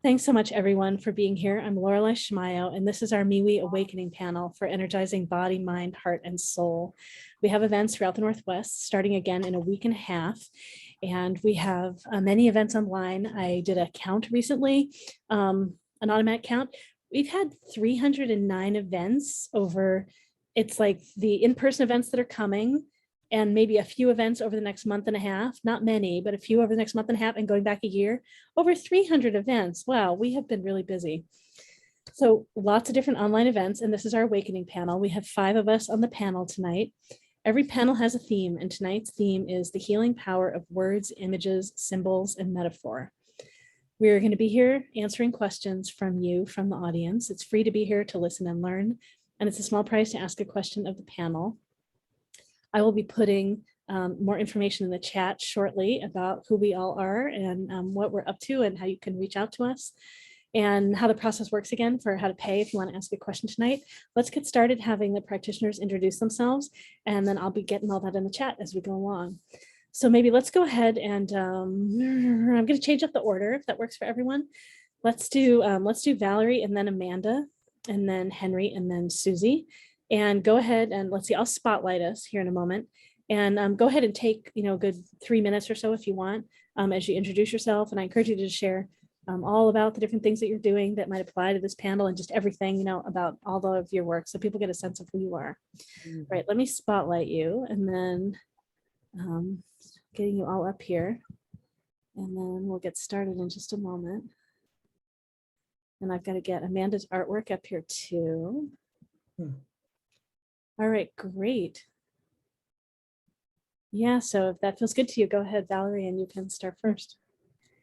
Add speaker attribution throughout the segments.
Speaker 1: Thanks so much, everyone, for being here. I'm Laureli Shimayo, and this is our MeWe Awakening panel for energizing body, mind, heart, and soul. We have events throughout the Northwest, starting again in a week and a half, and we have many events online. I did a count recently, an automatic count. We've had 309 events over, it's like the in-person events that are coming, and maybe a few events over the next month and a half, not many, but a few over the next month and a half, and going back a year, over 300 events. Wow, we have been really busy. So lots of different online events, and this is our awakening panel. We have 5 of us on the panel tonight. Every panel has a theme, and tonight's theme is the healing power of words, images, symbols, and metaphor. We're going to be here answering questions from you, from the audience. It's free to be here to listen and learn, and it's a small price to ask a question of the panel. I will be putting more information in the chat shortly about who we all are and what we're up to and how you can reach out to us and how the process works again for how to pay if you want to ask a question tonight. Let's get started having the practitioners introduce themselves, and then I'll be getting all that in the chat as we go along. So maybe let's go ahead and I'm going to change up the order if that works for everyone. Let's do Valerie and then Amanda and then Henry and then Susy. And go ahead and let's see, I'll spotlight us here in a moment. And go ahead and take, a good 3 minutes or so if you want, as you introduce yourself. And I encourage you to share all about the different things that you're doing that might apply to this panel and just everything, about all of your work so people get a sense of who you are. Mm-hmm. Right, let me spotlight you and then getting you all up here. And then we'll get started in just a moment. And I've got to get Amanda's artwork up here too. All right, great. Yeah, so if that feels good to you, go ahead, Valerie, and you can start first.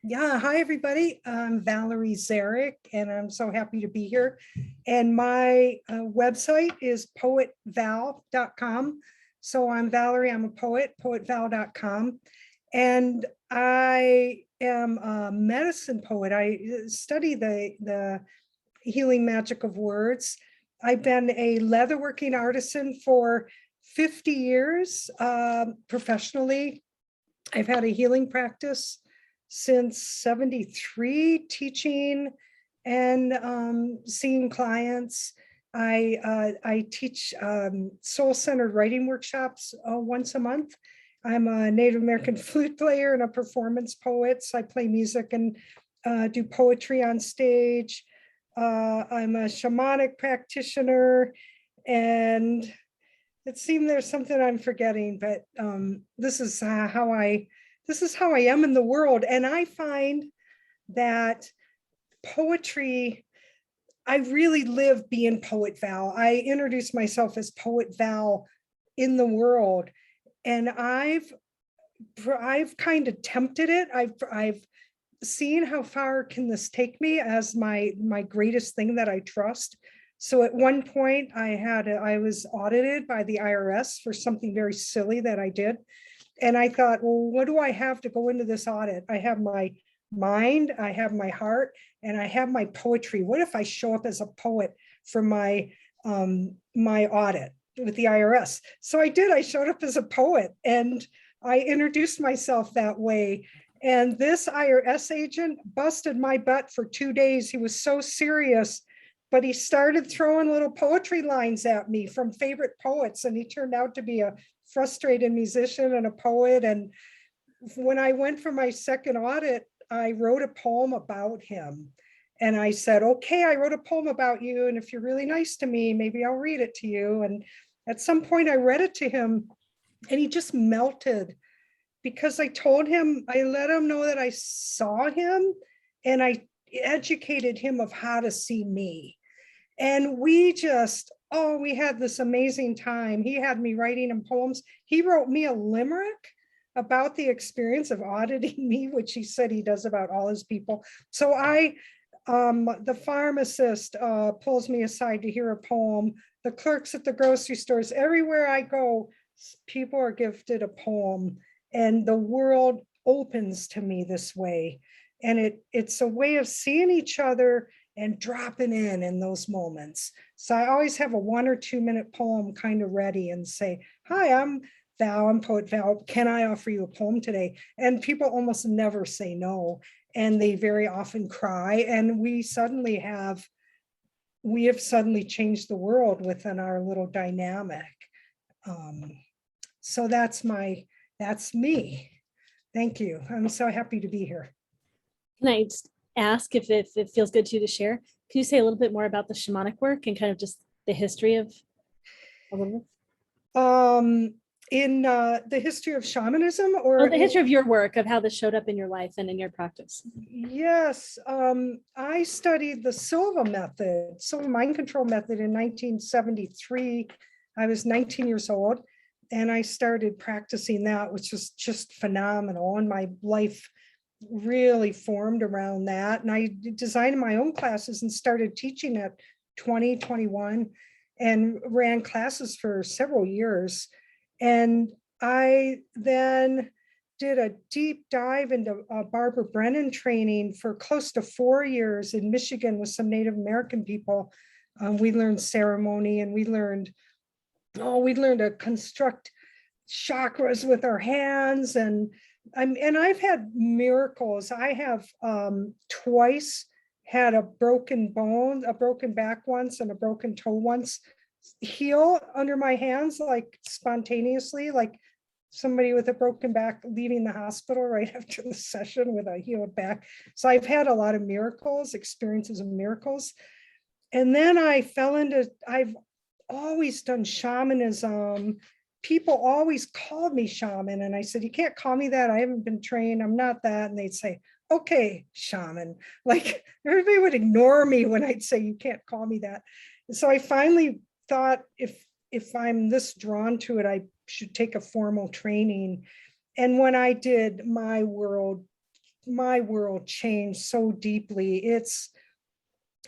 Speaker 2: Yeah, hi, everybody. I'm Valerie Szarek, and I'm so happy to be here. And my website is poetval.com. So I'm Valerie, I'm a poet, poetval.com. And I am a medicine poet. I study the healing magic of words. I've been a leatherworking artisan for 50 years professionally. I've had a healing practice since 73, teaching and seeing clients. I teach soul-centered writing workshops once a month. I'm a Native American flute player and a performance poet. So I play music and do poetry on stage. I'm a shamanic practitioner, and it seemed there's something I'm forgetting, but this is how I am in the world. And I find that poetry, I really live being Poet Val. I introduce myself as Poet Val in the world, and I've kind of tempted it. I've seeing how far can this take me as my greatest thing that I trust. So at one point I was audited by the IRS for something very silly that I did. And I thought, well, what do I have to go into this audit? I have my mind, I have my heart, and I have my poetry. What if I show up as a poet for my audit with the IRS? So I did, I showed up as a poet and I introduced myself that way. And this IRS agent busted my butt for 2 days. He was so serious, but he started throwing little poetry lines at me from favorite poets. And he turned out to be a frustrated musician and a poet. And when I went for my second audit, I wrote a poem about him. And I said, okay, I wrote a poem about you. And if you're really nice to me, maybe I'll read it to you. And at some point I read it to him and he just melted. Because I told him, I let him know that I saw him and I educated him of how to see me. And we had this amazing time. He had me writing him poems. He wrote me a limerick about the experience of auditing me, which he said he does about all his people. So the pharmacist pulls me aside to hear a poem. The clerks at the grocery stores, everywhere I go, people are gifted a poem. And the world opens to me this way. And it's a way of seeing each other and dropping in those moments. So I always have a 1 or 2 minute poem kind of ready and say, hi, I'm Val, I'm Poet Val. Can I offer you a poem today? And people almost never say no. And they very often cry. And we have suddenly changed the world within our little dynamic. So that's me. Thank you. I'm so happy to be here.
Speaker 1: Can I just ask if it feels good to you to share? Can you say a little bit more about the shamanic work and kind of just the history of a little bit?
Speaker 2: In the history of shamanism, or
Speaker 1: the history of your work, of how this showed up in your life and in your practice.
Speaker 2: Yes, I studied the Silva Method, Silva mind control method in 1973. I was 19 years old and I started practicing that, which was just phenomenal. And my life really formed around that. And I designed my own classes and started teaching at 2021 and ran classes for several years. And I then did a deep dive into Barbara Brennan training for close to 4 years in Michigan with some Native American people. We learned ceremony and we learned to construct chakras with our hands. And I've had miracles. I have twice had a broken bone, a broken back once, and a broken toe once heal under my hands, like spontaneously, like somebody with a broken back leaving the hospital right after the session with a healed back. So I've had a lot of miracles, experiences of miracles. And then I've always done shamanism. People always called me shaman. And I said, you can't call me that. I haven't been trained. I'm not that. And they'd say, okay, shaman. Like everybody would ignore me when I'd say, you can't call me that. And so I finally thought, if I'm this drawn to it, I should take a formal training. And when I did, my world changed so deeply. It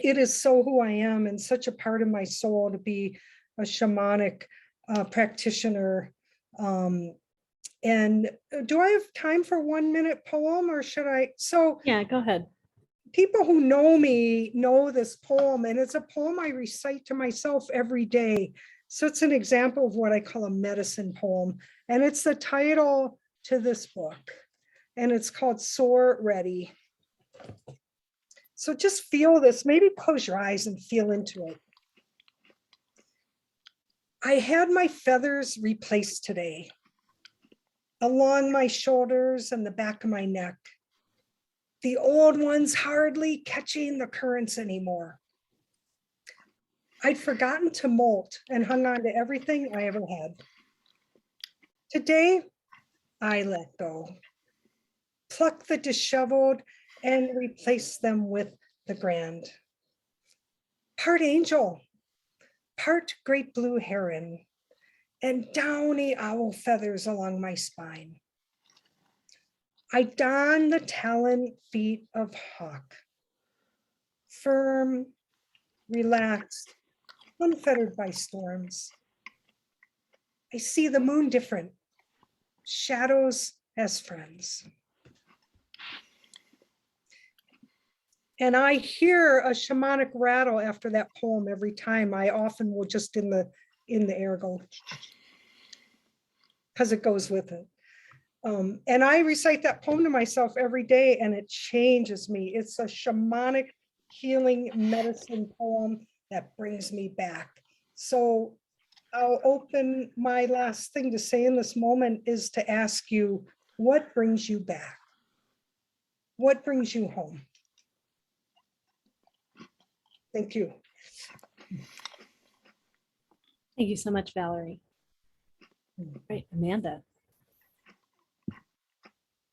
Speaker 2: is so who I am and such a part of my soul to be a shamanic practitioner. And do I have time for 1 minute poem, or should I? So
Speaker 1: yeah, go ahead.
Speaker 2: People who know me know this poem, and it's a poem I recite to myself every day. So it's an example of what I call a medicine poem. And it's the title to this book. And it's called Sore Ready. So just feel this, maybe close your eyes and feel into it. I had my feathers replaced today, along my shoulders and the back of my neck. The old ones hardly catching the currents anymore. I'd forgotten to molt and hung on to everything I ever had. Today, I let go, pluck the disheveled and replace them with the grand. Part angel, part great blue heron, and downy owl feathers along my spine. I don the talon feet of hawk, firm, relaxed, unfettered by storms. I see the moon different, shadows as friends. And I hear a shamanic rattle after that poem every time. I often will just in the air go, because it goes with it. And I recite that poem to myself every day and it changes me. It's a shamanic healing medicine poem that brings me back. So I'll open, my last thing to say in this moment is to ask you, what brings you back? What brings you home? Thank you.
Speaker 1: Thank you so much, Valerie. Right, Amanda.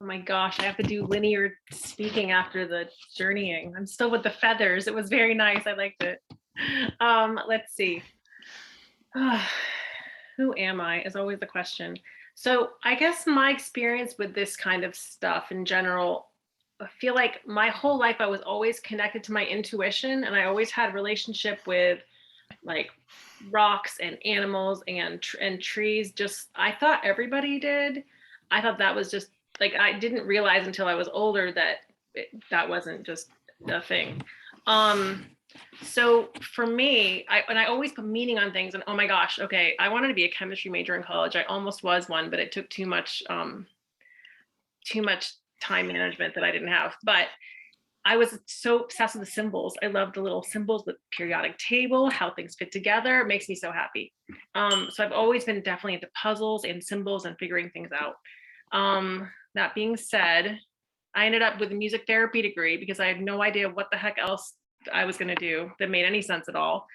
Speaker 3: Oh my gosh, I have to do linear speaking after the journeying. I'm still with the feathers. It was very nice. I liked it. Let's see. Who am I is always the question. So I guess my experience with this kind of stuff in general, I feel like my whole life I was always connected to my intuition, and I always had a relationship with like rocks and animals and trees. Just I thought everybody did. I thought that was just like, I didn't realize until I was older that that wasn't just a thing. So for me, I always put meaning on things, and oh my gosh, okay, I wanted to be a chemistry major in college. I almost was one, but it took too much time management that I didn't have. But I was so obsessed with the symbols. I love the little symbols, the periodic table, how things fit together. It makes me so happy. So I've always been definitely into puzzles and symbols and figuring things out. That being said, I ended up with a music therapy degree because I had no idea what the heck else I was going to do that made any sense at all.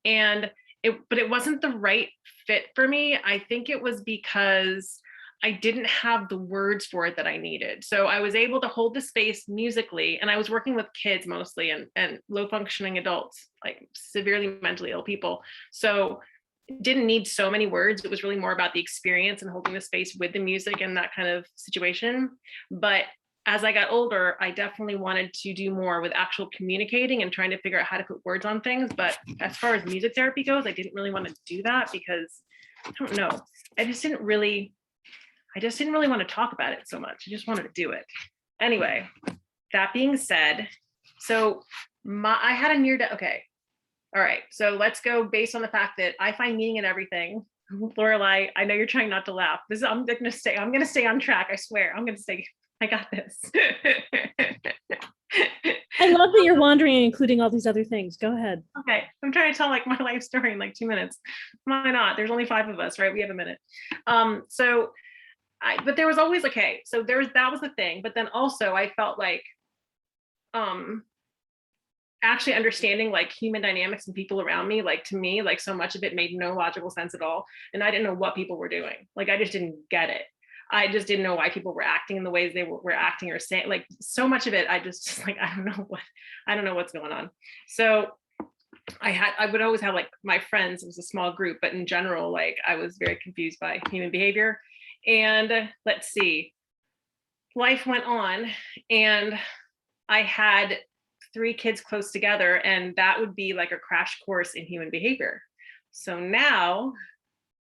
Speaker 3: But it wasn't the right fit for me. I think it was because I didn't have the words for it that I needed. So I was able to hold the space musically, and I was working with kids mostly and low functioning adults, like severely mentally ill people. So it didn't need so many words. It was really more about the experience and holding the space with the music and that kind of situation. But as I got older, I definitely wanted to do more with actual communicating and trying to figure out how to put words on things. But as far as music therapy goes, I didn't really want to do that because I don't know. I just didn't really want to talk about it so much. I just wanted to do it. Anyway, that being said, so I had a near death. Okay. All right. So let's go based on the fact that I find meaning in everything. Lorelei, I know you're trying not to laugh. I'm going to stay on track. I swear. I'm going to stay. I got this.
Speaker 1: I love that you're wandering and including all these other things. Go ahead.
Speaker 3: Okay. I'm trying to tell like my life story in like 2 minutes. Why not? There's only 5 of us, right? We have a minute. But there was always, okay, so that was the thing. But then also I felt like actually understanding like human dynamics and people around me, like to me, like so much of it made no logical sense at all. And I didn't know what people were doing. Like I just didn't get it. I just didn't know why people were acting in the ways they were acting or saying, like so much of it. I just like, I don't know what's going on. So I would always have like my friends, it was a small group, but in general, like I was very confused by human behavior. And let's see, life went on and I had 3 kids close together, and that would be like a crash course in human behavior. So now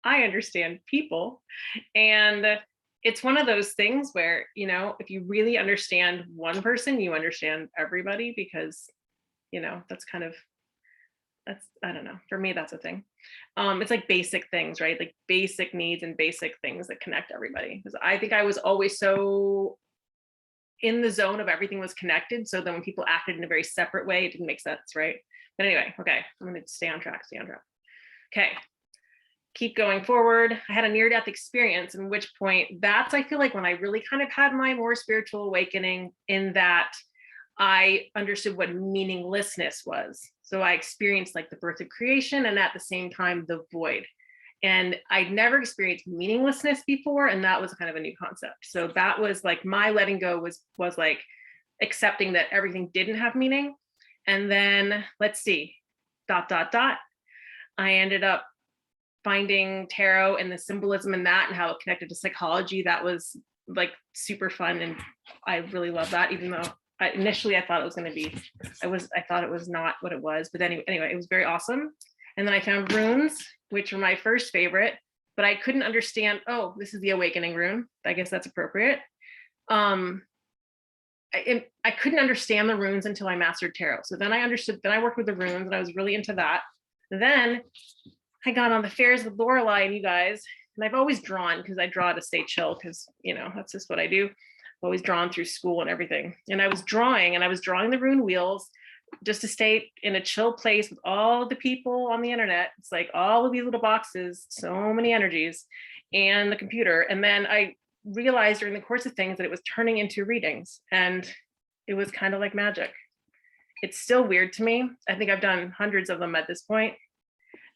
Speaker 3: I understand people, and it's one of those things where, you know, if you really understand one person, you understand everybody, because, you know, that's, I don't know, for me, that's a thing. It's like basic things, right? Like basic needs and basic things that connect everybody. Because I think I was always so in the zone of everything was connected. So then when people acted in a very separate way, it didn't make sense, right? But anyway, okay, I'm going to stay on track. Okay, keep going forward. I had a near-death experience, in which point that's, I feel like when I really kind of had my more spiritual awakening, in that I understood what meaninglessness was. So I experienced like the birth of creation, and at the same time, the void. And I'd never experienced meaninglessness before. And that was kind of a new concept. So that was like my letting go was like accepting that everything didn't have meaning. And then let's see, ... I ended up finding tarot and the symbolism in that and how it connected to psychology. That was like super fun. And I really love that, even though initially I thought it was going to be, I thought it was not what it was, but anyway, it was very awesome. And then I found runes, which were my first favorite, but I couldn't understand, oh, this is the awakening rune. I guess that's appropriate. I couldn't understand the runes until I mastered tarot. So then I understood, then I worked with the runes and I was really into that. Then I got on the fairs with Laureli and you guys, and I've always drawn, because I draw to stay chill, because, you know, that's just what I do. I've always drawn through school and everything. And I was drawing the rune wheels just to stay in a chill place with all the people on the internet. It's like all of these little boxes, so many energies, and the computer. And then I realized during the course of things that it was turning into readings, and it was kind of like magic. It's still weird to me. I think I've done hundreds of them at this point,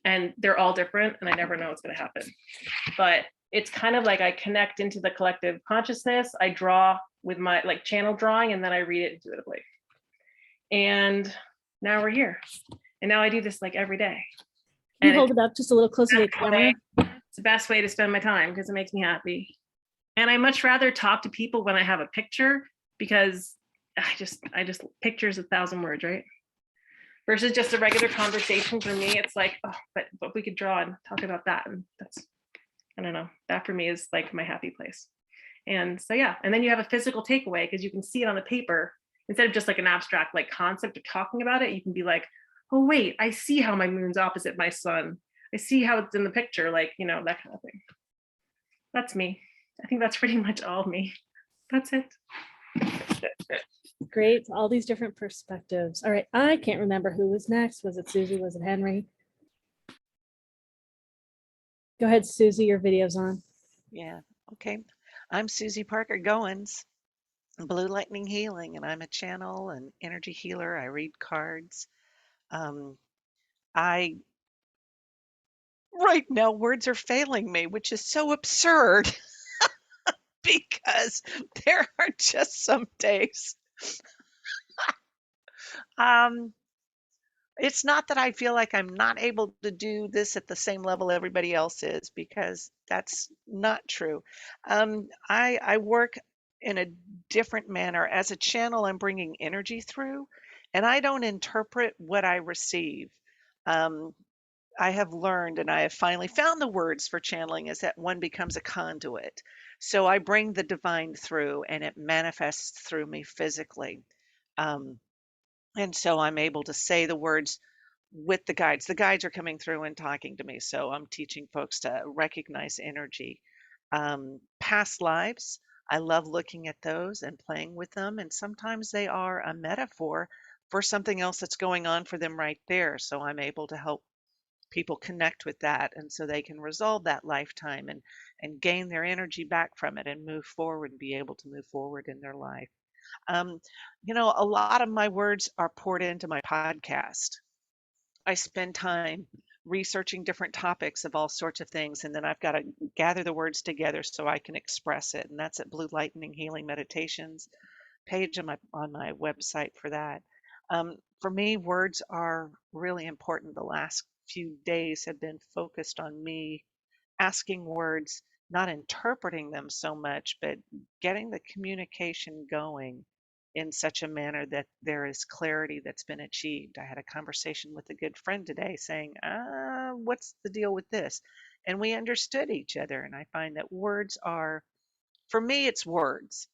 Speaker 3: and they're all different, and I never know what's going to happen. But it's kind of like I connect into the collective consciousness. I draw with my like channel drawing, and then I read it intuitively. And now we're here. And now I do this like every day.
Speaker 1: Can you hold it up just a little closer to the camera?
Speaker 3: It's the best way to spend my time, because it makes me happy. And I much rather talk to people when I have a picture, because I just pictures 1,000 words, right? Versus just a regular conversation. For me, it's like, oh, but we could draw and talk about that. And that's, I don't know, that for me is like my happy place. And so, yeah. And then you have a physical takeaway, because you can see it on the paper. Instead of just like an abstract like concept of talking about it, you can be like, oh wait, I see how my moon's opposite my sun. I see how it's in the picture, like, you know, that kind of thing. That's me. I think that's pretty much all me. That's it.
Speaker 1: Great, all these different perspectives. All right, I can't remember who was next. Was it Susie? Was it Henry? Go ahead, Susie, your video's on.
Speaker 4: Yeah, okay. I'm Susie Parker Goins, Blue Lightning Healing, and I'm a channel and energy healer. I read cards. I right now words are failing me, which is so absurd because there are just some days. It's not that I feel like I'm not able to do this at the same level everybody else is, because that's not true. I work in a different manner. As a channel, I'm bringing energy through, and I don't interpret what I receive. Um, I have learned, and I have finally found the words for channeling, is that one becomes a conduit. So I bring the divine through, and it manifests through me physically. Um, and so I'm able to say the words with the guides. The guides are coming through and talking to me. So I'm teaching folks to recognize energy. Past lives, I love looking at those and playing with them. And sometimes they are a metaphor for something else that's going on for them right there. So I'm able to help people connect with that. And so they can resolve that lifetime and gain their energy back from it and move forward and be able to move forward in their life. Um, a lot of my words are poured into my podcast. I spend time researching different topics of all sorts of things, and then I've got to gather the words together so I can express it. And that's at Blue Lightning Healing Meditations page on my website for that. For me, words are really important. The last few days have been focused on me asking words, not interpreting them so much, but getting the communication going in such a manner that there is clarity that's been achieved. I had a conversation with a good friend today saying, what's the deal with this? And we understood each other. And I find that words are, for me, it's words.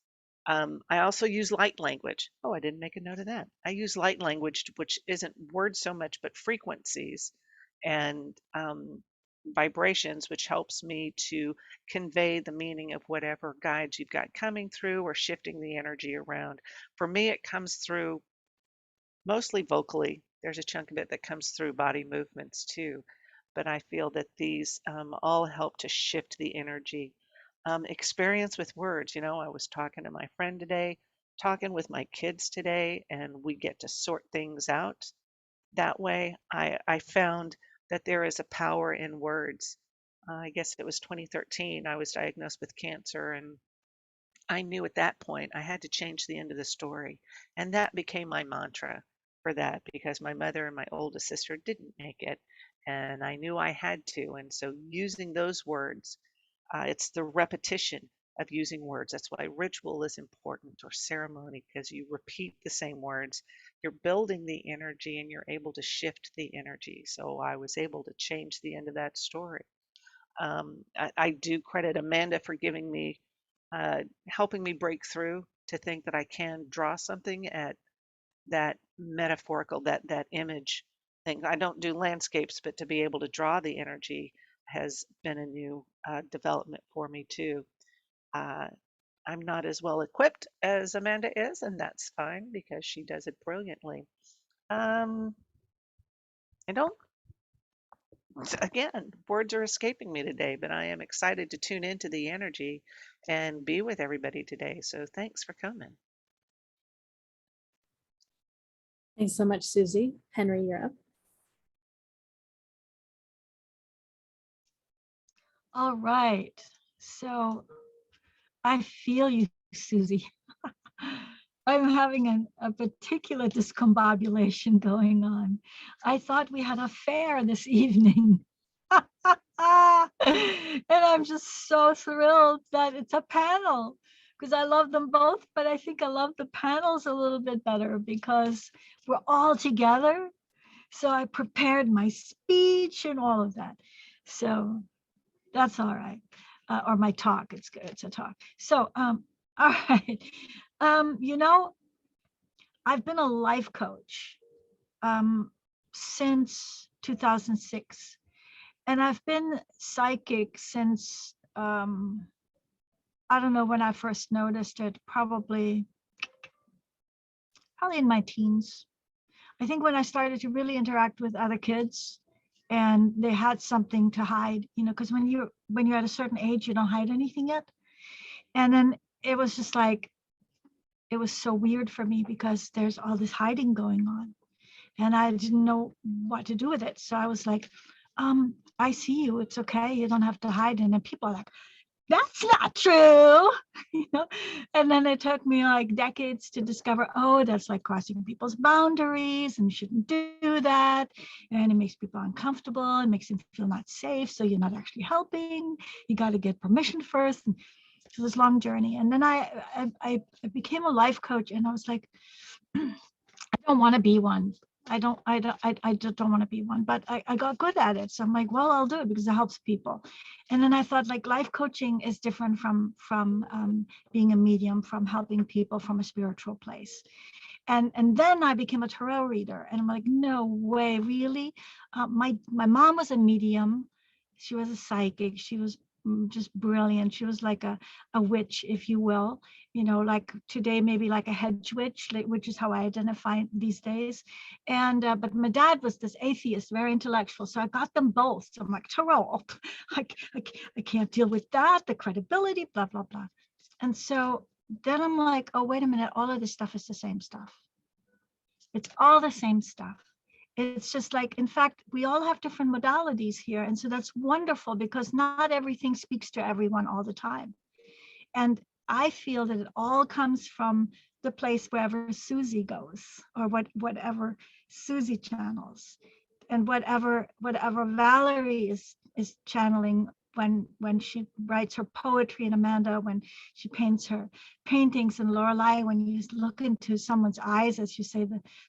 Speaker 4: I also use light language. Oh, I didn't make a note of that. I use light language, which isn't words so much, but frequencies and vibrations, which helps me to convey the meaning of whatever guides you've got coming through or shifting the energy around. For me, it comes through mostly vocally. There's a chunk of it that comes through body movements too. But I feel that these all help to shift the energy. Experience with words. I was talking to my friend today, talking with my kids today, and we get to sort things out that way. I found that there is a power in words. I guess it was 2013, I was diagnosed with cancer, and I knew at that point I had to change the end of the story. And that became my mantra for that, because my mother and my oldest sister didn't make it. And I knew I had to. And so using those words, it's the repetition of using words. That's why ritual is important, or ceremony, because you repeat the same words. You're building the energy and you're able to shift the energy. So I was able to change the end of that story. I do credit Amanda for giving me, helping me break through to think that I can draw something at that metaphorical, that image thing. I don't do landscapes, but to be able to draw the energy has been a new development for me too. Uh, I'm not as well equipped as Amanda is, and that's fine because she does it brilliantly. I don't, again, words are escaping me today, but I am excited to tune into the energy and be with everybody today. So thanks for coming.
Speaker 1: Thanks so much, Susie. Henry, you're up.
Speaker 5: All right. So I feel you, Susie. I'm having a particular discombobulation going on. I thought we had a fair this evening. And I'm just so thrilled that it's a panel, because I love them both, but I think I love the panels a little bit better because we're all together. So I prepared my speech and all of that. So that's all right. Or my talk, it's good, it's a talk. So, all right. I've been a life coach since 2006. And I've been psychic since, I don't know when I first noticed it, probably in my teens. I think when I started to really interact with other kids and they had something to hide, because when you're at a certain age, you don't hide anything yet. And then it was just like, it was so weird for me because there's all this hiding going on and I didn't know what to do with it. So I was like, I see you, it's okay, you don't have to hide. And then people are like, that's not true, and then it took me like decades to discover, oh, that's like crossing people's boundaries and you shouldn't do that, and it makes people uncomfortable, it makes them feel not safe, so you're not actually helping, you got to get permission first. And so this long journey, and then I became a life coach, and I was like, I don't want to be one. I just don't want to be one, but I got good at it. So I'm like, well, I'll do it because it helps people. And then I thought, like, life coaching is different from being a medium, from helping people from a spiritual place. And then I became a tarot reader, and I'm like, no way, really? My mom was a medium. She was a psychic. She was just brilliant. She was like a witch, if you will, like today, maybe like a hedge witch, which is how I identify these days. And but my dad was this atheist, very intellectual. So I got them both. So I'm like, tarot, I can't deal with that, the credibility, blah, blah, blah. And so then I'm like, oh, wait a minute, all of this stuff is the same stuff. It's all the same stuff. It's just like, in fact, we all have different modalities here. And so that's wonderful because not everything speaks to everyone all the time. And I feel that it all comes from the place wherever Susy goes, or whatever Susy channels, and whatever Valerie is channeling when she writes her poetry, and Amanda when she paints her paintings, and Laureli when you look into someone's eyes, as you say,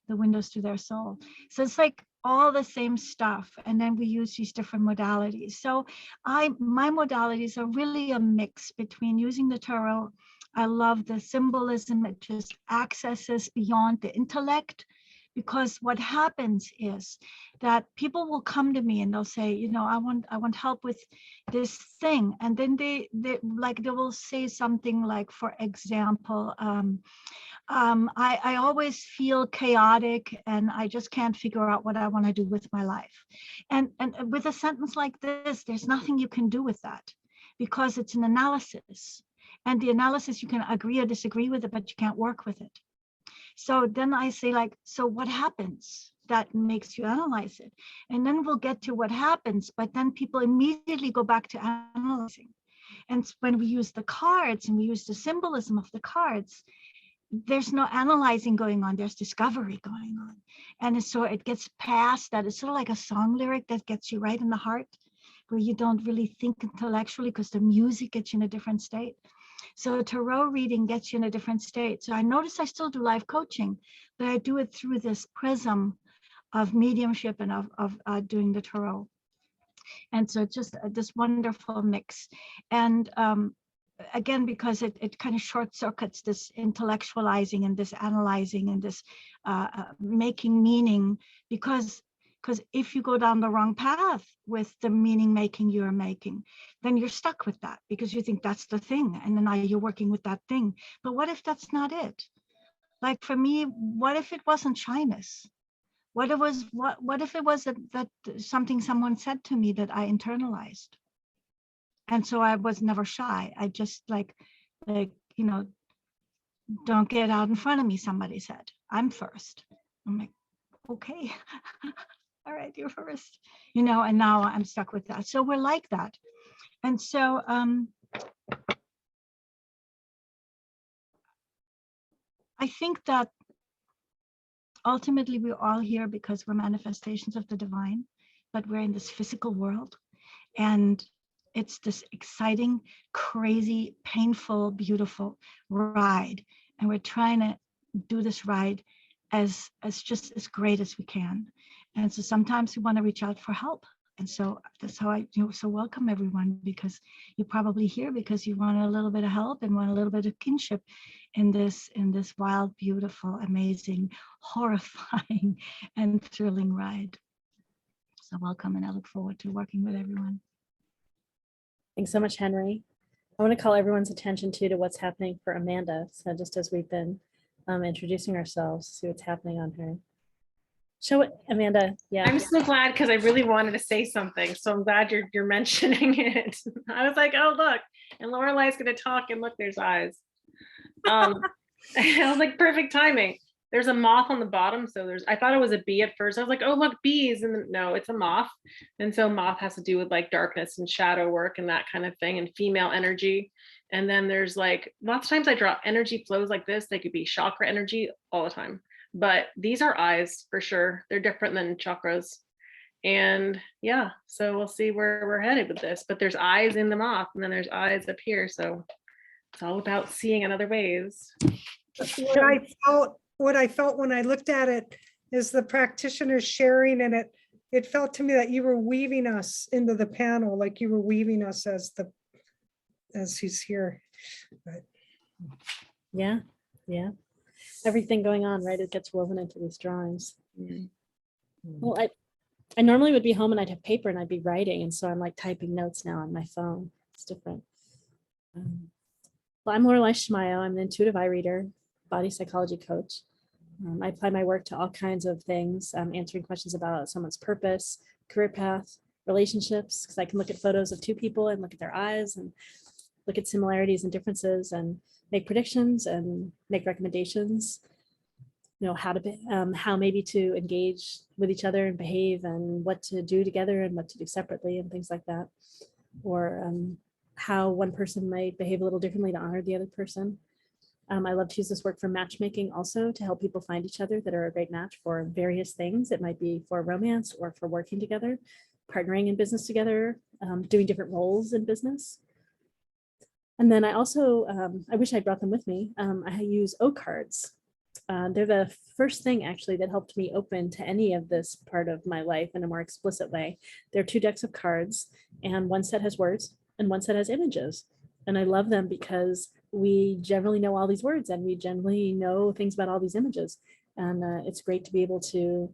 Speaker 5: the windows to their soul. So it's like all the same stuff, and then we use these different modalities. So my modalities are really a mix between using the tarot. I love the symbolism. It just accesses beyond the intellect, because what happens is that people will come to me and they'll say, I want help with this thing, and then they will say something like, for example, I always feel chaotic and I just can't figure out what I want to do with my life. And with a sentence like this, there's nothing you can do with that, because it's an analysis, and the analysis, you can agree or disagree with it, but you can't work with it. So then I say, like, so what happens that makes you analyze it? And then we'll get to what happens, but then people immediately go back to analyzing. And when we use the cards and we use the symbolism of the cards, there's no analyzing going on, there's discovery going on. And so it gets past that. It's sort of like a song lyric that gets you right in the heart, where you don't really think intellectually because the music gets you in a different state. So a tarot reading gets you in a different state. So I notice I still do life coaching, but I do it through this prism of mediumship and of doing the tarot. And so it's just this wonderful mix. And again, because it kind of short circuits this intellectualizing and this analyzing and this making meaning, because if you go down the wrong path with the meaning making you're making, then you're stuck with that because you think that's the thing, and then now you're working with that thing. But what if that's not it? Like for me, what if it wasn't shyness? What if it was that something someone said to me that I internalized? And so I was never shy. I just like don't get out in front of me, somebody said. I'm first. I'm like, okay. All right, you're first, and now I'm stuck with that. So we're like that. And so I think that ultimately we're all here because we're manifestations of the divine, but we're in this physical world, and it's this exciting, crazy, painful, beautiful ride. And we're trying to do this ride as just as great as we can. And so sometimes we want to reach out for help, And so that's how so welcome everyone, because you're probably here because you want a little bit of help and want a little bit of kinship in this wild, beautiful, amazing, horrifying, and thrilling ride. So welcome, and I look forward to working with everyone.
Speaker 1: Thanks so much, Henry. I want to call everyone's attention too to what's happening for Amanda. So just as we've been introducing ourselves, see what's happening on her. Show it, Amanda. Yeah.
Speaker 3: I'm so glad because I really wanted to say something. So I'm glad you're mentioning it. I was like, oh, look, and Lorelai's going to talk, and look, there's eyes. I was like, perfect timing. There's a moth on the bottom. So I thought it was a bee at first. I was like, oh, look, bees. And no, it's a moth. And so moth has to do with like darkness and shadow work and that kind of thing, and female energy. And then there's like, lots of times I drop energy flows like this. They could be chakra energy all the time. But these are eyes for sure. They're different than chakras. And yeah, so we'll see where we're headed with this. But there's eyes in the moth, and then there's eyes up here. So it's all about seeing in other ways.
Speaker 2: What I felt when I looked at it is the practitioner sharing, and it felt to me that you were weaving us into the panel, like you were weaving us as he's here. But.
Speaker 1: Yeah. Everything going on, right? It gets woven into these drawings.
Speaker 4: Mm-hmm.
Speaker 1: Well, I normally would be home and I'd have paper and I'd be writing. And so I'm like typing notes now on my phone. It's different. Well, I'm Lorelei Shimayo. I'm an intuitive eye reader, body psychology coach. I apply my work to all kinds of things, answering questions about someone's purpose, career path, relationships, because I can look at photos of two people and look at their eyes and look at similarities and differences and make predictions and make recommendations, how maybe to engage with each other and behave, and what to do together and what to do separately and things like that. Or how one person might behave a little differently to honor the other person. I love to use this work for matchmaking also, to help people find each other that are a great match for various things. It might be for romance or for working together, partnering in business together, doing different roles in business. And then I also, I wish I brought them with me. I use O cards. They're the first thing actually that helped me open to any of this part of my life in a more explicit way. There are 2 decks of cards, and one set has words and one set has images. And I love them because we generally know all these words and we generally know things about all these images. And it's great to be able to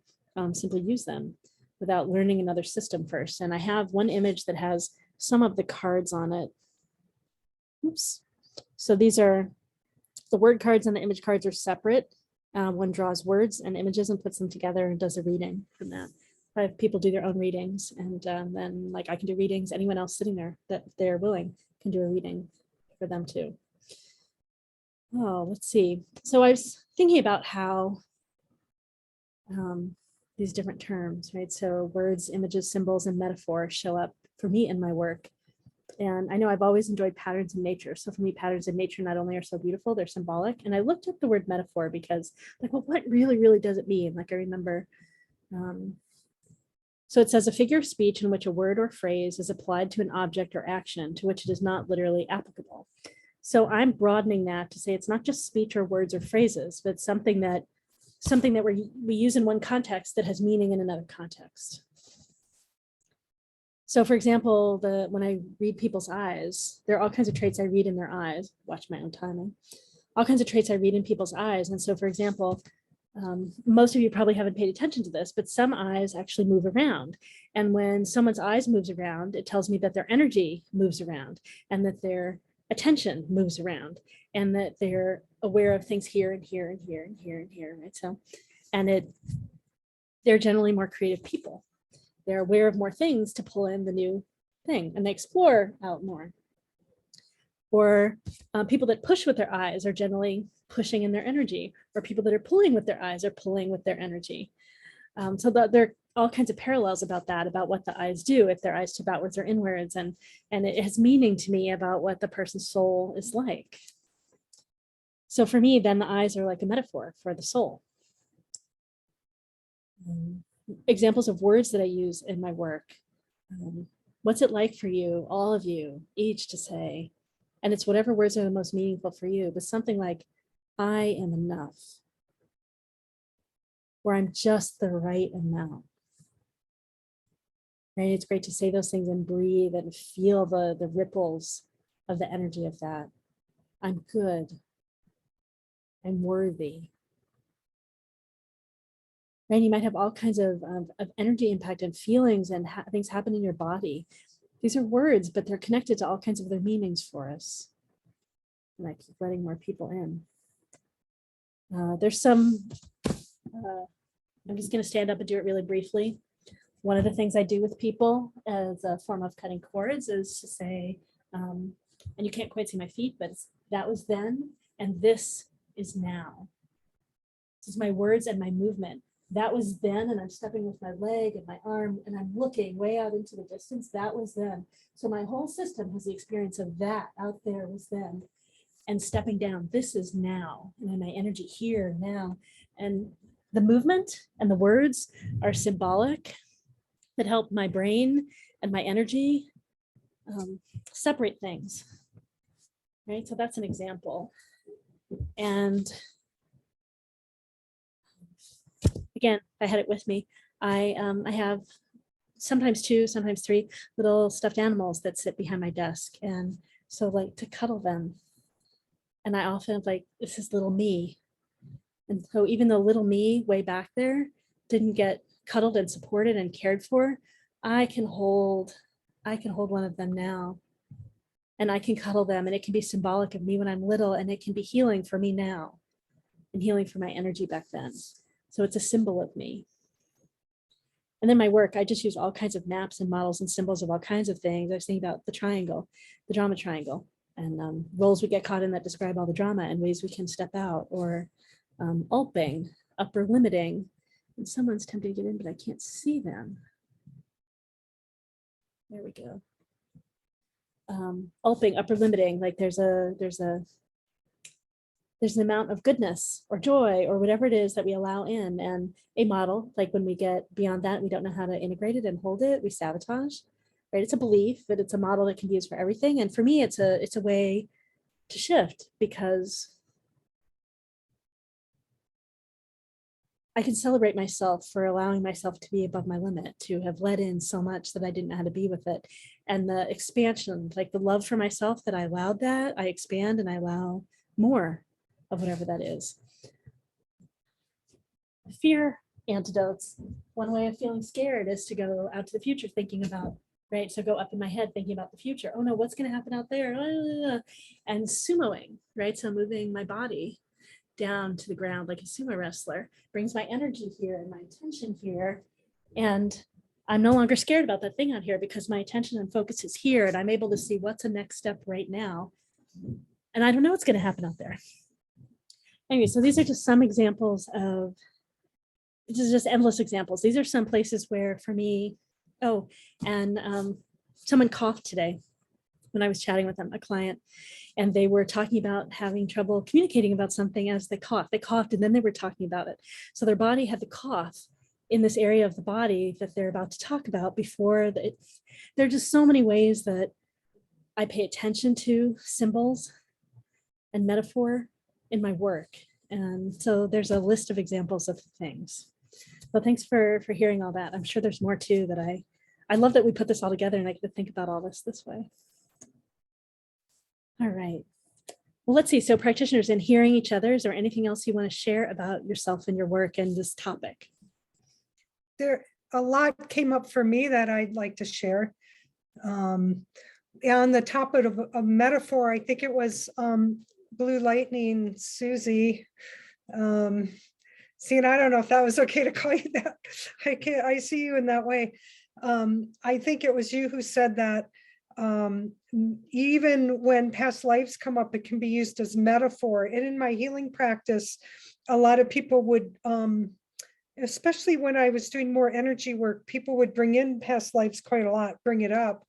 Speaker 1: simply use them without learning another system first. And I have one image that has some of the cards on it. Oops. So these are the word cards, and the image cards are separate. One draws words and images and puts them together and does a reading from that. I have people do their own readings, and then like I can do readings. Anyone else sitting there that they're willing can do a reading for them too. Oh, let's see. So I was thinking about how these different terms, right? So words, images, symbols, and metaphor show up for me in my work. And I know I've always enjoyed patterns in nature. So for me, patterns in nature not only are so beautiful, they're symbolic. And I looked at the word metaphor because like, well, what really does it mean? Like I remember, so it says a figure of speech in which a word or phrase is applied to an object or action to which it is not literally applicable. So I'm broadening that to say it's not just speech or words or phrases, but something that we use in one context that has meaning in another context. So for example, when I read people's eyes, there are all kinds of traits I read in their eyes, watch my own timing, all kinds of traits I read in people's eyes. And so for example, most of you probably haven't paid attention to this, but some eyes actually move around. And when someone's eyes moves around, it tells me that their energy moves around and that their attention moves around and that they're aware of things here and here and here and here and here, right? So, and they're generally more creative people. They're aware of more things to pull in the new thing, and they explore out more. Or people that push with their eyes are generally pushing in their energy, or people that are pulling with their eyes are pulling with their energy. So there are all kinds of parallels about that, about what the eyes do, if their eyes tip outwards or inwards, and it has meaning to me about what the person's soul is like. So for me, then the eyes are like a metaphor for the soul. Examples of words that I use in my work. What's it like for you, all of you, each to say, and it's whatever words are the most meaningful for you, but something like, I am enough, or I'm just the right amount, right? It's great to say those things and breathe and feel the ripples of the energy of that. I'm good. I'm worthy. Right? You might have all kinds of energy impact and feelings and things happen in your body. These are words, but they're connected to all kinds of other meanings for us. And I keep letting more people in. There's some, I'm just going to stand up and do it really briefly. One of the things I do with people as a form of cutting cords is to say, and you can't quite see my feet, but that was then, and this is now. This is my words and my movement. That was then, and I'm stepping with my leg and my arm, and I'm looking way out into the distance. That was then. So my whole system has the experience of that out there was then, and stepping down. This is now, and then my energy here now. And the movement and the words are symbolic that help my brain and my energy separate things. Right, so that's an example. And again, I had it with me. I have sometimes 2, sometimes 3 little stuffed animals that sit behind my desk. And so like to cuddle them. And I often like, this is little me. And so even though little me way back there didn't get cuddled and supported and cared for, I can hold one of them now. And I can cuddle them, and it can be symbolic of me when I'm little, and it can be healing for me now and healing for my energy back then. So it's a symbol of me. And then my work, I just use all kinds of maps and models and symbols of all kinds of things. I was thinking about the triangle, the drama triangle, and roles we get caught in that describe all the drama and ways we can step out, or ulping, upper limiting. And someone's tempted to get in, but I can't see them. There we go. Ulping, upper limiting, like there's an amount of goodness or joy or whatever it is that we allow in, and a model, like when we get beyond that, we don't know how to integrate it and hold it, we sabotage, right? It's a belief, but it's a model that can be used for everything. And for me, it's a way to shift, because I can celebrate myself for allowing myself to be above my limit, to have let in so much that I didn't know how to be with it. And the expansion, like the love for myself that I allowed, that I expand and I allow more of whatever that is. Fear antidotes. One way of feeling scared is to go out to the future thinking about, right? So go up in my head thinking about the future. Oh no, what's going to happen out there? And sumoing, right? So moving my body down to the ground like a sumo wrestler brings my energy here and my attention here, and I'm no longer scared about that thing out here because my attention and focus is here, and I'm able to see what's the next step right now, and I don't know what's going to happen out there. Anyway, so these are just some examples of, this is just endless examples. These are some places where for me, someone coughed today when I was chatting with them, a client, and they were talking about having trouble communicating about something as they coughed. They coughed and then they were talking about it. So their body had the cough in this area of the body that they're about to talk about before. There are just so many ways that I pay attention to symbols and metaphor in my work. And so there's a list of examples of things. So thanks for hearing all that. I'm sure there's more too that I love that we put this all together and I get to think about all this way. All right. Well, let's see. So practitioners, in hearing each other, is there anything else you want to share about yourself and your work and this topic?
Speaker 2: There, a lot came up for me that I'd like to share. On the topic of a metaphor, I think it was Blue Lightning, Susy. See, and I don't know if that was okay to call you that. I see you in that way. I think it was you who said that even when past lives come up, it can be used as metaphor. And in my healing practice, a lot of people would, especially when I was doing more energy work, people would bring in past lives quite a lot, bring it up.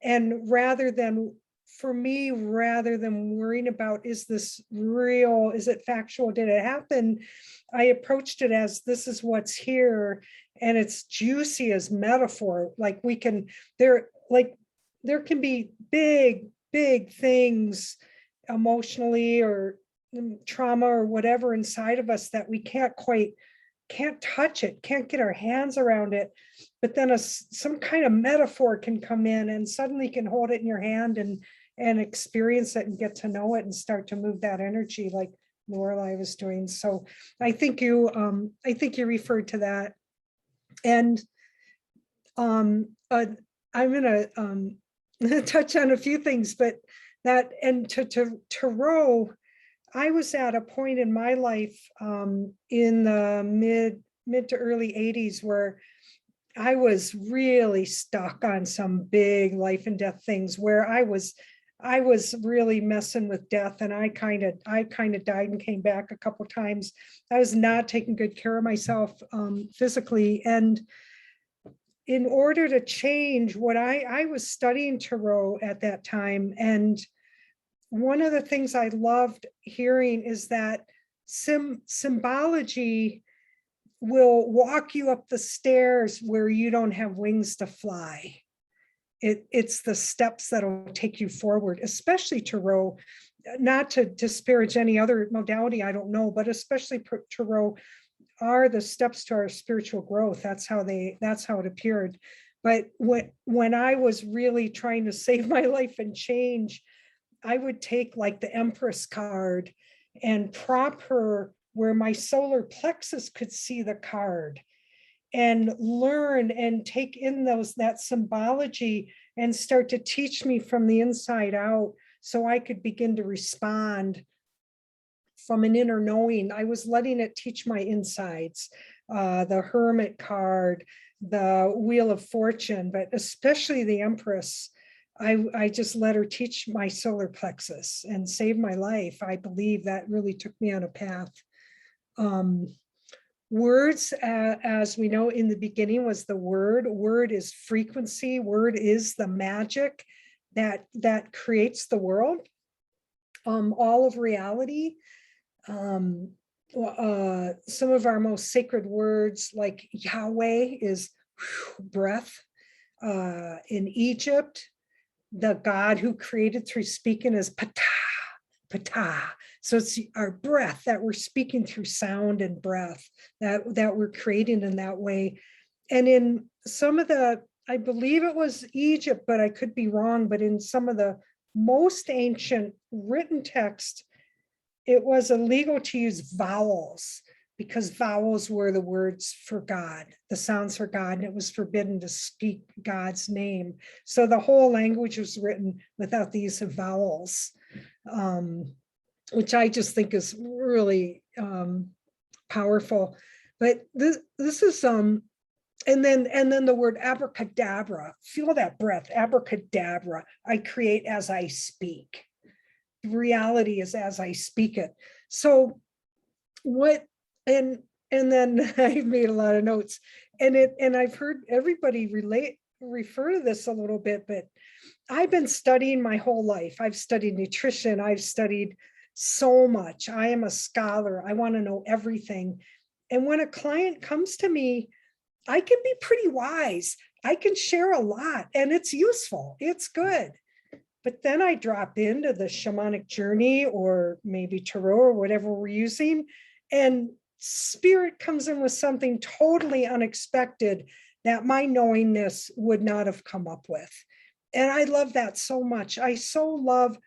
Speaker 2: And rather than worrying about, is this real? Is it factual? Did it happen? I approached it as, this is what's here. And it's juicy as metaphor. Like there can be big things emotionally or trauma or whatever inside of us that we can't quite can't touch it, can't get our hands around it. But then some kind of metaphor can come in and suddenly you can hold it in your hand and experience it and get to know it and start to move that energy like Laureli was doing. So I think you referred to that. And I'm gonna touch on a few things, but that, and Tarot, I was at a point in my life in the mid to early 80s where I was really stuck on some big life and death things where I was really messing with death, and I kind of died and came back a couple times. I was not taking good care of myself physically, and in order to change what I was studying Tarot at that time, and one of the things I loved hearing is that symbology will walk you up the stairs where you don't have wings to fly. It's the steps that'll take you forward, especially Tarot. Not to disparage any other modality, I don't know, but especially Tarot are the steps to our spiritual growth. That's how it appeared. But when I was really trying to save my life and change, I would take like the Empress card and prop her where my solar plexus could see the card, and learn and take in that symbology and start to teach me from the inside out so I could begin to respond from an inner knowing. I was letting it teach my insides, the Hermit card, the Wheel of Fortune, but especially the Empress. I just let her teach my solar plexus and save my life. I believe that really took me on a path. Words, as we know in the beginning, was the word. Word is frequency. Word is the magic that creates the world, all of reality. Some of our most sacred words, like Yahweh, is breath. In Egypt, the God who created through speaking is Ptah, Ptah. So it's our breath that we're speaking through sound and breath that we're creating in that way. And in some of the, I believe it was Egypt, but I could be wrong, but in some of the most ancient written text, it was illegal to use vowels because vowels were the words for God, the sounds for God, and it was forbidden to speak God's name. So the whole language was written without the use of vowels, which I just think is really powerful. But this is and then the word abracadabra. Feel that breath, abracadabra. I create as I speak. Reality is as I speak it. So what? And then I've made a lot of notes, and I've heard everybody refer to this a little bit, but I've been studying my whole life. I've studied nutrition. I've studied so much. I am a scholar. I want to know everything. And when a client comes to me, I can be pretty wise. I can share a lot, and it's useful. It's good. But then I drop into the shamanic journey, or maybe Tarot, or whatever we're using, and spirit comes in with something totally unexpected that my knowingness would not have come up with. And I love that so much. I so love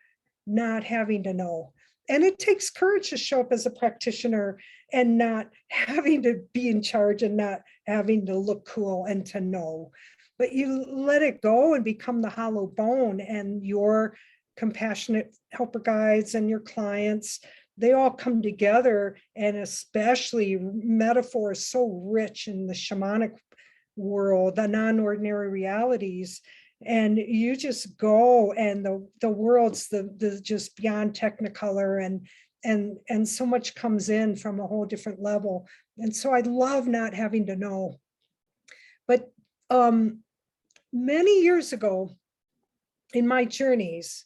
Speaker 2: not having to know. And it takes courage to show up as a practitioner and not having to be in charge and not having to look cool and to know. But you let it go and become the hollow bone, and your compassionate helper guides and your clients, they all come together. And especially metaphor is so rich in the shamanic world, the non-ordinary realities. And you just go, and the world's the just beyond technicolor, and so much comes in from a whole different level. And so I love not having to know. But many years ago in my journeys,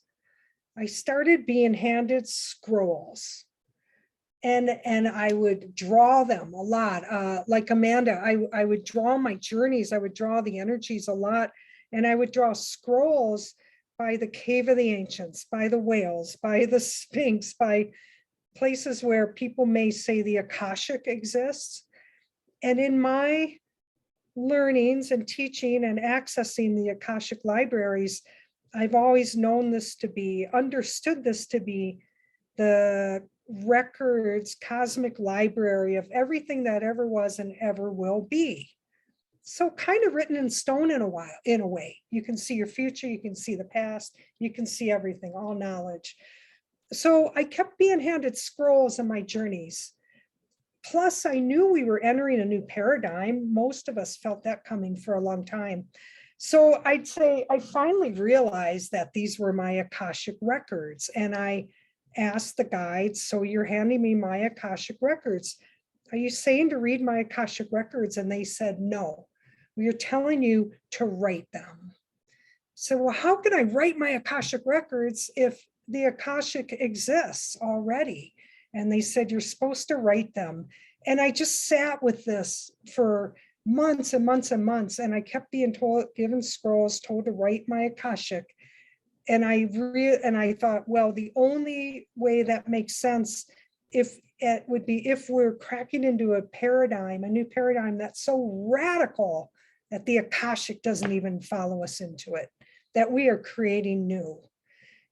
Speaker 2: I started being handed scrolls, and I would draw them a lot. Like Amanda, I would draw my journeys. I would draw the energies a lot. And I would draw scrolls by the Cave of the Ancients, by the whales, by the Sphinx, by places where people may say the Akashic exists. And in my learnings and teaching and accessing the Akashic libraries, I've always known this to be, understood this to be the records, cosmic library of everything that ever was and ever will be. So kind of written in stone in a way. You can see your future, you can see the past, you can see everything, all knowledge. So I kept being handed scrolls in my journeys. Plus, I knew we were entering a new paradigm. Most of us felt that coming for a long time. So I'd say I finally realized that these were my Akashic records. And I asked the guides, so you're handing me my Akashic records. Are you saying to read my Akashic records? And they said, no, we're telling you to write them. So, well, how can I write my Akashic records if the Akashic exists already? And they said, you're supposed to write them. And I just sat with this for months and months and months. And I kept being told, given scrolls, told to write my Akashic. And I thought, well, the only way that makes sense if it would be if we're cracking into a paradigm, a new paradigm that's so radical that the Akashic doesn't even follow us into it, that we are creating new.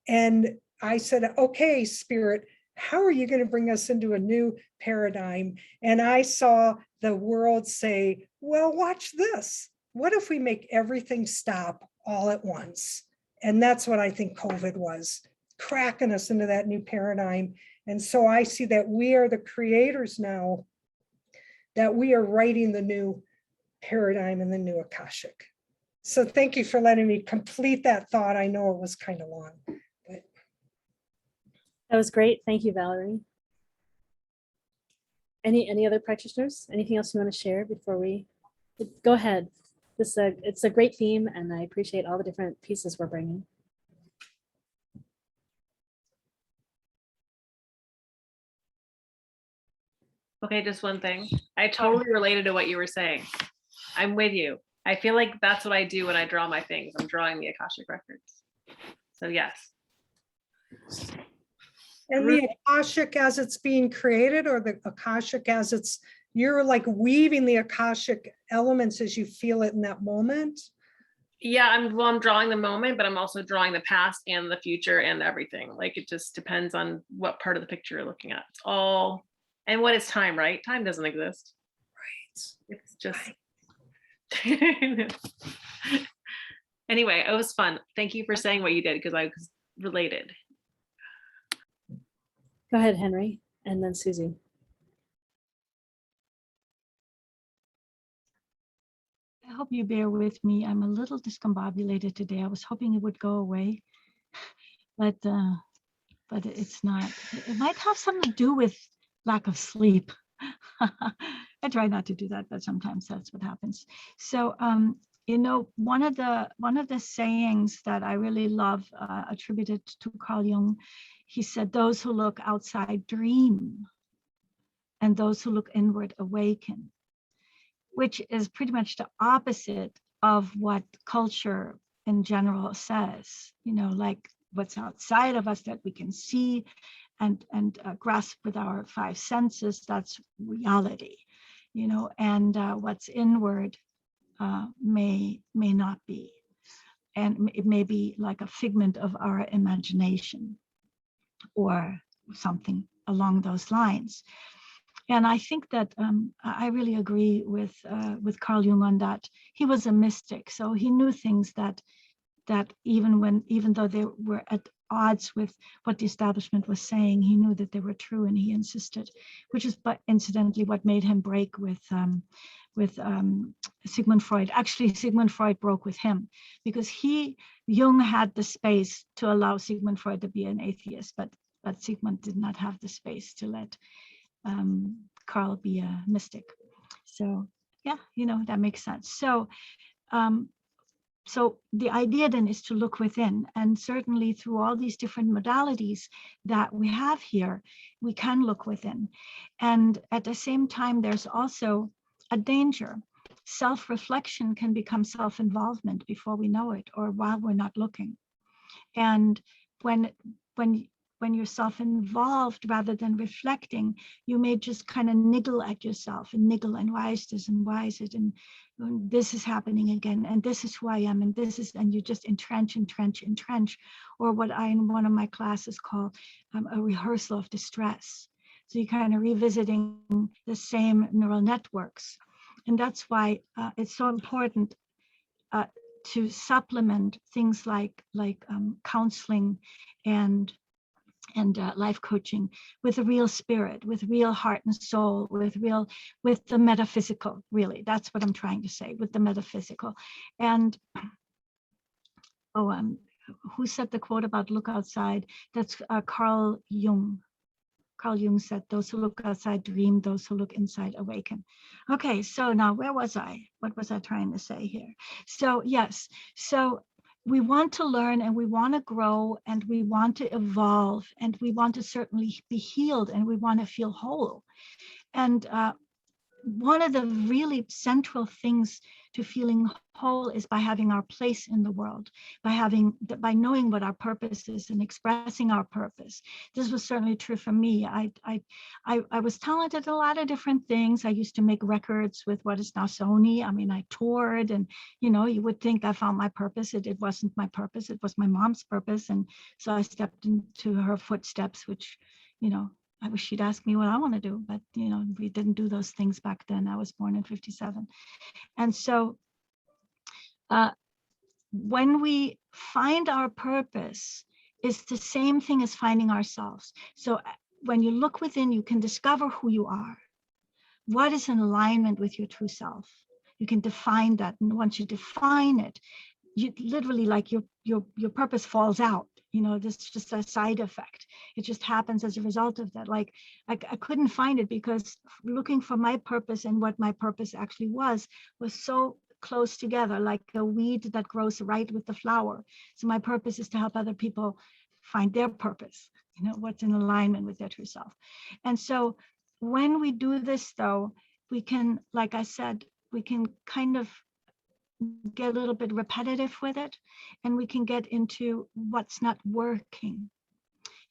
Speaker 2: And I said, okay, Spirit, how are you going to bring us into a new paradigm? And I saw the world say, well, watch this. What if we make everything stop all at once? And that's what I think COVID was, cracking us into that new paradigm. And so I see that we are the creators now, that we are writing the new paradigm and the new Akashic. So thank you for letting me complete that thought. I know it was kind of long.
Speaker 1: That was great. Thank you, Valerie. Any other practitioners? Anything else you want to share before we go ahead? It's a great theme, and I appreciate all the different pieces we're bringing.
Speaker 3: Okay, just one thing. I totally related to what you were saying. I'm with you. I feel like that's what I do when I draw my things. I'm drawing the Akashic records. So yes.
Speaker 2: And the Akashic as it's being created, or the Akashic as it's, you're like weaving the Akashic elements as you feel it in that moment?
Speaker 3: Yeah, I'm drawing the moment, but I'm also drawing the past and the future and everything. Like it just depends on what part of the picture you're looking at. It's all, and what is time, right? Time doesn't exist. Right. It's just, anyway, it was fun. Thank you for saying what you did, because I was related.
Speaker 1: Go ahead, Henry, and then Susie.
Speaker 5: I hope you bear with me. I'm a little discombobulated today. I was hoping it would go away, but it's not. It might have something to do with lack of sleep. I try not to do that, but sometimes that's what happens. So, you know, one of the sayings that I really love, attributed to Carl Jung, he said, "Those who look outside dream, and those who look inward awaken," which is pretty much the opposite of what culture in general says. You know, like what's outside of us that we can see and grasp with our five senses, that's reality. You know, and what's inward may not be, and it may be like a figment of our imagination or something along those lines. And I think that I really agree with Carl Jung on that. He was a mystic, so he knew things that even though they were at odds with what the establishment was saying, he knew that they were true, and he insisted, which is, but incidentally, what made him break with Sigmund Freud. Actually, Sigmund Freud broke with him because Jung had the space to allow Sigmund Freud to be an atheist, but Sigmund did not have the space to let Carl be a mystic. So yeah, you know, that makes sense. So so the idea then is to look within, and certainly through all these different modalities that we have here, we can look within. And at the same time, there's also a danger. Self-reflection can become self-involvement before we know it, or while we're not looking. And when when you're self-involved rather than reflecting, you may just kind of niggle at yourself and niggle, and why is this, and why is it, and this is happening again, and this is who I am, and this is, and you just entrench, or what I in one of my classes call a rehearsal of distress. So you're kind of revisiting the same neural networks. And that's why it's so important to supplement things like counseling and life coaching with a real spirit, with real heart and soul, with the metaphysical, really. That's what I'm trying to say, with the metaphysical. And who said the quote about look outside? That's Carl Jung. Carl Jung said, those who look outside dream, those who look inside awaken. Okay, so now where was I? What was I trying to say here? So yes, so we want to learn, and we want to grow, and we want to evolve, and we want to certainly be healed, and we want to feel whole. And one of the really central things to feeling whole is by having our place in the world, by knowing what our purpose is and expressing our purpose. This was certainly true for me. I was talented in a lot of different things. I used to make records with what is now Sony. I mean, I toured, and you would think I found my purpose. It wasn't my purpose. It was my mom's purpose. And so I stepped into her footsteps, which, I wish she'd ask me what I want to do, but we didn't do those things back then. I was born in 57. And so when we find our purpose, it's the same thing as finding ourselves. So when you look within, you can discover who you are. What is in alignment with your true self? You can define that. And once you define it, you literally, like your purpose falls out. This is just a side effect. It just happens as a result of that. Like I couldn't find it, because looking for my purpose and what my purpose actually was so close together, like a weed that grows right with the flower. So my purpose is to help other people find their purpose, what's in alignment with their true self. And so when we do this, though, we can, like I said, we can kind of get a little bit repetitive with it, and we can get into what's not working.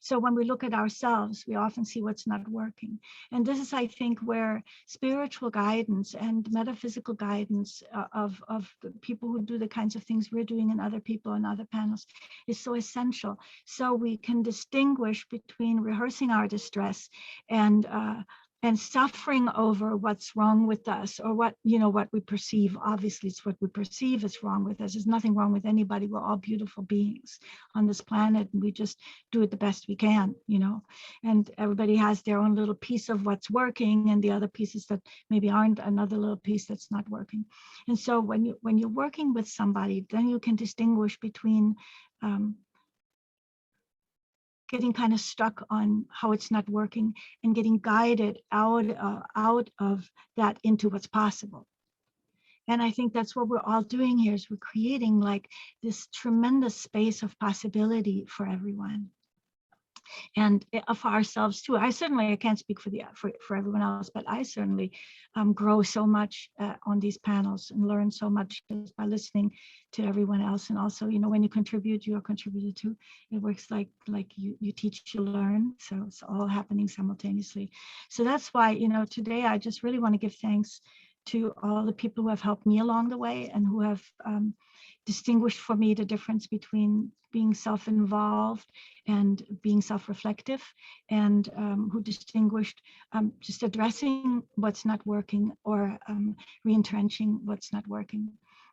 Speaker 5: So when we look at ourselves, we often see what's not working. And this is, I think, where spiritual guidance and metaphysical guidance of the people who do the kinds of things we're doing, and other people and other panels, is so essential. So we can distinguish between rehearsing our distress and suffering over what's wrong with us, or what we perceive. Obviously, it's what we perceive is wrong with us. There's nothing wrong with anybody. We're all beautiful beings on this planet, and we just do it the best we can, and everybody has their own little piece of what's working, and the other pieces that maybe aren't, another little piece that's not working. And so when you're working with somebody, then you can distinguish between getting kind of stuck on how it's not working, and getting guided out of that into what's possible. And I think that's what we're all doing here, is we're creating like this tremendous space of possibility for everyone, and for ourselves too. I can't speak for everyone else, but I certainly grow so much on these panels, and learn so much just by listening to everyone else. And also, when you contribute, you're contributed to. It works like you teach, you learn. So it's all happening simultaneously. So that's why, today I just really want to give thanks to all the people who have helped me along the way, and who have distinguished for me the difference between being self-involved and being self-reflective, and who distinguished just addressing what's not working, or re-entrenching what's not working.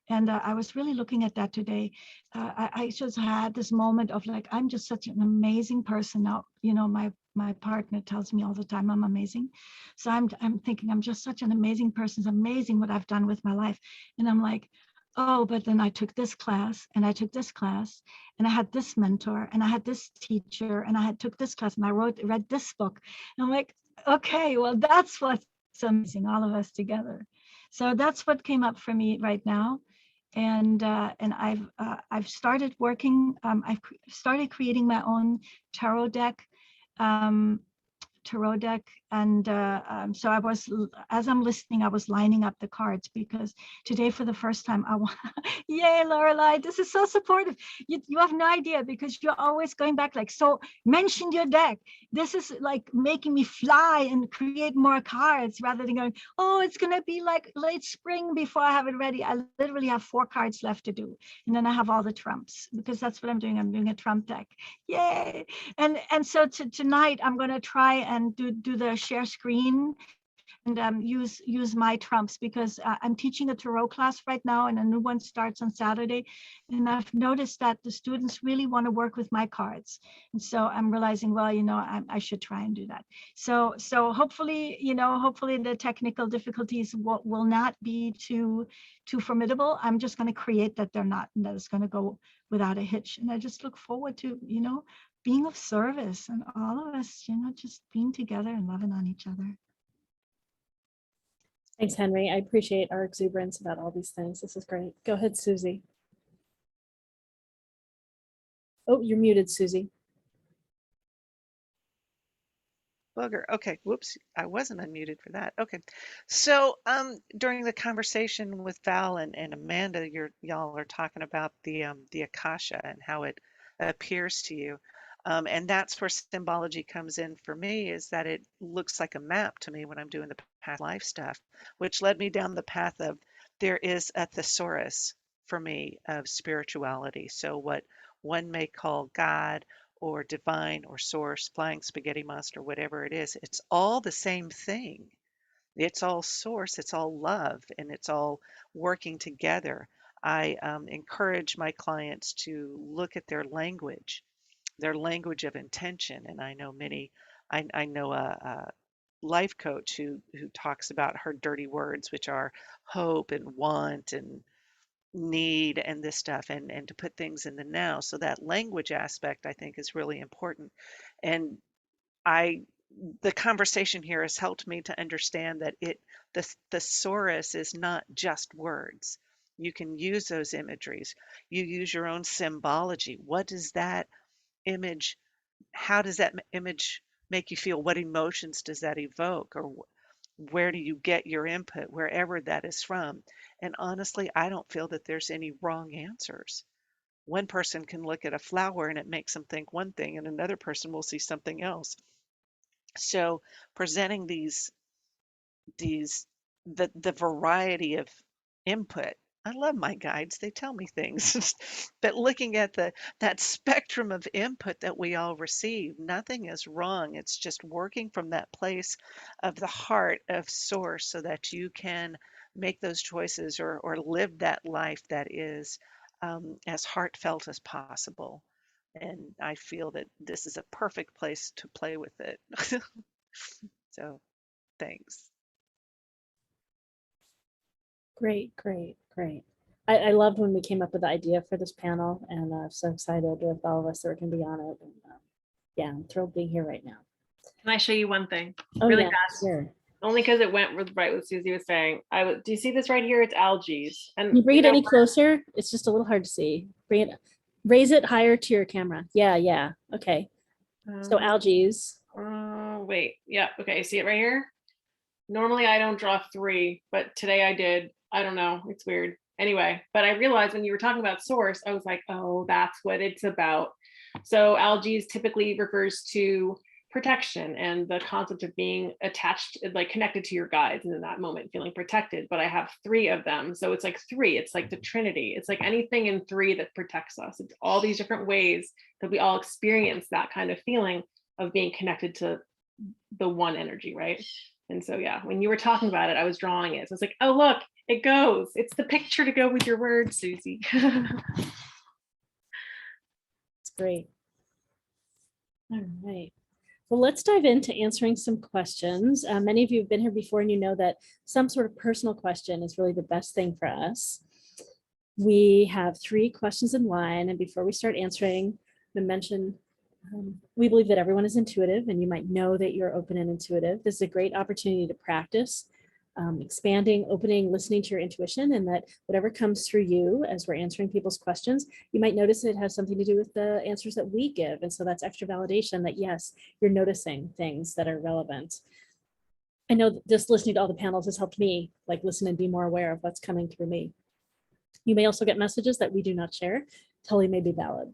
Speaker 5: And I was really looking at that today. I just had this moment of like, I'm just such an amazing person now. My partner tells me all the time I'm amazing. So I'm thinking I'm just such an amazing person. It's amazing what I've done with my life. And I'm like, oh, but then I took this class, and I took this class, and I had this mentor, and I had this teacher, and I took this class, and I read this book. And I'm like, okay, well, that's what's amazing, all of us together. So that's what came up for me right now. And I've started working. I've started creating my own tarot deck. So as I'm listening, I was lining up the cards because today for the first time I want, yay, Laureli, this is so supportive. You have no idea because you're always going back like, so mention your deck. This is like making me fly and create more cards rather than going, oh, it's going to be like late spring before I have it ready. I literally have 4 cards left to do. And then I have all the trumps because that's what I'm doing. I'm doing a trump deck. Yay. And so tonight I'm going to try and do the share screen and use my trumps because I'm teaching a tarot class right now and a new one starts on Saturday. And I've noticed that the students really want to work with my cards. And so I'm realizing, well, I should try and do that. So hopefully, hopefully the technical difficulties will not be too formidable. I'm just going to create that they're not, and that it's going to go without a hitch. And I just look forward to, being of service and all of us, just being together and loving on each other.
Speaker 1: Thanks, Henry. I appreciate our exuberance about all these things. This is great. Go ahead, Susy. Oh, you're muted, Susy.
Speaker 4: Bugger. Okay. Whoops. I wasn't unmuted for that. Okay. So during the conversation with Val and Amanda, y'all are talking about the Akasha and how it appears to you. And that's where symbology comes in for me, is that it looks like a map to me when I'm doing the past life stuff, which led me down the path of there is a thesaurus for me of spirituality. So what one may call God or divine or source, flying spaghetti monster, whatever it is, it's all the same thing. It's all source, it's all love, and it's all working together. I encourage my clients to look at their language of intention. And I know I know a life coach who talks about her dirty words, which are hope and want and need and this stuff, and to put things in the now. So that language aspect I think is really important. And the conversation here has helped me to understand that the thesaurus is not just words. You can use those imageries. You use your own symbology. What does that image, how does that image make you feel? What emotions does that evoke? Or where do you get your input, wherever that is from? And honestly, I don't feel that there's any wrong answers. One person can look at a flower and it makes them think one thing, and another person will see something else. So presenting the variety of input. I love my guides. They tell me things. But looking at that spectrum of input that we all receive, nothing is wrong. It's just working from that place of the heart of source so that you can make those choices or live that life that is as heartfelt as possible. And I feel that this is a perfect place to play with it. So thanks.
Speaker 1: Great, great, great. I loved when we came up with the idea for this panel, and I'm so excited with all of us that are going to be on it. And, yeah, I'm thrilled being here right now.
Speaker 3: Can I show you one thing?
Speaker 1: Oh,
Speaker 3: Really
Speaker 1: yeah,
Speaker 3: fast.
Speaker 1: sure.
Speaker 3: Only because it went with right what Susy was saying. Do you see this right here? It's algae. And
Speaker 1: Can you bring it any closer? It's just a little hard to see. Bring it, raise it higher to your camera. Yeah. Okay. So algae.
Speaker 3: Wait. Yeah. Okay. See it right here? Normally I don't draw 3, but today I did. I don't know. It's weird. Anyway, but I realized when you were talking about source, I was like, oh, that's what it's about. So algae typically refers to protection and the concept of being attached, like connected to your guides, and in that moment feeling protected. But I have 3 of them. So it's like 3. It's like the Trinity. It's like anything in 3 that protects us. It's all these different ways that we all experience that kind of feeling of being connected to the one energy, right? And so, yeah, when you were talking about it, I was drawing it. So it's like, oh, look, it goes. It's the picture to go with your words, Susy.
Speaker 1: It's great. All right. Well, let's dive into answering some questions. Many of you have been here before, and you know that some sort of personal question is really the best thing for us. We have 3 questions in line, and before we start answering, I mention we believe that everyone is intuitive, and you might know that you're open and intuitive. This is a great opportunity to practice expanding, opening, listening to your intuition, and that whatever comes through you as we're answering people's questions, you might notice it has something to do with the answers that we give. And so that's extra validation that yes, you're noticing things that are relevant. I know that just listening to all the panels has helped me like listen and be more aware of what's coming through me. You may also get messages that we do not share. Totally may be valid.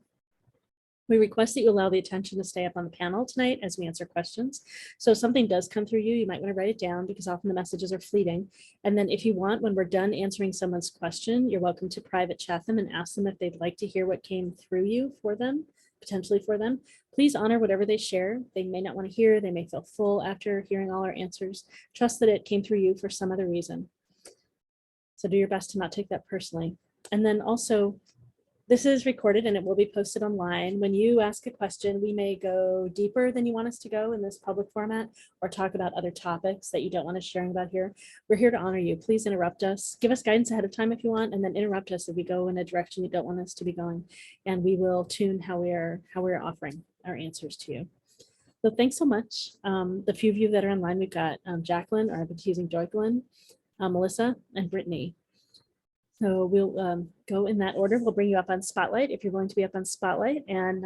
Speaker 1: We request that you allow the attention to stay up on the panel tonight as we answer questions. So if something does come through you, you might want to write it down because often the messages are fleeting. And then if you want, when we're done answering someone's question, you're welcome to private chat them and ask them if they'd like to hear what came through you for them, potentially for them. Please honor whatever they share. They may not want to hear, they may feel full after hearing all our answers. Trust that it came through you for some other reason. So do your best to not take that personally. And then also, this is recorded and it will be posted online. When you ask a question, we may go deeper than you want us to go in this public format or talk about other topics that you don't want us sharing about here. We're here to honor you. Please interrupt us. Give us guidance ahead of time if you want, and then interrupt us if we go in a direction you don't want us to be going. And we will tune how we're offering our answers to you. So thanks so much. The few of you that are online, we've got Jacqueline, or I've been using Joyqueline, Melissa, and Brittany. So we'll go in that order. We'll bring you up on Spotlight if you're going to be up on Spotlight. And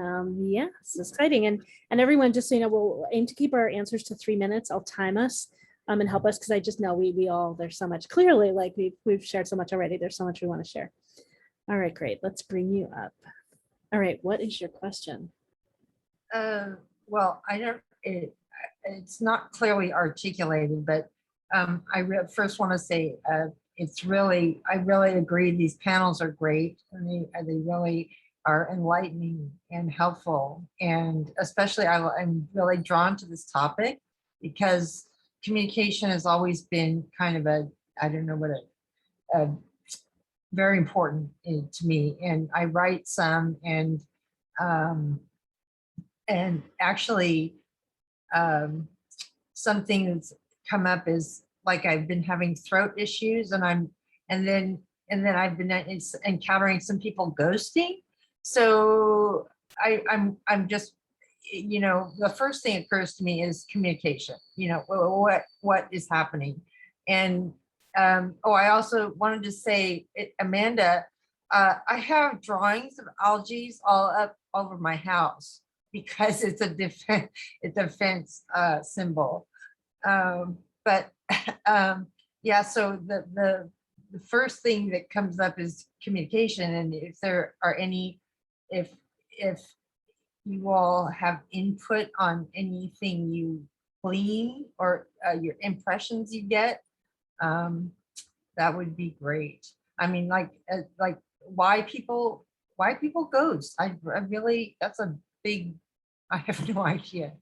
Speaker 1: yeah, it's exciting. And everyone, just so you know, we'll aim to keep our answers to 3 minutes. I'll time us and help us because I just know we all, there's so much, clearly, like we've shared so much already. There's so much we want to share. All right, great. Let's bring you up. All right, what is your question?
Speaker 6: Well, it's not clearly articulated, but I first want to say I really agree. These panels are great, and they really are enlightening and helpful. And especially I'm really drawn to this topic because communication has always been kind of a very important to me. And I write some, and actually something that's come up is like I've been having throat issues, and then I've been encountering some people ghosting. So I'm just, the first thing that occurs to me is communication. What is happening, and I also wanted to say, Amanda, I have drawings of algae all up over my house because it's a defense symbol. But yeah, so the first thing that comes up is communication, and if there are any, if you all have input on anything you glean or your impressions you get, that would be great. I mean, like why people ghost? I really, that's a big, I have no idea.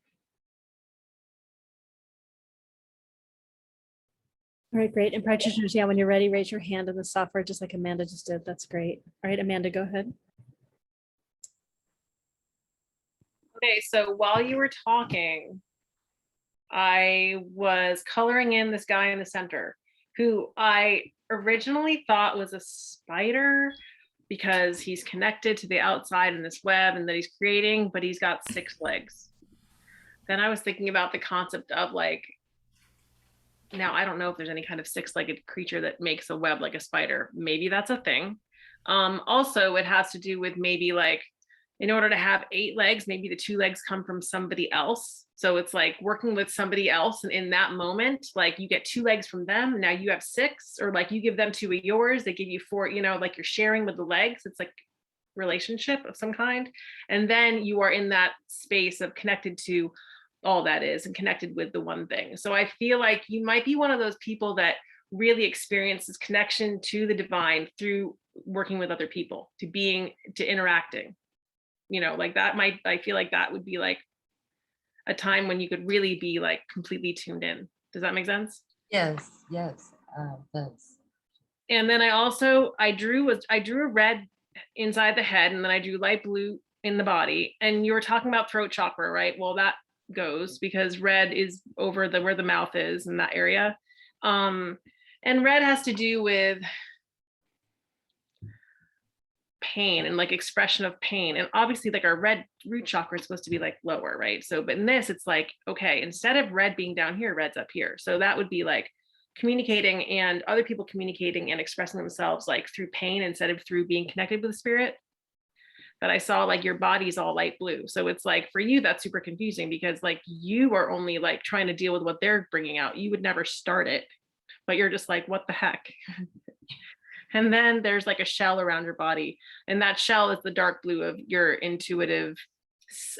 Speaker 1: All right, great. And practitioners, yeah, when you're ready, raise your hand in the software, just like Amanda just did. That's great. All right, Amanda, go ahead.
Speaker 3: Okay, so while you were talking, I was coloring in this guy in the center who I originally thought was a spider because he's connected to the outside in this web and that he's creating, but he's got 6 legs. Then I was thinking about the concept of like, now I don't know if there's any kind of 6-legged creature that makes a web like a spider. Maybe that's a thing. Also, it has to do with maybe like, in order to have 8 legs, maybe the 2 legs come from somebody else. So it's like working with somebody else. And in that moment, like you get 2 legs from them. Now you have 6, or like you give them 2 of yours, they give you 4, like you're sharing with the legs. It's like relationship of some kind. And then you are in that space of connected to all that is and connected with the one thing. So I feel like you might be one of those people that really experiences connection to the divine through working with other people, to interacting, like that I feel like that would be like a time when you could really be like completely tuned in. Does that make sense?
Speaker 6: Yes, that's.
Speaker 3: And then I drew a red inside the head, and then I drew light blue in the body. And you were talking about throat chakra, right? Well, that goes because red is over where the mouth is in that area. And red has to do with pain and like expression of pain. And obviously like our red root chakra is supposed to be like lower, right? So, but in this, it's like, okay, instead of red being down here, red's up here. So that would be like communicating and other people communicating and expressing themselves like through pain instead of through being connected with the spirit. that I saw like your body's all light blue. So it's like for you, that's super confusing because like you are only like trying to deal with what they're bringing out. You would never start it, but you're just like, what the heck? And then there's like a shell around your body, and that shell is the dark blue of your intuitive,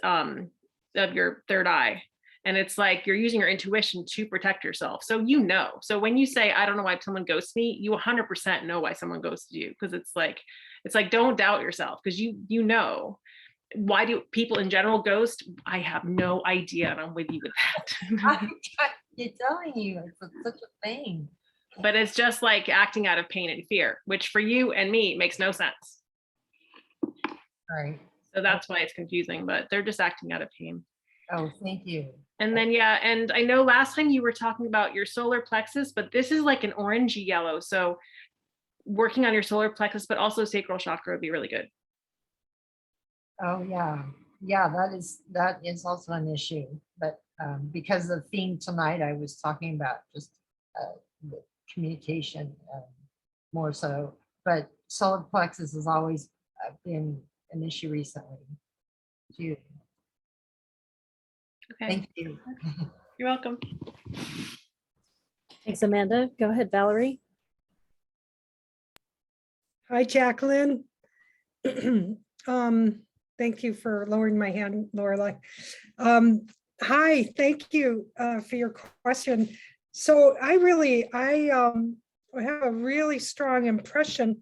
Speaker 3: of your third eye. And it's like you're using your intuition to protect yourself. So you know. So when you say, I don't know why someone ghosts me, you 100% know why someone ghosted you, because it's like don't doubt yourself, because you know. Why do people in general ghost? I have no idea, and I'm with you with that.
Speaker 6: I'm telling you, it's such a thing.
Speaker 3: But it's just like acting out of pain and fear, which for you and me makes no sense.
Speaker 6: Right.
Speaker 3: So that's why it's confusing, but they're just acting out of pain.
Speaker 6: Oh, thank you.
Speaker 3: And then, yeah, and I know last time you were talking about your solar plexus, but this is like an orangey yellow. So working on your solar plexus, but also sacral chakra would be really good.
Speaker 6: Oh, yeah. Yeah, that is also an issue. But because of the theme tonight, I was talking about just the communication more so. But solar plexus has always been an issue recently too.
Speaker 3: Okay.
Speaker 6: Thank you.
Speaker 3: You're welcome.
Speaker 1: Thanks, Amanda. Go ahead, Valerie.
Speaker 2: Hi, Jacqueline. Thank you for lowering my hand, Lorelei. Hi, thank you for your question. So I have a really strong impression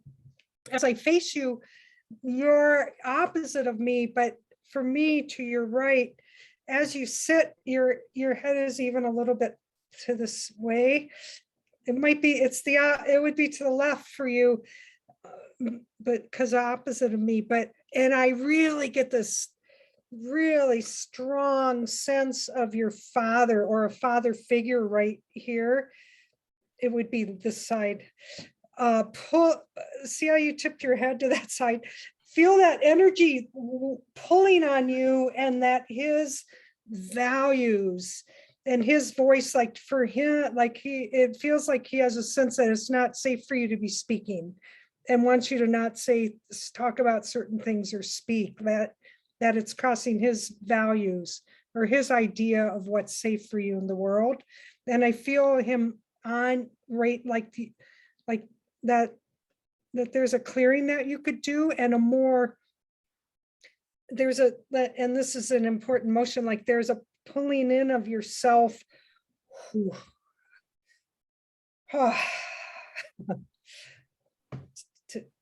Speaker 2: as I face you. You're opposite of me, but for me, to your right, as you sit, your head is even a little bit to this way. It might be, it would be to the left for you, but because opposite of me, and I really get this really strong sense of your father or a father figure right here. It would be this side. See how you tipped your head to that side? Feel that energy pulling on you, and that his values and his voice, like for him, like it feels like he has a sense that it's not safe for you to be speaking, and wants you to not talk about certain things or speak, that it's crossing his values or his idea of what's safe for you in the world. And I feel him on right, like that there's a clearing that you could do, and and this is an important motion, like there's a pulling in of yourself.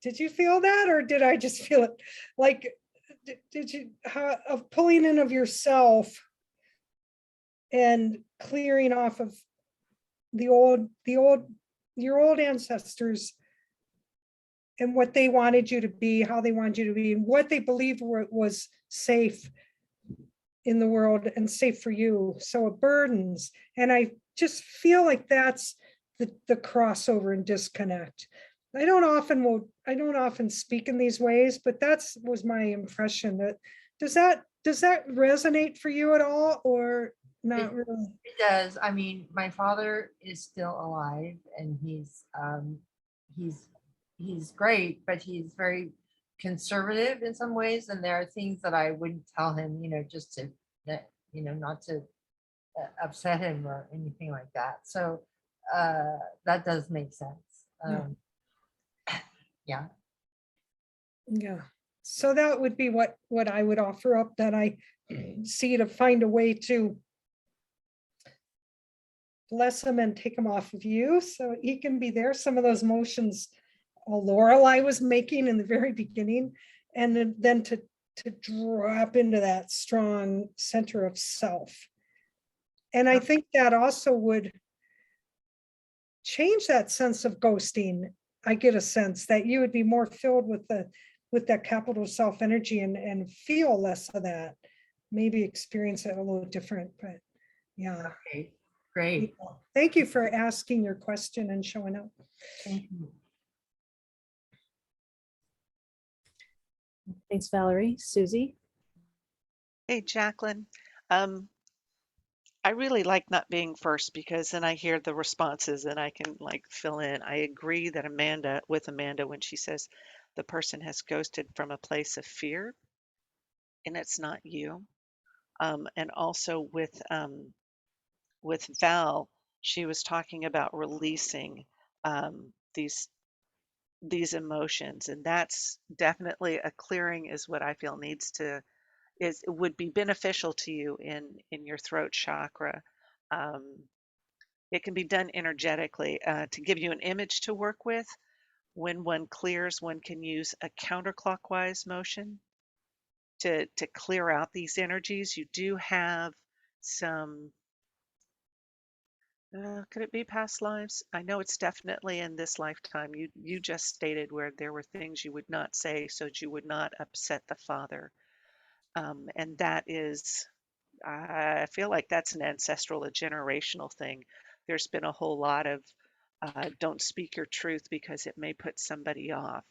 Speaker 2: Did you feel that, or did I just feel it? Like, did you, of pulling in of yourself and clearing off of your old ancestors and what they wanted you to be, how they wanted you to be, and what they believed was safe in the world and safe for you. So it burdens. And I just feel like that's the crossover and disconnect. I don't often speak in these ways, but was my impression. That does that resonate for you at all, or not really?
Speaker 6: It does. I mean, my father is still alive, and he's great, but he's very conservative in some ways, and there are things that I wouldn't tell him, just to, not to upset him or anything like that. So that does make sense. Yeah.
Speaker 2: Yeah. So that would be what I would offer up, that I see, to find a way to bless him and take him off of you so he can be there. Some of those motions Laurel was making in the very beginning, and then to drop into that strong center of self. And I think that also would change that sense of ghosting. I get a sense that you would be more filled with that capital self energy, and feel less of that, maybe experience it a little different, but yeah.
Speaker 6: Okay, great.
Speaker 2: Thank you for asking your question and showing up.
Speaker 6: Thank you.
Speaker 1: Thanks, Valerie. Susie.
Speaker 4: Hey, Jacqueline. I really like not being first, because then I hear the responses and I can like fill in. I agree that Amanda when she says the person has ghosted from a place of fear. and it's not you. And also with Val, she was talking about releasing these emotions, and that's definitely a clearing is what I feel needs to would be beneficial to you in your throat chakra. Um, it can be done energetically to give you an image to work with. When one clears, one can use a counterclockwise motion to clear out these energies. You do have some could it be past lives? I know it's definitely in this lifetime. You just stated where there were things you would not say so that you would not upset the Father. And that is, I feel like that's an ancestral, a generational thing. There's been a whole lot of don't speak your truth because it may put somebody off.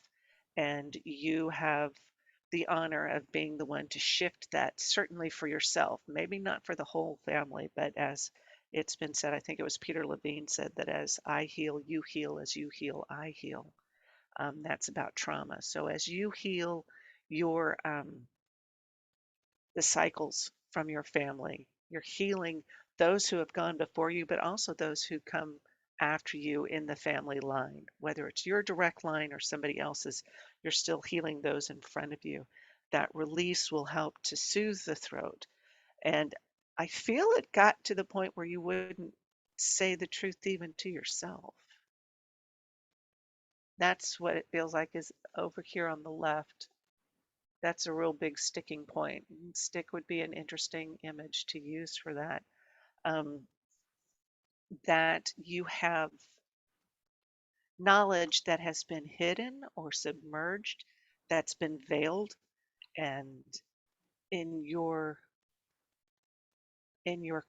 Speaker 4: And you have the honor of being the one to shift that, certainly for yourself, maybe not for the whole family, but as it's been said, I think it was Peter Levine said that as I heal, you heal, as you heal, I heal. That's about trauma. So as you heal your the cycles from your family, you're healing those who have gone before you, but also those who come after you in the family line, whether it's your direct line or somebody else's, you're still healing those in front of you. That release will help to soothe the throat. And I feel it got to the point where you wouldn't say the truth even to yourself. That's what it feels like is over here on the left. That's a real big sticking point. Stick would be an interesting image to use for that. That you have knowledge that has been hidden or submerged, that's been veiled, and in your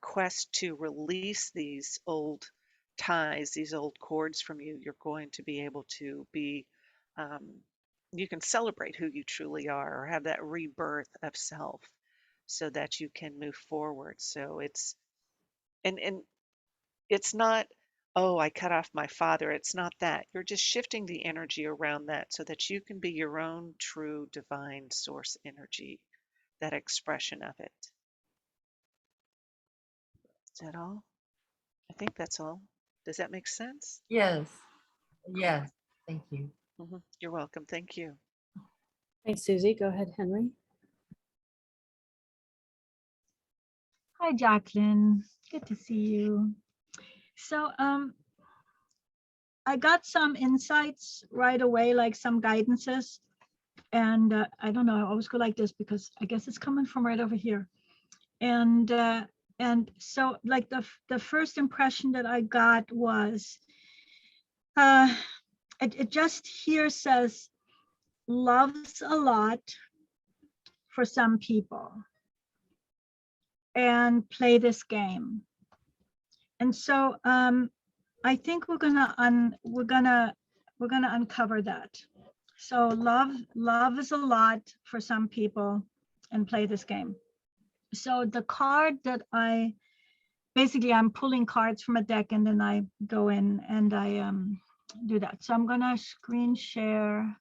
Speaker 4: quest to release these old ties, these old cords from you, you're going to be able to be you can celebrate who you truly are or have that rebirth of self so that you can move forward. So it's and it's not, oh, I cut off my father. It's not that. You're just shifting the energy around that so that you can be your own true divine source energy, that expression of it. Is that all? I think that's all. Does that make sense?
Speaker 6: Yes. Yes. Thank you.
Speaker 4: You're welcome. Thank you.
Speaker 1: Thanks, Susie. Go ahead, Henry.
Speaker 5: Hi, Jacqueline. Good to see you. So I got some insights right away, like some guidances. And I don't know, I always go like this because I guess it's coming from right over here. And so like the first impression that I got was, it just here says, loves a lot for some people and play this game. And so I think we're gonna uncover that. So love is a lot for some people and play this game. So the card that I'm pulling cards from a deck and then I go in and I do that. So I'm gonna screen share.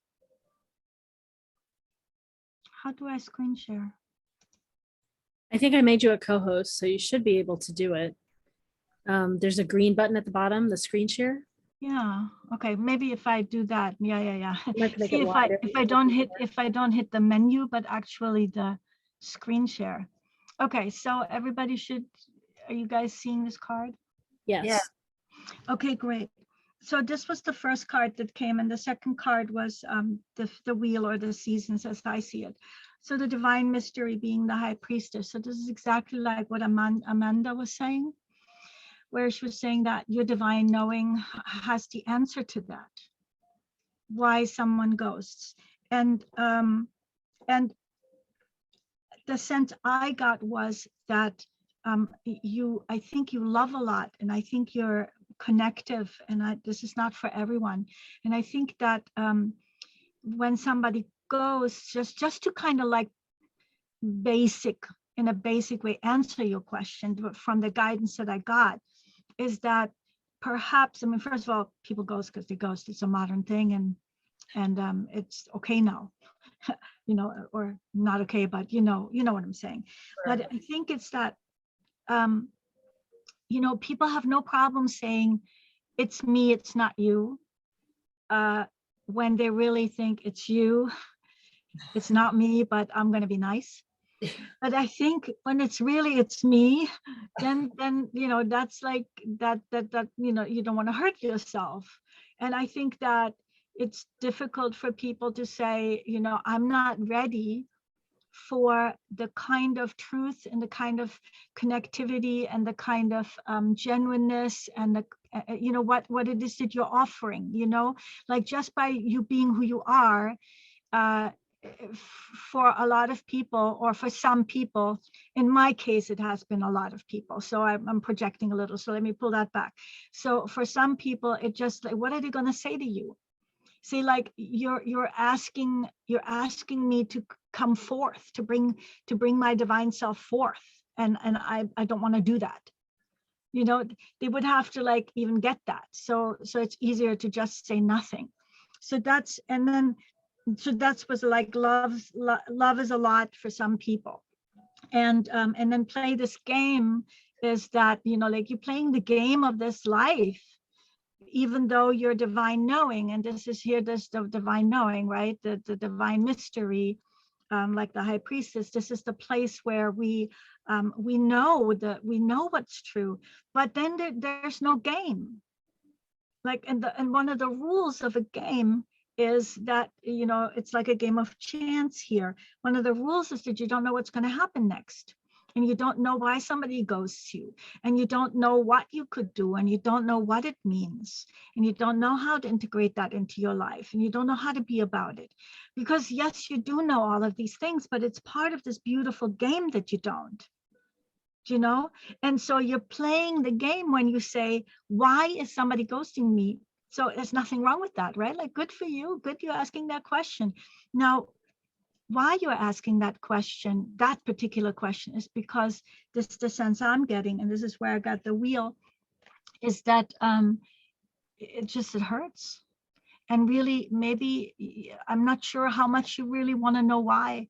Speaker 5: How do I screen share?
Speaker 1: I think I made you a co-host, so you should be able to do it. There's a green button at the bottom, the screen share.
Speaker 5: Yeah. Okay. Maybe if I do that. Yeah.
Speaker 1: Might make
Speaker 5: See
Speaker 1: it wider.
Speaker 5: if I don't hit the menu, but actually the screen share. Okay. So everybody are you guys seeing this card?
Speaker 1: Yes.
Speaker 6: Yeah.
Speaker 5: Okay, great. So this was the first card that came, and the second card was the wheel or the seasons as I see it. So the divine mystery being the high priestess. So this is exactly like what Amanda was saying, where she was saying that your divine knowing has the answer to that, why someone ghosts. And the sense I got was that I think you love a lot, and I think you're connective, and this is not for everyone. And I think that when somebody goes, just to kind of like in a basic way answer your question from the guidance that I got, is that perhaps, I mean, first of all, people ghost because they ghost. It's a modern thing, and it's okay now, or not okay, but you know what I'm saying. But I think it's that, people have no problem saying it's me, it's not you, when they really think it's you, it's not me, but I'm going to be nice. But I think when it's me, then that's like that you don't want to hurt yourself. And I think that it's difficult for people to say, I'm not ready for the kind of truth and the kind of connectivity and the kind of genuineness and the what it is that you're offering, like just by you being who you are, for a lot of people, or for some people, in my case it has been a lot of people, so I'm projecting a little, so let me pull that back. So for some people, it just like, what are they going to say to you? See, like you're asking me to come forth, to bring my divine self forth, and I don't want to do that. They would have to like even get that. So it's easier to just say nothing. So that's was like love is a lot for some people. And then play this game is that, like you're playing the game of this life, even though you're divine knowing, and this the divine knowing, right? The divine mystery, like the high priestess, this is the place where we know what's true, but then there's no game. Like, and one of the rules of a game is that, it's like a game of chance here. One of the rules is that you don't know what's going to happen next. And you don't know why somebody ghosts you, and you don't know what you could do, and you don't know what it means, and you don't know how to integrate that into your life, and you don't know how to be about it. Because yes, you do know all of these things, but it's part of this beautiful game that you don't. And so you're playing the game when you say, why is somebody ghosting me? So there's nothing wrong with that, right? Like, good for you, good you're asking that question. Now, why you're asking that question, that particular question, is because this is the sense I'm getting, and this is where I got the wheel, is that it hurts. And really, maybe, I'm not sure how much you really want to know why,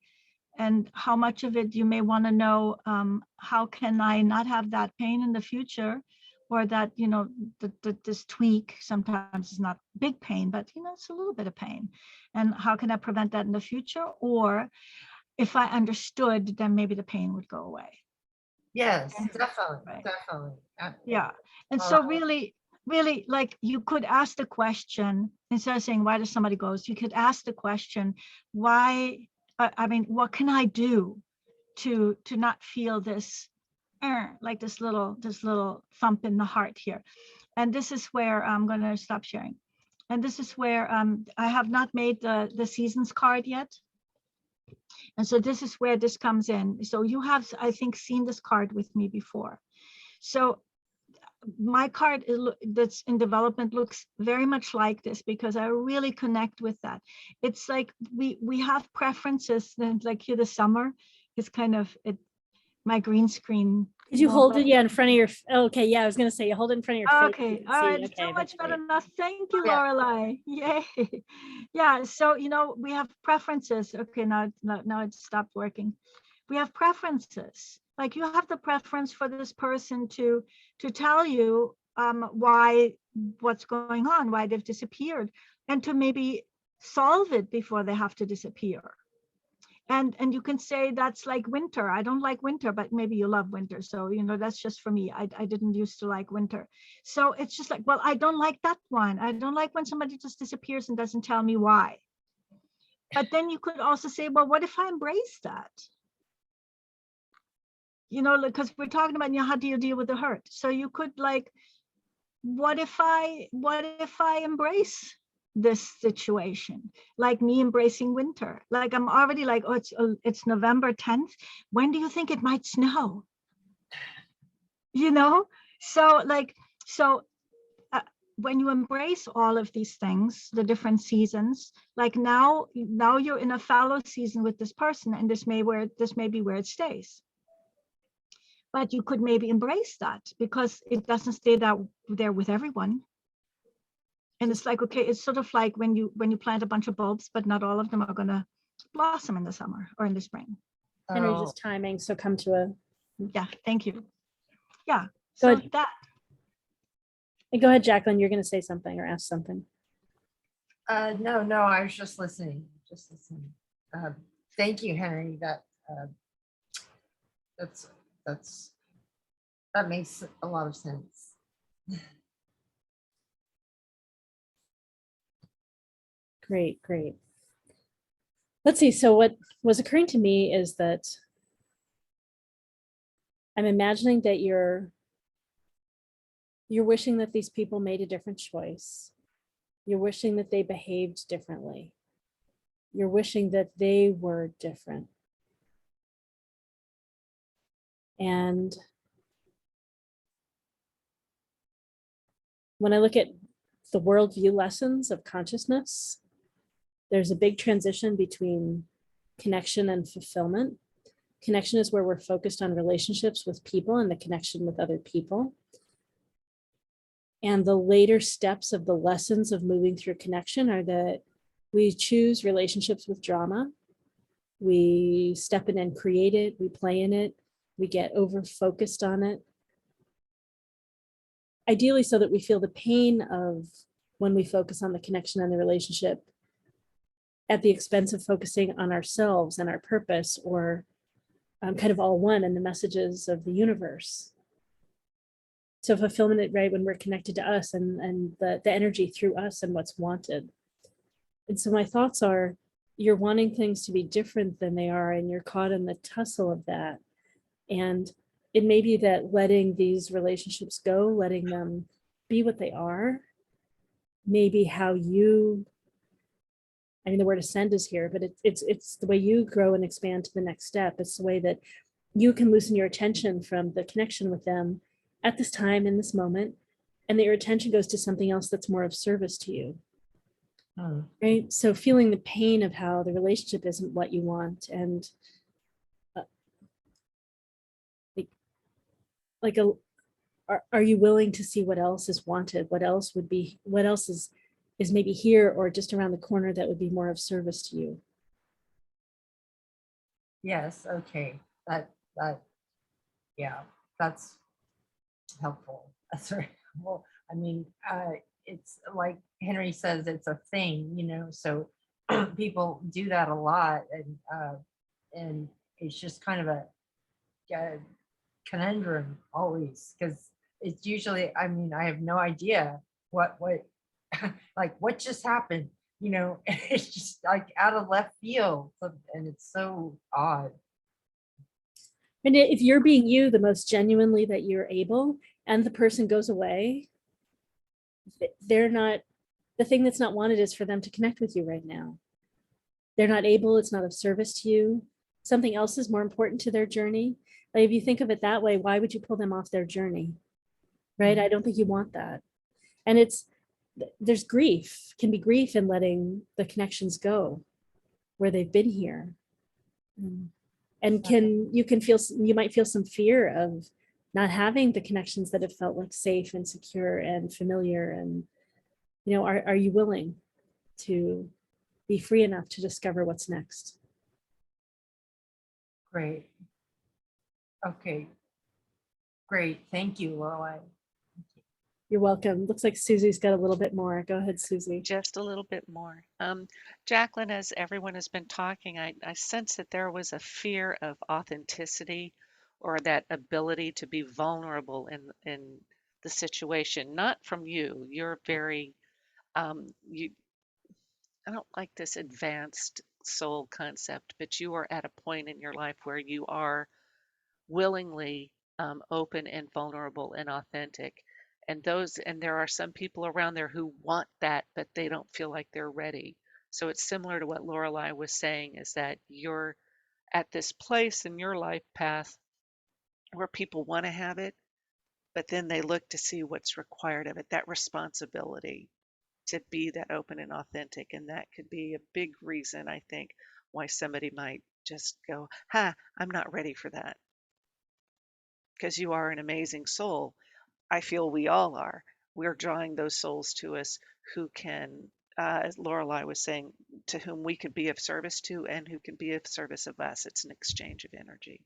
Speaker 5: and how much of it you may want to know, how can I not have that pain in the future, or that, this tweak, sometimes it's not big pain, but, it's a little bit of pain. And how can I prevent that in the future? Or if I understood, then maybe the pain would go away.
Speaker 6: Yes, definitely,
Speaker 5: Right.
Speaker 6: definitely.
Speaker 5: Yeah. And so really, like, you could ask the question, instead of saying, why does somebody ghost? You could ask the question, why, what can I do to not feel this, like this little thump in the heart here? And this is where I'm going to stop sharing. And this is where I have not made the seasons card yet. And so this is where this comes in. So you have, I think, seen this card with me before. So my card that's in development looks very much like this, because I really connect with that. It's like we have preferences, and like here the summer is kind of my green screen.
Speaker 1: Did you hold it in front of your, okay, yeah, I was going to say, you hold it in front of your face.
Speaker 5: Okay, all right,
Speaker 1: Okay,
Speaker 5: so much better
Speaker 1: great.
Speaker 5: now. Thank you,
Speaker 6: Yeah.
Speaker 5: Laureli. Yay. Yeah, so, we have preferences. Okay, now it stopped working. We have preferences. Like, you have the preference for this person to tell you what's going on, why they've disappeared, and to maybe solve it before they have to disappear. And you can say that's like winter. I don't like winter, but maybe you love winter. So, that's just for me. I didn't used to like winter. So it's just like, well, I don't like that one. I don't like when somebody just disappears and doesn't tell me why. But then you could also say, well, what if I embrace that? Because we're talking about, how do you deal with the hurt? So you could like, what if I embrace this situation, like me embracing winter? Like, I'm already like, oh, it's November 10th. When do you think it might snow? So when you embrace all of these things, the different seasons, like now you're in a fallow season with this person, and this may be where it stays. But you could maybe embrace that, because it doesn't stay there with everyone. And it's like, okay, it's sort of like when you plant a bunch of bulbs, but not all of them are gonna blossom in the summer or in the spring.
Speaker 1: Henry,
Speaker 6: Oh,
Speaker 1: just timing, so come to a,
Speaker 5: Yeah, thank you. Yeah,
Speaker 1: Go
Speaker 5: so
Speaker 1: ahead.
Speaker 5: that,
Speaker 1: go ahead, Jacqueline, you're gonna say something or ask something.
Speaker 6: no, I was just listening, Thank you, Henry. That's, that makes a lot of sense.
Speaker 1: Great, great. Let's see. So what was occurring to me is that I'm imagining that you're wishing that these people made a different choice. You're wishing that they behaved differently. You're wishing that they were different. And when I look at the worldview lessons of consciousness, there's a big transition between connection and fulfillment. Connection is where we're focused on relationships with people and the connection with other people. And the later steps of the lessons of moving through connection are that we choose relationships with drama. We step in and create it. We play in it. We get over focused on it. Ideally, so that we feel the pain of when we focus on the connection and the relationship at the expense of focusing on ourselves and our purpose, or kind of all one in the messages of the universe. So fulfillment, right, when we're connected to us and the energy through us and what's wanted. And so my thoughts are, you're wanting things to be different than they are, and you're caught in the tussle of that. And it may be that letting these relationships go, letting them be what they are, maybe how you, I mean, the word ascend is here, but it's the way you grow and expand to the next step. It's the way that you can loosen your attention from the connection with them at this time, in this moment, and that your attention goes to something else that's more of service to you. Right? So feeling the pain of how the relationship isn't what you want, and are you willing to see what else is wanted? What else is maybe here or just around the corner that would be more of service to you?
Speaker 6: Yes, okay. Yeah, that's helpful. That's right. Well, I mean, it's like Henry says, it's a thing, so people do that a lot, and it's just kind of a conundrum always, because it's usually, I mean, I have no idea what like what just happened, it's just like out of left field, and it's so odd.
Speaker 1: And if you're being you the most genuinely that you're able, and the person goes away, they're not, the thing that's not wanted is for them to connect with you right now. They're not able, it's not of service to you. Something else is more important to their journey. Like if you think of it that way, why would you pull them off their journey? Right? I don't think you want that. And there's grief, can be grief in letting the connections go where they've been here. And you might feel some fear of not having the connections that have felt like safe and secure and familiar. And, are you willing to be free enough to discover what's next?
Speaker 6: Great. Okay. Great. Thank you, Laureli.
Speaker 1: You're welcome. Looks like Susy's got a little bit more. Go ahead, Susy.
Speaker 4: Just a little bit more. Jacqueline, as everyone has been talking, I sense that there was a fear of authenticity, or that ability to be vulnerable in the situation, not from you. You're very, you, I don't like this advanced soul concept, but you are at a point in your life where you are willingly open and vulnerable and authentic. And there are some people around there who want that, but they don't feel like they're ready. So it's similar to what Laureli was saying, is that you're at this place in your life path where people want to have it, but then they look to see what's required of it, that responsibility to be that open and authentic. And that could be a big reason, I think, why somebody might just go, I'm not ready for that. Because you are an amazing soul. I feel we all are. We're drawing those souls to us who can, as Lorelei was saying, to whom we could be of service to and who can be of service of us. It's an exchange of energy.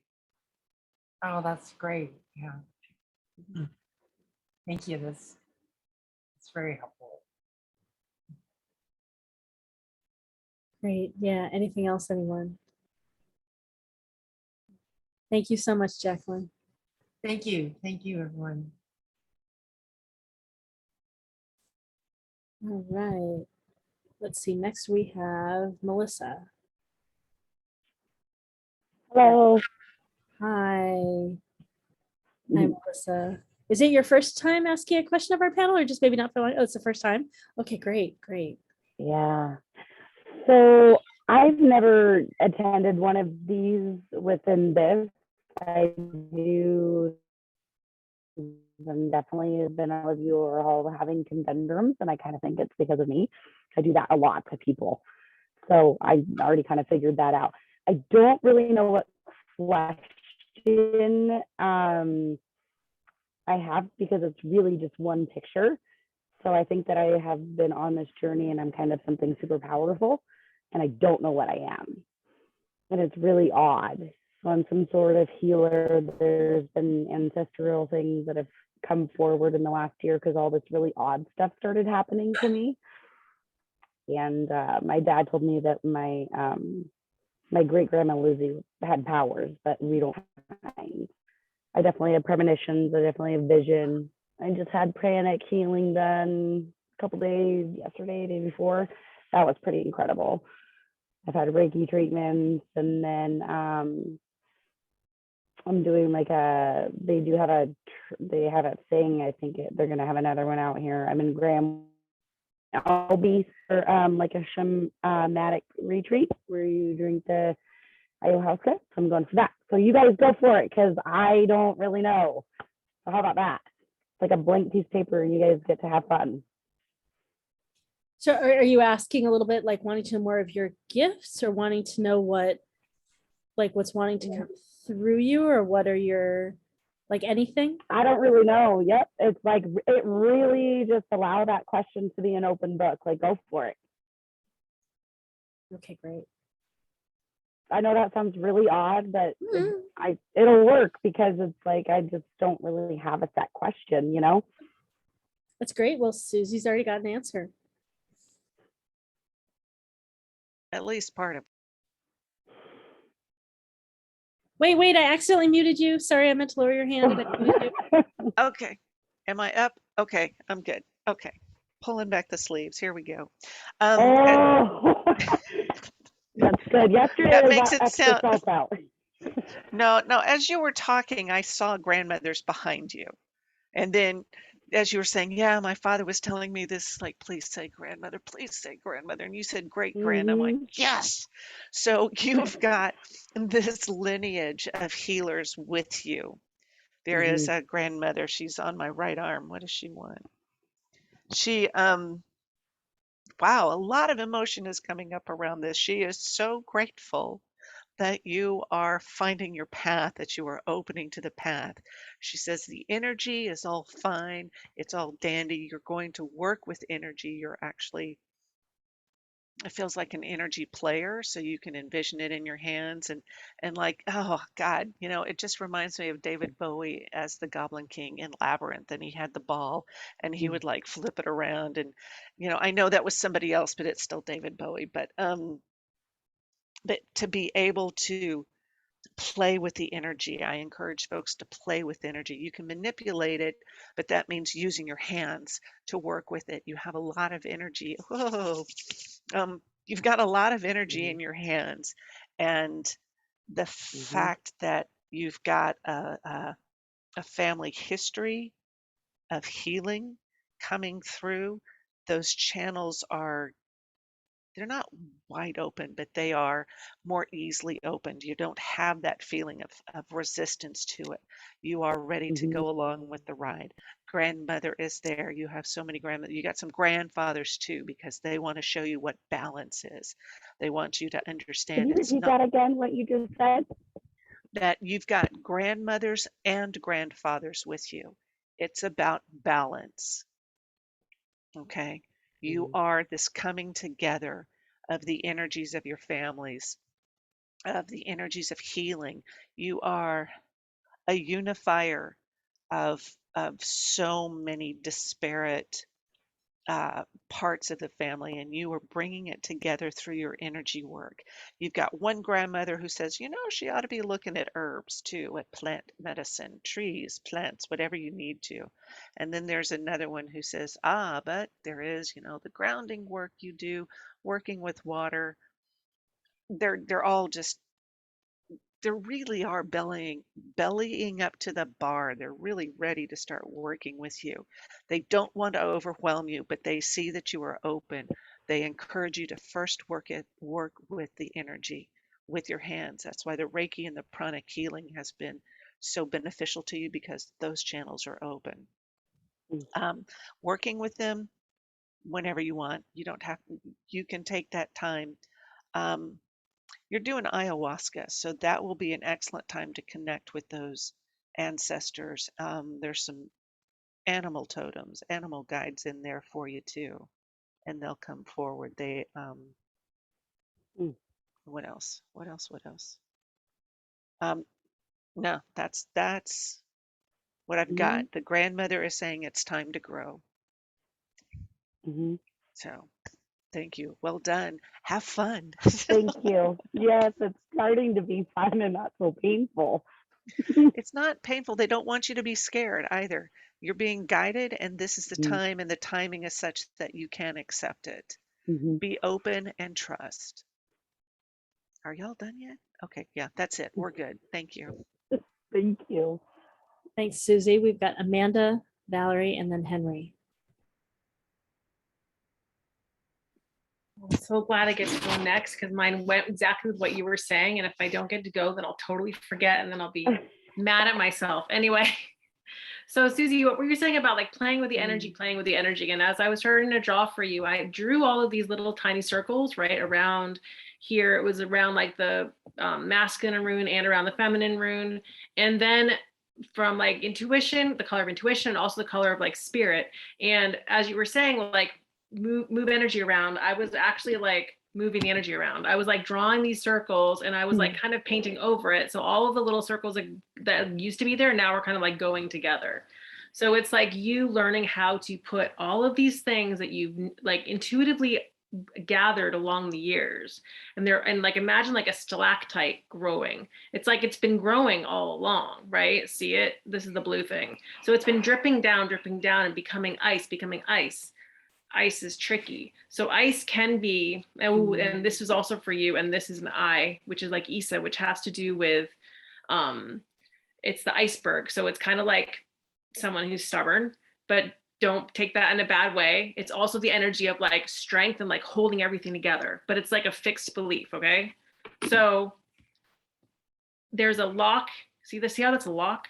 Speaker 6: Oh, that's great. Yeah. Thank you. It's very helpful.
Speaker 1: Great. Yeah. Anything else, anyone? Thank you so much, Jacqueline.
Speaker 6: Thank you. Thank you, everyone.
Speaker 1: All right. Let's see. Next we have Melissa.
Speaker 7: Hello.
Speaker 1: Hi. Hi, Melissa. Is it your first time asking a question of our panel, or just maybe not for long? Oh, it's the first time. Okay, great, great.
Speaker 7: Yeah. So I've never attended one of these within this. I do, and definitely have been all of you are all having conundrums, and I kind of think it's because of me. I do that a lot to people. So I already kind of figured that out. I don't really know what question I have, because it's really just one picture. So I think that I have been on this journey and I'm kind of something super powerful, and I don't know what I am. And it's really odd. So I'm some sort of healer. There's been ancestral things that have come forward in the last year because all this really odd stuff started happening to me. And my dad told me that my great grandma Lizzie had powers, but we don't have mine. I definitely have premonitions. I definitely have vision. I just had pranic healing done a couple days, yesterday, day before. That was pretty incredible. I've had Reiki treatments, and then I'm doing like they have a thing. I think they're going to have another one out here. I'm in Graham. I'll be for like a shamanic retreat where you drink the ayahuasca. So I'm going for that. So you guys go for it, because I don't really know. So how about that? It's like a blank piece of paper, and you guys get to have fun.
Speaker 1: So are you asking a little bit, like wanting to know more of your gifts, or wanting to know what's wanting to come through you, or what are your, like, anything?
Speaker 7: I don't really know. Yep. It's like, it really just allow that question to be an open book. Like, go for it.
Speaker 1: Okay, great.
Speaker 7: I know that sounds really odd, but it'll work, because it's like, I just don't really have a set question, you know?
Speaker 1: That's great. Well, Susie's already got an answer.
Speaker 4: At least part of.
Speaker 1: Wait, I accidentally muted you. Sorry, I meant to lower your hand, but I muted you.
Speaker 4: Okay. Am I up? Okay, I'm good. Okay. Pulling back the sleeves. Here we go.
Speaker 7: Oh, that's good. Yesterday
Speaker 4: That
Speaker 7: was
Speaker 4: makes
Speaker 7: that
Speaker 4: it
Speaker 7: extra
Speaker 4: sound.
Speaker 7: self out.
Speaker 4: No, as you were talking, I saw grandmothers behind you. And then as you were saying, yeah, my father was telling me this, like, please say grandmother, please say grandmother. And you said great grand. I'm like, yes. So you've got this lineage of healers with you. There is a grandmother. She's on my right arm. What does she want? She, wow, a lot of emotion is coming up around this. She is so grateful that you are finding your path, that you are opening to the path. She says the energy is all fine. It's all dandy. You're going to work with energy. You're actually, it feels like an energy player, so you can envision it in your hands, and like, oh God, it just reminds me of David Bowie as the Goblin King in Labyrinth, and he had the ball and he would like flip it around, and I know that was somebody else, but it's still David Bowie. But to be able to play with the energy, I encourage folks to play with energy. You can manipulate it, but that means using your hands to work with it. You have a lot of energy. Whoa. You've got a lot of energy in your hands, and the fact that you've got a family history of healing coming through, those channels they're not wide open, but they are more easily opened. You don't have that feeling of resistance to it. You are ready to go along with the ride. Grandmother is there. You have so many grandmothers. You got some grandfathers too, because they want to show you what balance is. They want you to
Speaker 7: Can
Speaker 4: understand
Speaker 7: you repeat that again, what you just said?
Speaker 4: that you've got grandmothers and grandfathers with you. It's about balance. Okay. You are this coming together of the energies of your families, of the energies of healing. You are a unifier of so many disparate parts of the family, and you are bringing it together through your energy work. You've got one grandmother who says, you know, she ought to be looking at herbs too, at plant medicine, trees, plants, whatever you need to. And then there's another one who says, but there is, you know, the grounding work you do, working with water. They're all just, they really are bellying up to the bar. They're really ready to start working with you. They don't want to overwhelm you, but they see that you are open. They encourage you to first work with the energy, with your hands. That's why the Reiki and the pranic healing has been so beneficial to you, because those channels are open. Working with them whenever you want. You don't have, you can take that time. You're doing ayahuasca, so that will be an excellent time to connect with those ancestors. There's some animal totems, animal guides in there for you too, and they'll come forward. They, what else? What else? What else? No, that's what I've got. The grandmother is saying it's time to grow. So, thank you. Well done. Have fun.
Speaker 7: Thank you. Yes, it's starting to be fun and not so painful.
Speaker 4: It's not painful. They don't want you to be scared either. You're being guided, and this is the time, and the timing is such that you can accept it. Be open and trust. Are y'all done yet? Okay, yeah, that's it. We're good. Thank you.
Speaker 7: Thank you.
Speaker 1: Thanks, Susie. We've got Amanda, Valerie, and then Henry.
Speaker 3: I'm so glad I get to go next, because mine went exactly with what you were saying. And if I don't get to go, then I'll totally forget, and then I'll be mad at myself. Anyway, so Susie, what were you saying about like playing with the energy, playing with the energy? And as I was starting to draw for you, I drew all of these little tiny circles right around here. It was around like the masculine rune and around the feminine rune. And then from like intuition, the color of intuition, and also the color of like spirit. And as you were saying, like, move energy around, I was actually like moving the energy around. I was like drawing these circles, and I was like kind of painting over it. So all of the little circles that used to be there now are kind of like going together. So it's like you learning how to put all of these things that you've like intuitively gathered along the years, and like imagine like a stalactite growing. It's like it's been growing all along, right? See it? This is the blue thing. So it's been dripping down and becoming ice. Ice is tricky. So ice can be, and this is also for you, and this is an I, which is like Isa, which has to do with, it's the iceberg. So it's kind of like someone who's stubborn, but don't take that in a bad way. It's also the energy of like strength and like holding everything together, but it's like a fixed belief, okay? So there's a lock. See how that's a lock?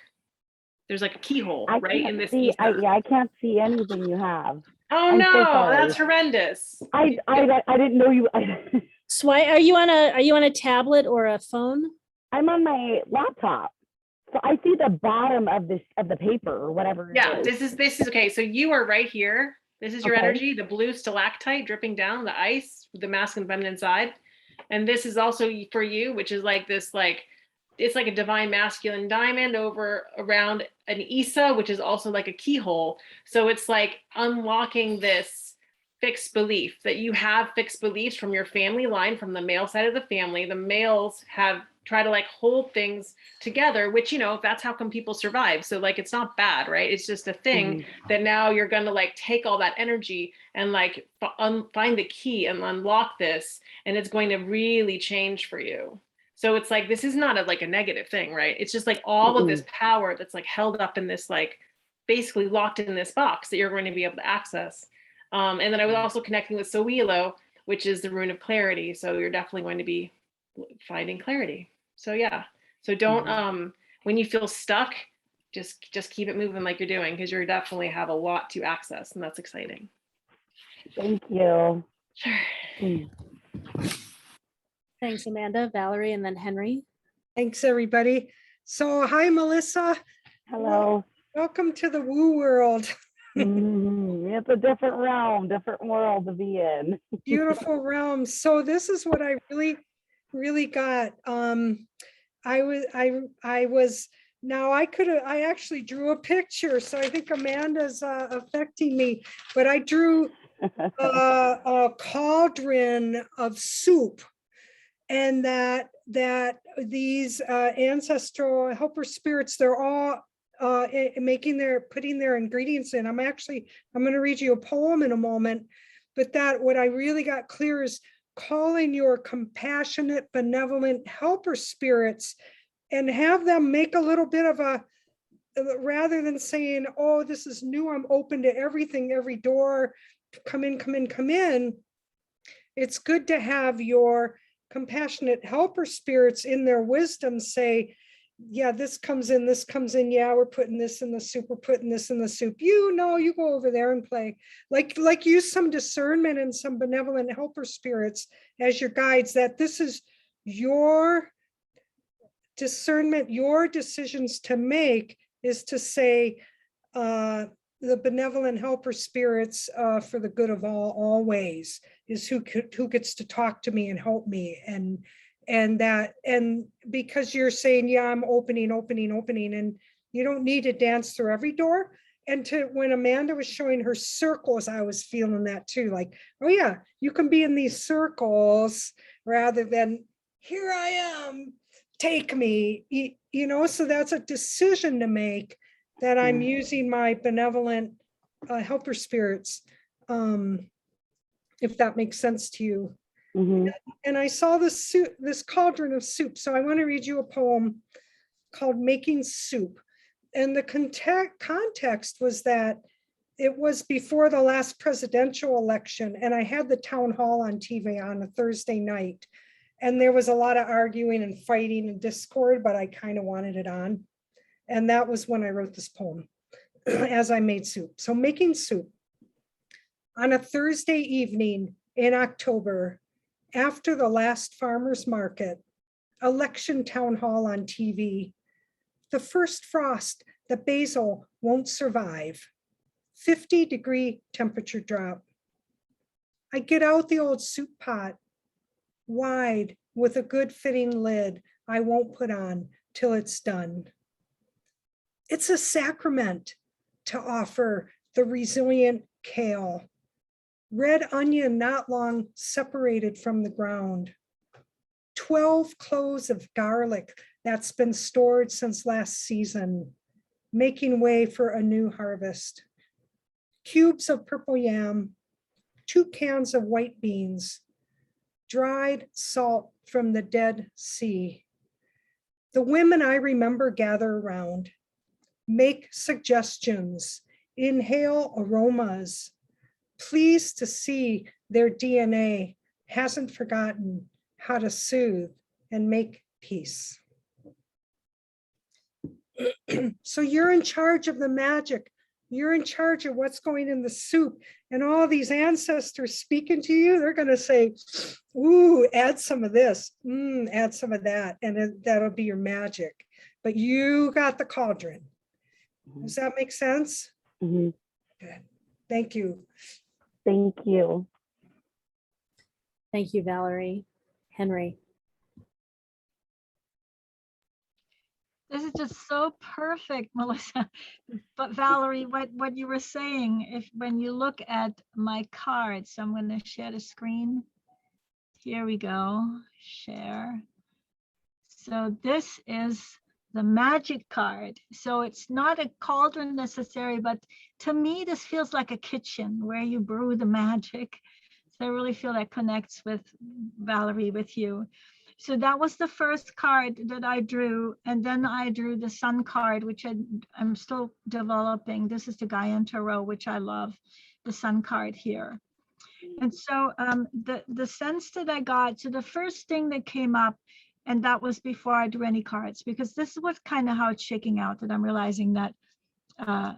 Speaker 3: There's like a keyhole, right? In this Isa.
Speaker 7: I can't see anything you have.
Speaker 3: Oh
Speaker 7: I'm
Speaker 3: no,
Speaker 7: so
Speaker 3: that's horrendous.
Speaker 7: I didn't know you.
Speaker 1: So are you on a tablet or a phone?
Speaker 7: I'm on my laptop, so I see the bottom of the paper or whatever.
Speaker 3: Yeah, this is okay. So you are right here. This is your energy, the blue stalactite dripping down, the ice, the masculine and feminine side, and this is also for you, which is like this it's like a divine masculine diamond around an Isa, which is also like a keyhole. So it's like unlocking this fixed belief that you have fixed beliefs from your family line, from the male side of the family. The males have tried to like hold things together, which, you know, that's how come people survive. So like, it's not bad, right? It's just a thing that now you're going to like take all that energy and like find the key and unlock this. And it's going to really change for you. So it's like, this is not like a negative thing, right? It's just like all of this power that's like held up in this, like basically locked in this box that you're going to be able to access. And then I was also connecting with Sowilo, which is the rune of clarity. So you're definitely going to be finding clarity. So yeah. So don't, when you feel stuck, just keep it moving like you're doing, because you definitely have a lot to access, and that's exciting.
Speaker 7: Thank you.
Speaker 3: Sure.
Speaker 1: Thanks, Amanda, Valerie, and then Henry.
Speaker 2: Thanks, everybody. So hi, Melissa.
Speaker 7: Hello.
Speaker 2: Welcome to the woo world.
Speaker 7: Yeah, It's a different realm, different world to be in.
Speaker 2: Beautiful realm. So this is what I really got. I actually drew a picture, so I think Amanda's affecting me, but I drew a cauldron of soup, and that these ancestral helper spirits, they're all putting their ingredients in. I'm going to read you a poem in a moment, but that what I really got clear is calling your compassionate, benevolent helper spirits and have them make a little bit of a, rather than saying, oh, this is new, I'm open to everything, every door, come in, come in, come in. It's good to have your compassionate helper spirits in their wisdom say, yeah, this comes in, yeah, we're putting this in the soup, we're putting this in the soup. You go over there and play. Like use some discernment and some benevolent helper spirits as your guides, that this is your discernment, your decisions to make is to say, the benevolent helper spirits for the good of all always is who gets to talk to me and help me. And because you're saying, yeah, I'm opening, and you don't need to dance through every door. And when Amanda was showing her circles, I was feeling that too. Like, oh yeah, you can be in these circles rather than here I am, take me, so that's a decision to make, that I'm using my benevolent helper spirits, if that makes sense to you.
Speaker 7: Mhm.
Speaker 2: And I saw this cauldron of soup. So I want to read you a poem called Making Soup. And the context was that it was before the last presidential election, and I had the town hall on TV on a Thursday night. And there was a lot of arguing and fighting and discord, but I kind of wanted it on. And that was when I wrote this poem as I made soup. So making soup. On a Thursday evening in October, after the last farmer's market, election town hall on TV, the first frost, the basil won't survive, 50-degree temperature drop. I get out the old soup pot, wide with a good fitting lid I won't put on till it's done. It's a sacrament to offer the resilient kale, red onion not long separated from the ground, 12 cloves of garlic that's been stored since last season, making way for a new harvest, cubes of purple yam, 2 cans of white beans, dried salt from the Dead Sea. The women I remember gather around, make suggestions, inhale aromas, pleased to see their DNA hasn't forgotten how to soothe and make peace. So you're in charge of the magic. You're in charge of what's going in the soup, and all these ancestors speaking to you, they're going to say, ooh, add some of this, add some of that, and that'll be your magic. But you got the cauldron. Does that make sense?
Speaker 7: Mhm.
Speaker 2: Good. Thank you.
Speaker 7: Thank you.
Speaker 1: Thank you, Valerie. Henry.
Speaker 5: This is just so perfect, Melissa. But Valerie, what you were saying, when you look at my cards, so I'm going to share the screen. Here we go, share. So this is the magic card. So it's not a cauldron necessary, but to me, this feels like a kitchen where you brew the magic. So I really feel that connects with Valerie, with you. So that was the first card that I drew. And then I drew the sun card, which I'm still developing. This is the Gaian Tarot, which I love, the sun card here. And so the sense that I got, so the first thing that came up, and that was before I drew any cards, because this was kind of how it's shaking out, that I'm realizing that I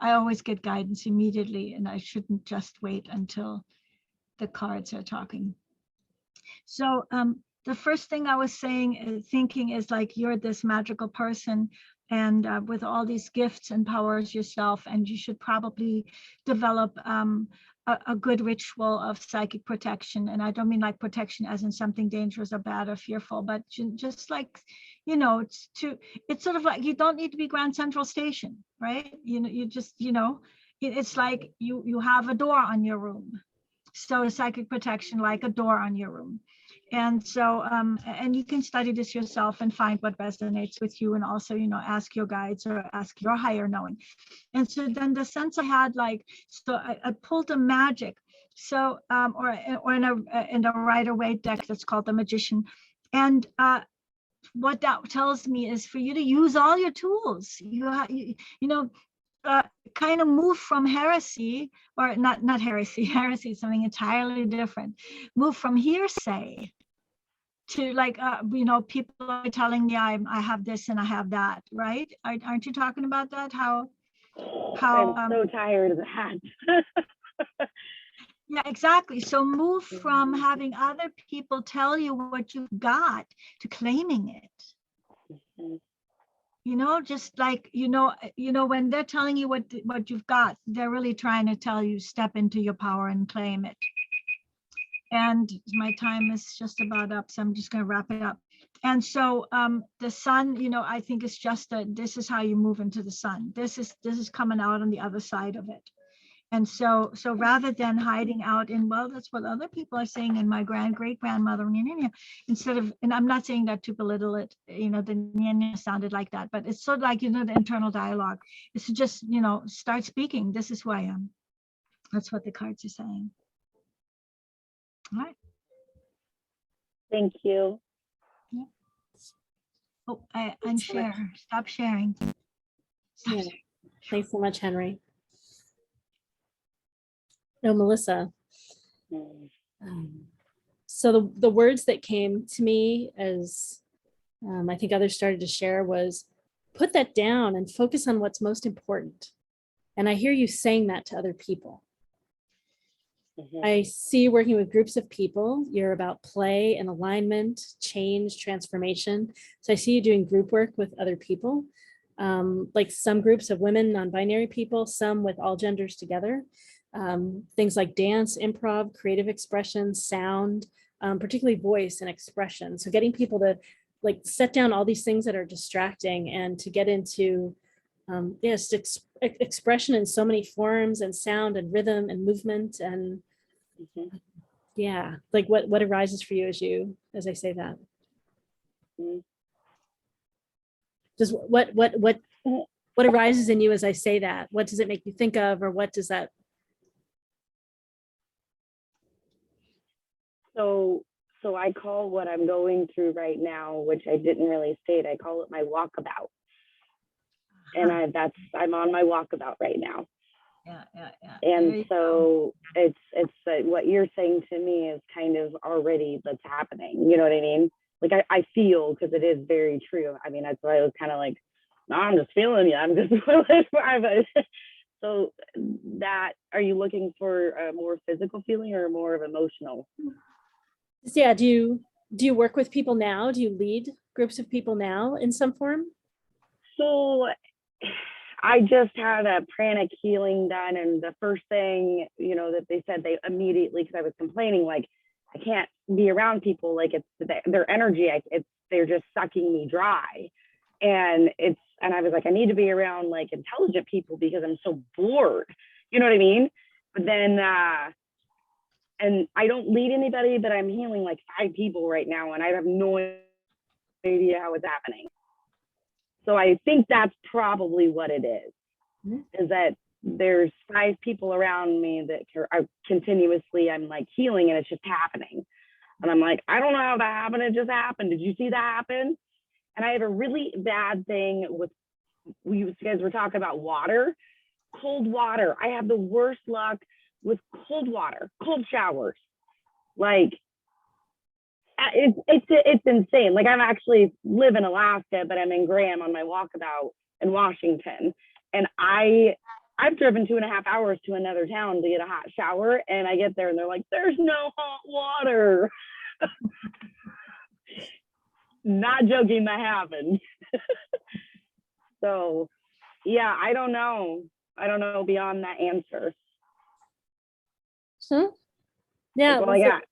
Speaker 5: always get guidance immediately, and I shouldn't just wait until the cards are talking. So the first thing I was thinking is like, you're this magical person, and with all these gifts and powers yourself, and you should probably develop a good ritual of psychic protection. And I don't mean like protection as in something dangerous or bad or fearful, but just like, it's sort of like, you don't need to be Grand Central Station, right? You just, it's like you have a door on your room. So psychic protection, like a door on your room. And so, and you can study this yourself and find what resonates with you, and also, ask your guides or ask your higher knowing. And so then the sense I had, like, so I pulled a magic. So, or in a Rider-Waite deck that's called the Magician. And what that tells me is for you to use all your tools. Kind of move from heresy, or not heresy, heresy is something entirely different. Move from hearsay to, like, people are telling me I have this and I have that, right? Aren't you talking about that? How
Speaker 7: I'm so tired of that.
Speaker 5: Yeah, exactly. So move from having other people tell you what you've got to claiming it. Just like, when they're telling you what you've got, they're really trying to tell you, step into your power and claim it. And my time is just about up, so I'm just going to wrap it up. And so the sun, I think is just this is how you move into the sun. This is coming out on the other side of it. And so rather than hiding out in, well, that's what other people are saying, and my great grandmother, instead of, and I'm not saying that to belittle it, the sounded like that, but it's sort of like, the internal dialogue. It's to just, start speaking. This is who I am. That's what the cards are saying. All right.
Speaker 7: Thank you.
Speaker 5: Yeah. Oh, unshare. Stop sharing. Stop sharing.
Speaker 1: Thanks so much, Henry. No, Melissa. So the words that came to me as I think others started to share was, put that down and focus on what's most important. And I hear you saying that to other people. I see you working with groups of people. You're about play and alignment, change, transformation. So I see you doing group work with other people, like some groups of women, non-binary people, some with all genders together. Things like dance, improv, creative expression, sound, particularly voice and expression. So getting people to, like, set down all these things that are distracting and to get into expression in so many forms, and sound and rhythm and movement, and like what arises for you as I say that. Just what arises in you as I say that? What does it make you think of, or what does that?
Speaker 7: So I call what I'm going through right now, which I didn't really state, I call it my walkabout. And I'm on my walkabout right now.
Speaker 5: Yeah.
Speaker 7: And so it's what you're saying to me is kind of already that's happening. You know what I mean? Like I feel, because it is very true. I mean, that's why I was kind of like, no, I'm just feeling you. I'm just so that, are you looking for a more physical feeling or more of emotional?
Speaker 1: Yeah. Do you work with people now? Do you lead groups of people now in some form?
Speaker 7: So I just had a pranic healing done, and the first thing, that they said, they immediately, because I was complaining, like, I can't be around people, like, it's their energy, they're just sucking me dry. And I was like, I need to be around, like, intelligent people because I'm so bored. You know what I mean? But then, and I don't lead anybody, but I'm healing like 5 people right now, and I have no idea how it's happening. So I think that's probably what it is, is that there's 5 people around me that are continuously, I'm like healing, and it's just happening. And I'm like, I don't know how that happened. It just happened. Did you see that happen? And I have a really bad thing with, you guys were talking about water, cold water. I have the worst luck with cold water, cold showers. Like, it's insane. Like, I'm actually live in Alaska, but I'm in Graham on my walkabout in Washington. And I've driven 2.5 hours to another town to get a hot shower. And I get there and they're like, there's no hot water. Not joking, that happened. So yeah, I don't know. I don't know beyond that answer.
Speaker 1: Yeah.
Speaker 7: That's all I got.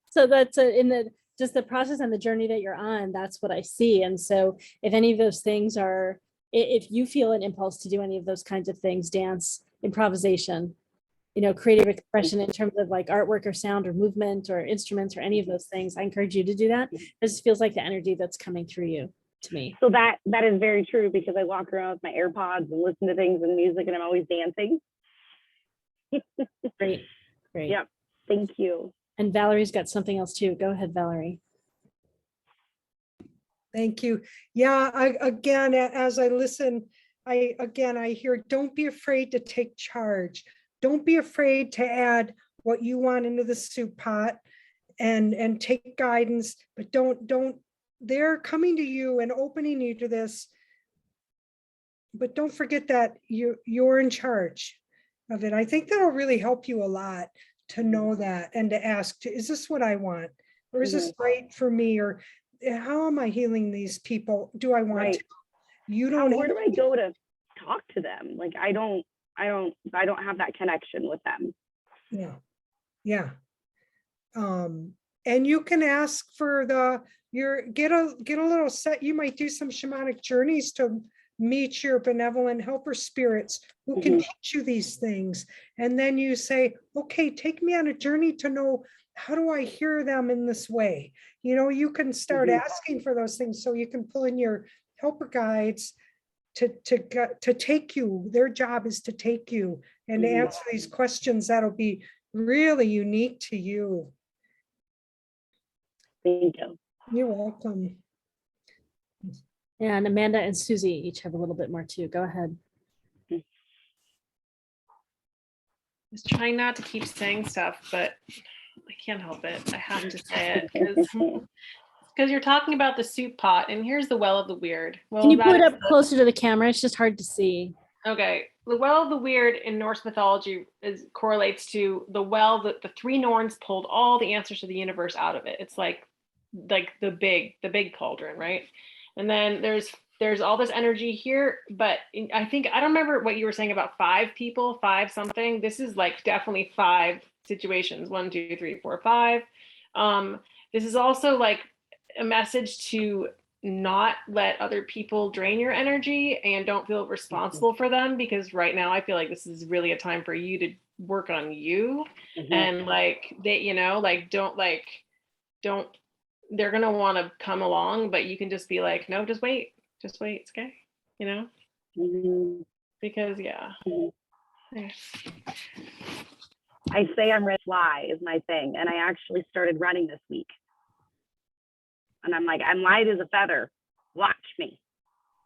Speaker 1: So that's in the just the process and the journey that you're on. That's what I see. And so if any of those things are, if you feel an impulse to do any of those kinds of things, dance, improvisation, creative expression in terms of like artwork or sound or movement or instruments or any of those things, I encourage you to do that. This feels like the energy that's coming through you to me.
Speaker 7: So that is very true, because I walk around with my AirPods and listen to things and music, and I'm always dancing.
Speaker 1: Great.
Speaker 7: Yep. Thank you.
Speaker 1: And Valerie's got something else too. Go ahead, Valerie.
Speaker 2: Thank you. Yeah, again, as I listen, I hear, don't be afraid to take charge. Don't be afraid to add what you want into the soup pot and take guidance, but don't, they're coming to you and opening you to this. But don't forget that you're in charge of it. I think that'll really help you a lot to know that and to ask, is this what I want? Or is this right for me? Or how am I healing these people? Do I want to? You don't.
Speaker 7: Where do I go to talk to them? Like, I don't have that connection with them.
Speaker 2: Yeah. And you can ask for get a little set. You might do some shamanic journeys to meet your benevolent helper spirits who can teach you these things. And then you say, okay, take me on a journey to know, how do I hear them in this way? You can start asking for those things, so you can pull in your helper guides to take you. Their job is to take you and to answer these questions that'll be really unique to you.
Speaker 7: Thank you.
Speaker 2: You're welcome.
Speaker 1: And Amanda and Susy each have a little bit more too. Go ahead.
Speaker 3: Just trying not to keep saying stuff, but I can't help it. I have to say it because you're talking about the soup pot, and here's the well of the weird. Well,
Speaker 1: can you pull it up closer to the camera? It's just hard to see.
Speaker 3: Okay, the well of the weird in Norse mythology correlates to the well that the three Norns pulled all the answers to the universe out of it. It's like the big cauldron, right? And then there's all this energy here, but I don't remember what you were saying about 5 people, 5 something. This is like definitely 5 situations. 1, 2, 3, 4, 5. This is also like a message to not let other people drain your energy and don't feel responsible for them, because right now I feel like this is really a time for you to work on you. And like they, don't they're gonna want to come along, but you can just be like, no, just wait, it's okay, because
Speaker 7: I say I'm ready to fly is my thing, and I actually started running this week. And I'm like, I'm light as a feather. Watch me.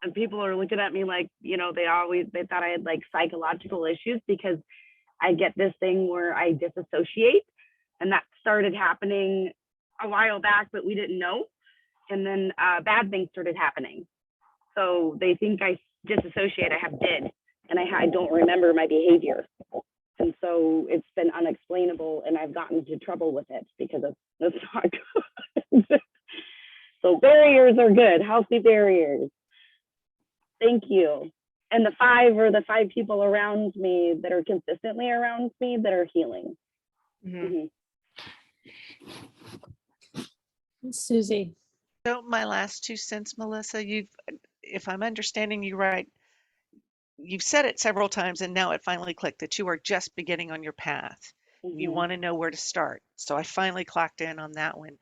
Speaker 7: And people are looking at me like, they thought I had like psychological issues, because I get this thing where I disassociate, and that started happening a while back, but we didn't know. And then bad things started happening. So they think I disassociate. I have did, and I don't remember my behavior. And so it's been unexplainable, and I've gotten into trouble with it because it's not good. So barriers are good, healthy barriers. Thank you. And the 5 are the 5 people around me that are consistently around me that are healing.
Speaker 1: Susy.
Speaker 4: So my last 2 cents, Melissa, if I'm understanding you right, you've said it several times, and now it finally clicked that you are just beginning on your path. You want to know where to start. So I finally clocked in on that one.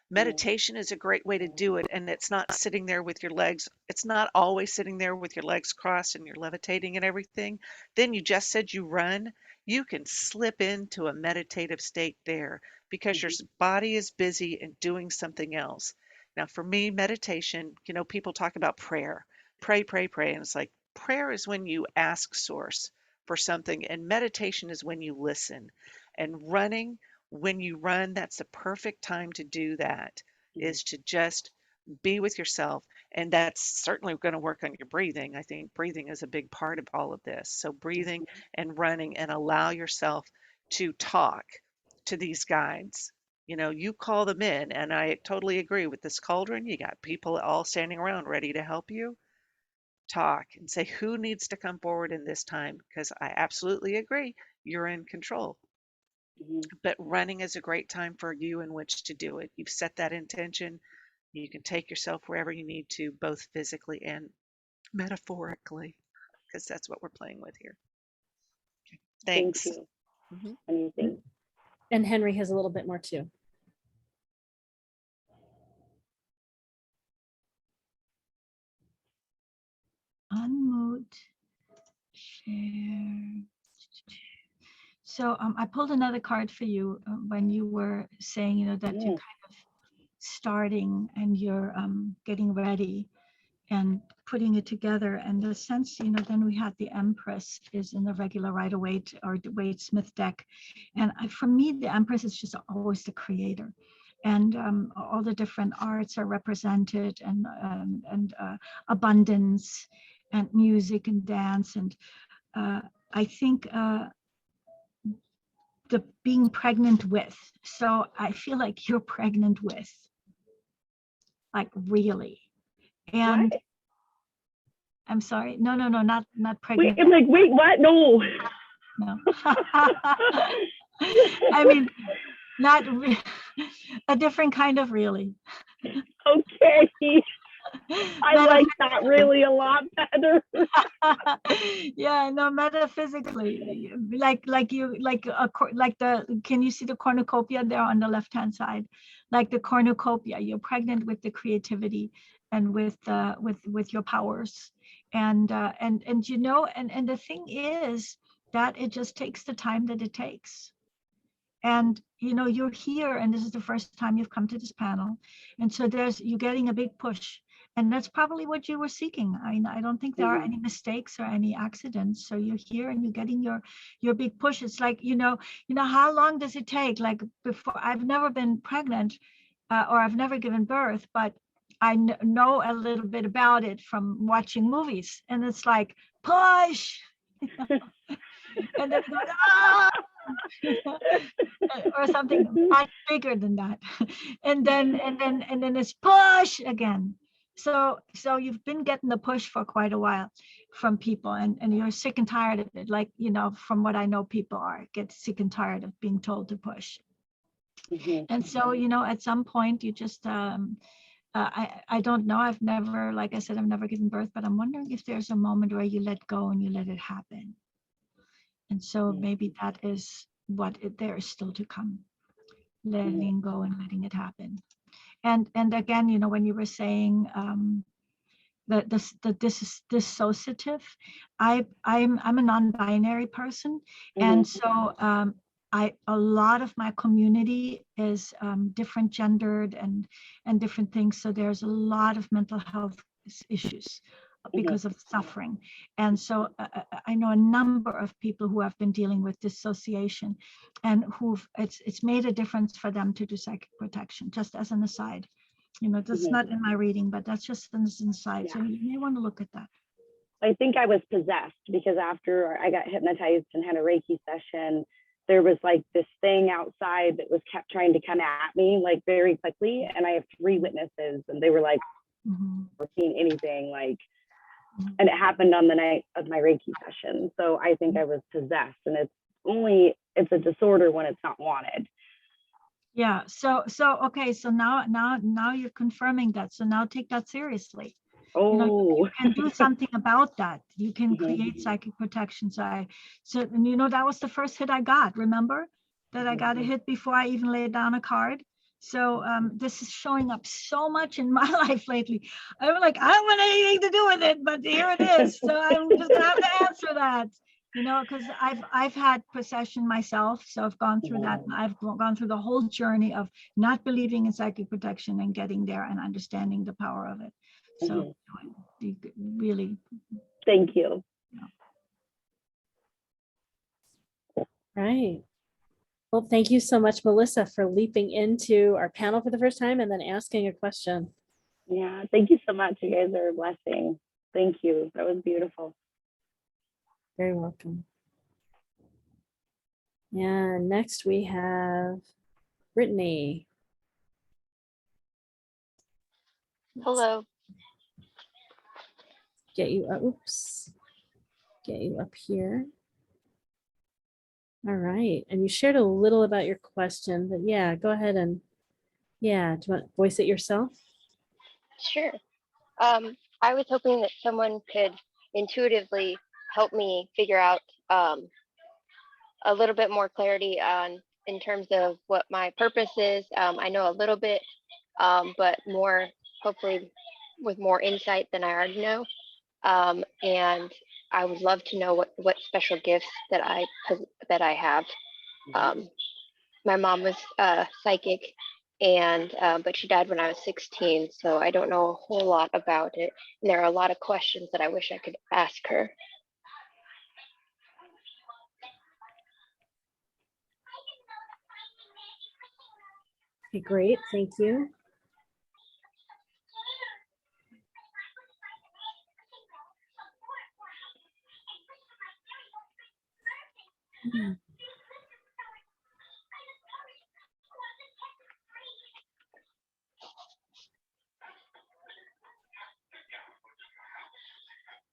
Speaker 4: Meditation is a great way to do it, and it's not sitting there with your legs. It's not always sitting there with your legs crossed and you're levitating and everything. Then you just said you run. You can slip into a meditative state there because your body is busy and doing something else. Now, for me, meditation, people talk about prayer. Pray, pray, pray. And it's like prayer is when you ask Source for something, and meditation is when you listen. And running, when you run, that's the perfect time to do that, is to just be with yourself. And that's certainly going to work on your breathing. I think breathing is a big part of all of this. So breathing and running, and allow yourself to talk to these guides. You call them in, and I totally agree with this cauldron. You got people all standing around ready to help you. talk and say who needs to come forward in this time, because I absolutely agree, you're in control. But running is a great time for you in which to do it. You've set that intention. You can take yourself wherever you need to, both physically and metaphorically, because that's what we're playing with here. Okay. Thanks.
Speaker 7: Thank you.
Speaker 4: Mhm.
Speaker 7: Amazing.
Speaker 1: And Henry has a little bit more too.
Speaker 5: Unmute, share. So I pulled another card for you when you were saying, that you're kind of starting and you're getting ready and putting it together. And the sense, then we had the Empress is in the regular Rider-Waite or Waite Smith deck. And for me, the Empress is just always the creator. And all the different arts are represented, and abundance and music and dance. And I think the being pregnant with. So I feel like you're pregnant with, like really. And
Speaker 7: What?
Speaker 5: I'm sorry. No, not
Speaker 7: Wait,
Speaker 5: pregnant.
Speaker 7: I'm like, wait, what? No.
Speaker 5: No. I mean, not a different kind of really.
Speaker 7: Okay. I like that really a lot better.
Speaker 5: Yeah, no, metaphysically, can you see the cornucopia there on the left hand side? Like the cornucopia, you're pregnant with the creativity and with your powers, and the thing is that it just takes the time that it takes. And you're here, and this is the first time you've come to this panel, and so you're getting a big push. And that's probably what you were seeking. I don't think there are any mistakes or any accidents. So you're here and you're getting your big push. It's like, how long does it take? Like before, I've never been pregnant or I've never given birth, but I know a little bit about it from watching movies. And it's like, push. And then going, ah! Or something much bigger than that. And then it's push again. So you've been getting the push for quite a while from people, and you're sick and tired of it. Like, from what I know, people get sick and tired of being told to push. And so, at some point you just, I don't know. I've never, like I said, I've never given birth, but I'm wondering if there's a moment where you let go and you let it happen. And so maybe that is what there is still to come, letting go and letting it happen. And again, when you were saying that this is dissociative, I'm a non-binary person, and so a lot of my community is different gendered and different things. So there's a lot of mental health issues because of suffering. And so I know a number of people who have been dealing with dissociation, and it's made a difference for them to do psychic protection, just as an aside. That's not in my reading, but that's just an aside.
Speaker 7: Yeah.
Speaker 5: So you may want to look at that.
Speaker 7: I think I was possessed because after I got hypnotized and had a Reiki session, there was like this thing outside that was kept trying to come at me like very quickly. And I have 3 witnesses, and they were like, we're seeing anything like, and it happened on the night of my Reiki session. So I think I was possessed, and it's a disorder when it's not wanted.
Speaker 5: Yeah. So okay. So now you're confirming that. So now take that seriously. You can do something about that. You can create psychic protection. So that was the first hit I got. Remember that I got a hit before I even laid down a card. So this is showing up so much in my life lately. I'm like, I don't want anything to do with it, but here it is. So I'm just gonna have to answer that. Because I've had possession myself, so I've gone through that. I've gone through the whole journey of not believing in psychic protection and getting there and understanding the power of it. So really,
Speaker 7: thank you.
Speaker 1: Right. Well, thank you so much, Melissa, for leaping into our panel for the first time and then asking a question.
Speaker 7: Yeah, thank you so much. You guys are a blessing. Thank you. That was beautiful.
Speaker 1: Very welcome. And next we have Brittany.
Speaker 8: Hello.
Speaker 1: get you up. Oops. Get you up here. All right. And you shared a little about your question, but yeah, go ahead and yeah, do you want to voice it yourself?
Speaker 8: Sure. I was hoping that someone could intuitively help me figure out a little bit more clarity on in terms of what my purpose is. I know a little bit, but more, hopefully with more insight than I already know. And I would love to know what special gifts that I have. My mom was psychic, and but she died when I was 16, so I don't know a whole lot about it. And there are a lot of questions that I wish I could ask her.
Speaker 1: Okay, great. Thank you.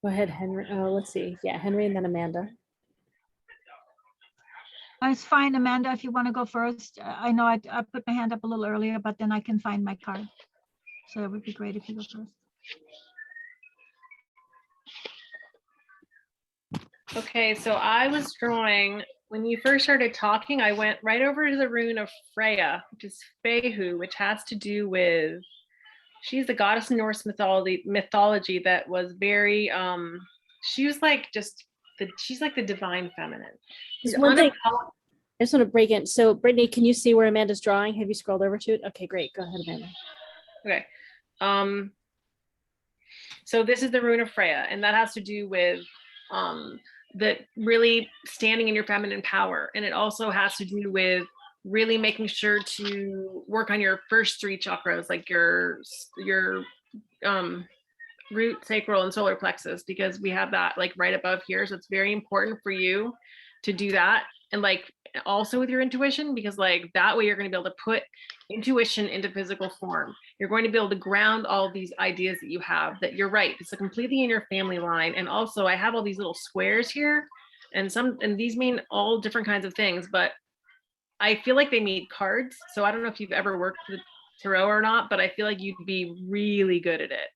Speaker 1: Go ahead, Henry. Oh, let's see. Yeah, Henry and then Amanda.
Speaker 5: It's fine, Amanda, if you want to go first. I know I put my hand up a little earlier, but then I can find my card. So it would be great if you go first.
Speaker 3: Okay, so I was drawing, when you first started talking, I went right over to the Rune of Freya, which is Fehu, which has to do with, she's the goddess in Norse mythology that was very, she was like she's like the divine feminine.
Speaker 1: Just one thing, I just want to break in. So Brittany, can you see where Amanda's drawing? Have you scrolled over to it? Okay, great. Go ahead, Amanda.
Speaker 3: Okay. So this is the Rune of Freya, and that has to do with that really standing in your feminine power. And it also has to do with really making sure to work on your first three chakras, like your root, sacral, and solar plexus, because we have that like right above here. So it's very important for you to do that. And like also with your intuition, because like that way you're going to be able to put intuition into physical form. You're going to be able to ground all these ideas that you have, that you're right, it's completely in your family line. And also I have all these little squares here, and these mean all different kinds of things, but I feel like they need cards. So I don't know if you've ever worked with tarot or not, but I feel like you'd be really good at it.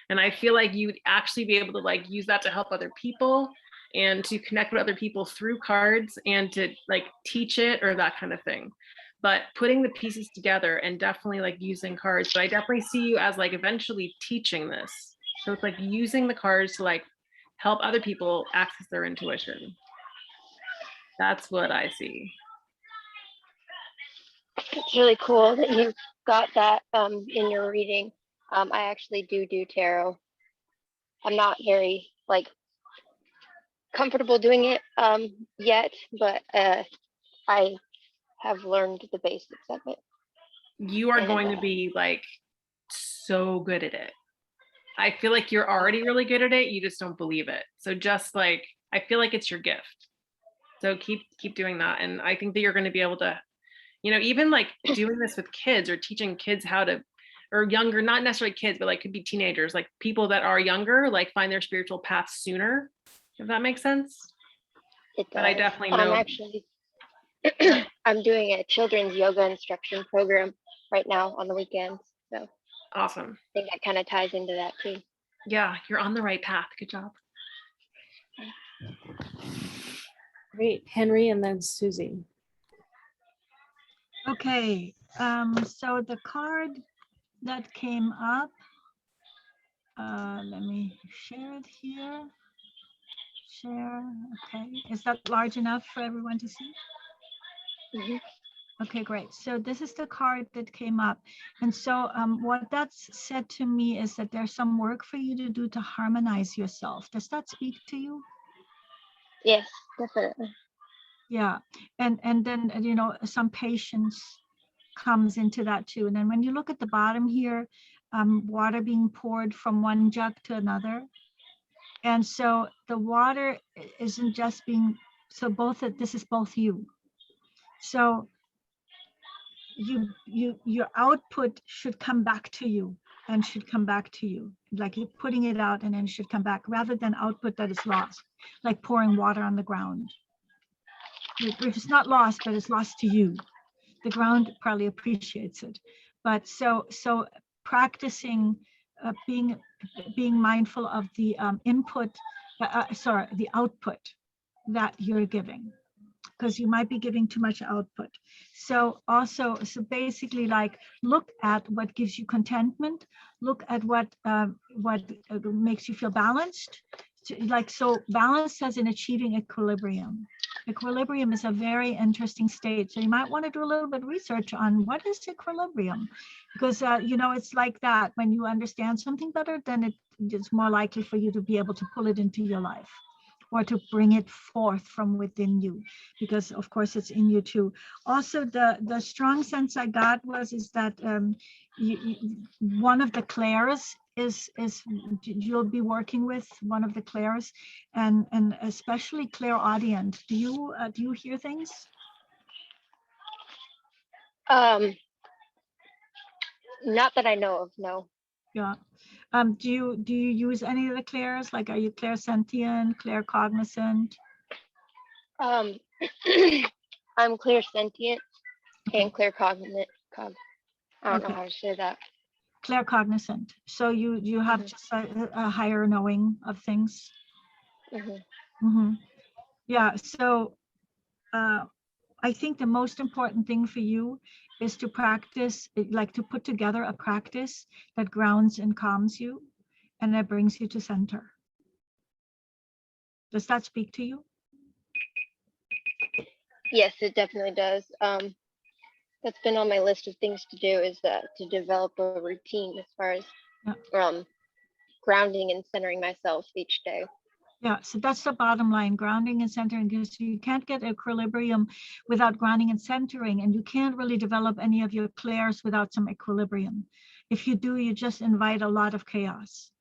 Speaker 3: And I feel like you'd actually be able to like use that to help other people and to connect with other people through cards and to like teach it or that kind of thing. But putting the pieces together and definitely like using cards, but I definitely see you as like eventually teaching this. So it's like using the cards to like help other people access their intuition. That's what I see.
Speaker 8: It's really cool that you got that in your reading. I actually do tarot. I'm not very like comfortable doing it yet, but I have learned the basics of it.
Speaker 3: You are going to be like so good at it. I feel like you're already really good at it. You just don't believe it. So just like, I feel like it's your gift. So keep doing that. And I think that you're going to be able to, you know, even like doing this with kids or teaching kids how to, or younger, not necessarily kids, but like could be teenagers, like people that are younger, like find their spiritual path sooner, if that makes sense.
Speaker 8: It does.
Speaker 3: But I definitely know.
Speaker 8: Actually, I'm doing a children's yoga instruction program right now on the weekends. So
Speaker 3: awesome.
Speaker 8: I think that kind of ties into that too.
Speaker 3: Yeah, you're on the right path. Good job.
Speaker 1: Great. Henry and then Susie.
Speaker 5: Okay, so the card that came up, let me share it here. Share, okay. Is that large enough for everyone to see?
Speaker 8: Mm-hmm.
Speaker 5: Okay, great. So this is the card that came up. And so what that's said to me is that there's some work for you to do to harmonize yourself. Does that speak to you?
Speaker 8: Yes, definitely.
Speaker 5: Yeah, and then, you know, some patience comes into that too. And then when you look at the bottom here, water being poured from one jug to another. And so the water isn't just being, so this is both you. So your output should come back to you. and should come back to you. Like you're putting it out and then it should come back, rather than output that is lost, like pouring water on the ground. If it's not lost, but it's lost to you, the ground probably appreciates it. But so practicing being mindful of the input, the output that you're giving, because you might be giving too much output. So basically, like, look at what gives you contentment, look at what makes you feel balanced. So balance as in achieving equilibrium. Equilibrium is a very interesting state. So you might want to do a little bit of research on what is equilibrium, because it's like that. When you understand something better, then it's more likely for you to be able to pull it into your life, or to bring it forth from within you, because of course it's in you too. Also, the strong sense I got is that one of the clairs is you'll be working with one of the clairs, and especially clairaudient. Do you hear things?
Speaker 8: Not that I know of, no.
Speaker 5: Yeah. Do you use any of the clairs? Like, are you clairsentient, claircognizant?
Speaker 8: I'm clairsentient and claircognizant. I don't know how to say that.
Speaker 5: Claircognizant. So you have just a higher knowing of things. Yeah. So I think the most important thing for you is to practice, like to put together a practice that grounds and calms you, and that brings you to center. Does that speak to you?
Speaker 8: Yes, it definitely does. That's been on my list of things to do, is that to develop a routine as far as grounding and centering myself each day.
Speaker 5: Yeah, so that's the bottom line, grounding and centering, because you can't get equilibrium without grounding and centering, and you can't really develop any of your clairs without some equilibrium. If you do, you just invite a lot of chaos.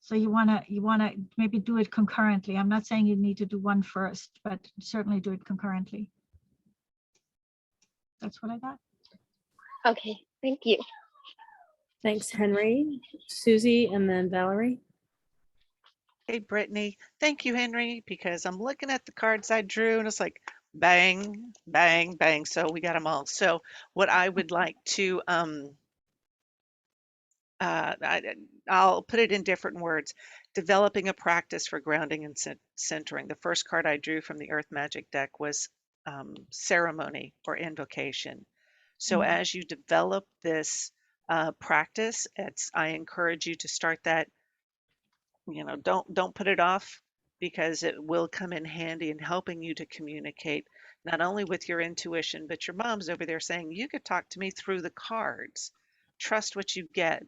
Speaker 5: So you wanna maybe do it concurrently. I'm not saying you need to do one first, but certainly do it concurrently. That's what I got.
Speaker 8: Okay, thank you.
Speaker 1: Thanks, Henry. Susy, and then Valerie.
Speaker 4: Hey, Brittany. Thank you, Henry, because I'm looking at the cards I drew and it's like bang, bang, bang. So we got them all. So what I would like to, I'll put it in different words. Developing a practice for grounding and centering. The first card I drew from the Earth Magic deck was ceremony or invocation. So as you develop this practice, I encourage you to start that. Don't put it off, because it will come in handy in helping you to communicate not only with your intuition, but your mom's over there saying, you could talk to me through the cards. Trust what you get.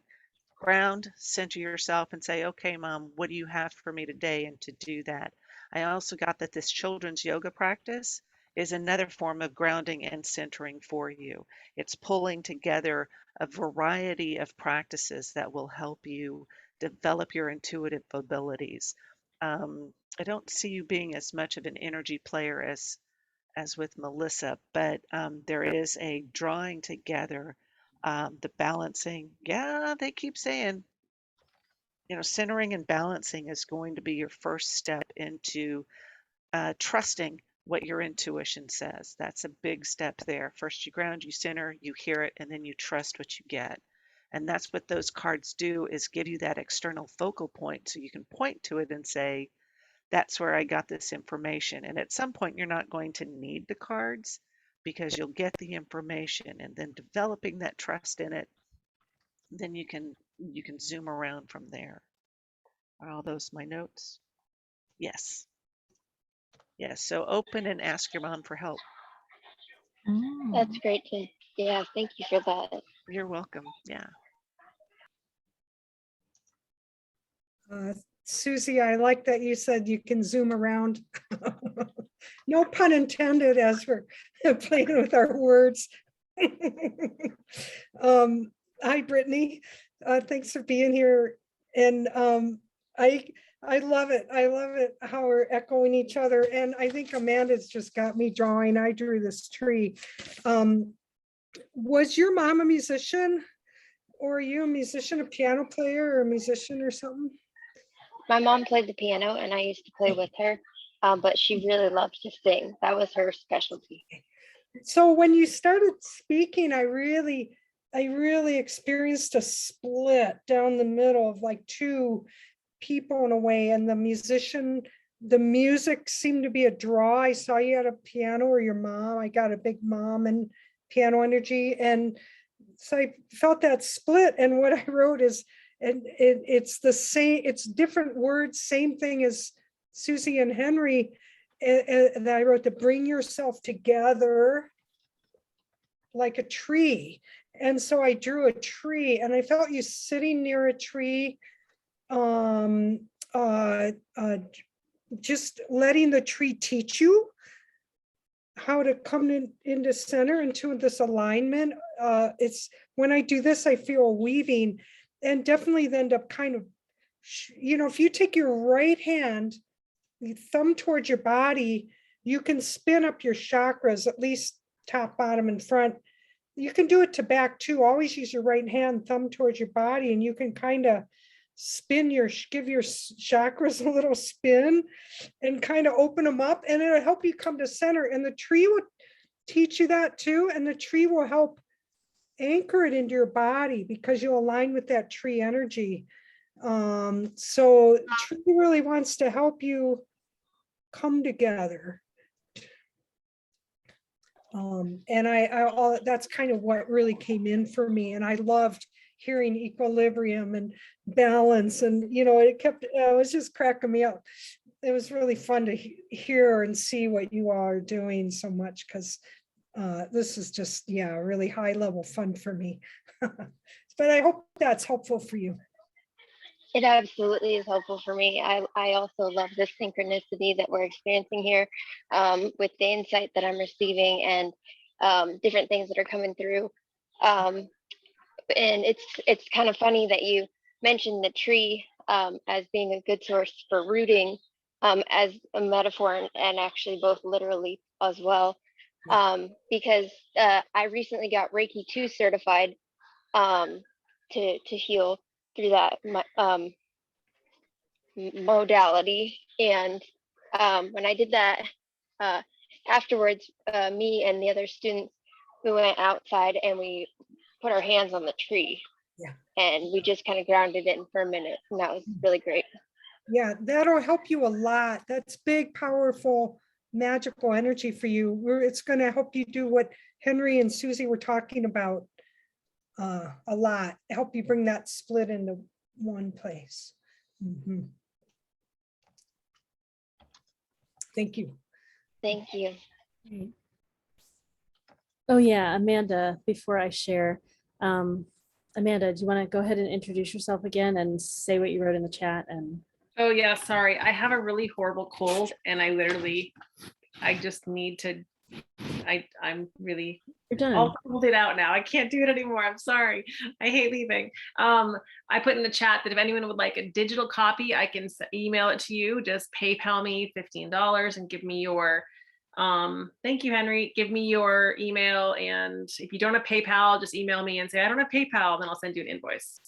Speaker 4: Ground, center yourself and say, okay, Mom, what do you have for me today? And to do that. I also got that this children's yoga practice is another form of grounding and centering for you. It's pulling together a variety of practices that will help you develop your intuitive abilities. I don't see you being as much of an energy player as with Melissa, but there is a drawing together, the balancing. Yeah, they keep saying, centering and balancing is going to be your first step into trusting what your intuition says. That's a big step there. First you ground, you center, you hear it, and then you trust what you get. And that's what those cards do, is give you that external focal point, so you can point to it and say, that's where I got this information. And at some point you're not going to need the cards, because you'll get the information, and then developing that trust in it, then you can zoom around from there. Are all those my notes? Yes. Yes. So open and ask your mom for help.
Speaker 8: That's great. Yeah, thank you for that.
Speaker 4: You're welcome. Yeah.
Speaker 2: Susy, I like that you said you can zoom around. No pun intended, as we're playing with our words. Hi, Brittany. Thanks for being here. And I love it. I love it how we're echoing each other. And I think Amanda's just got me drawing. I drew this tree. Was your mom a musician? Or are you a musician, a piano player, or a musician or something?
Speaker 8: My mom played the piano and I used to play with her, but she really loved to sing. That was her specialty.
Speaker 2: So when you started speaking, I really experienced a split down the middle of like two people in a way, and the music seemed to be a draw. I saw you had a piano, or your mom. I got a big mom and piano energy, and so I felt that split. And what I wrote is, and it's the same, it's different words, same thing as Susy and Henry. And I wrote to bring yourself together like a tree. And so I drew a tree, and I felt you sitting near a tree, just letting the tree teach you how to come into center, into this alignment. It's when I do this, I feel a weaving, and definitely end up kind of, if you take your right hand, you thumb towards your body, you can spin up your chakras, at least top, bottom, and front. You can do it to back too. Always use your right hand, thumb towards your body, and you can kind of give your chakras a little spin and kind of open them up, and it'll help you come to center. And the tree will teach you that too. And the tree will help anchor it into your body because you align with that tree energy. So tree really wants to help you come together. And that's kind of what really came in for me. And I loved hearing equilibrium and balance, and it was just cracking me up. It was really fun to hear and see what you all are doing so much, because this is just, really high level fun for me. But I hope that's helpful for you.
Speaker 8: It absolutely is helpful for me. I also love the synchronicity that we're experiencing here, with the insight that I'm receiving, and different things that are coming through. And it's kind of funny that you mentioned the tree as being a good source for rooting, as a metaphor, and actually both literally as well, because I recently got Reiki 2 certified to heal through that modality. And when I did that, afterwards, me and the other students, we went outside and we put our hands on the tree. And we just kind of grounded it in for a minute, and that was really great.
Speaker 2: Yeah, that'll help you a lot. That's big, powerful, magical energy for you. It's going to help you do what Henry and Susy were talking about a lot. Help you bring that split into one place. Mm-hmm. Thank you.
Speaker 8: Thank you.
Speaker 1: Oh yeah, Amanda, before I share, Amanda, do you want to go ahead and introduce yourself again and say what you wrote in the chat? And
Speaker 3: Oh yeah, sorry. I have a really horrible cold, and I just need to, I'm really
Speaker 1: you're done.
Speaker 3: all cooled it out now. I can't do it anymore. I'm sorry. I hate leaving. I put in the chat that if anyone would like a digital copy, I can email it to you. Just PayPal me $15 and give me your, thank you, Henry. Give me your email. And if you don't have PayPal, just email me and say, I don't have PayPal, then I'll send you an invoice.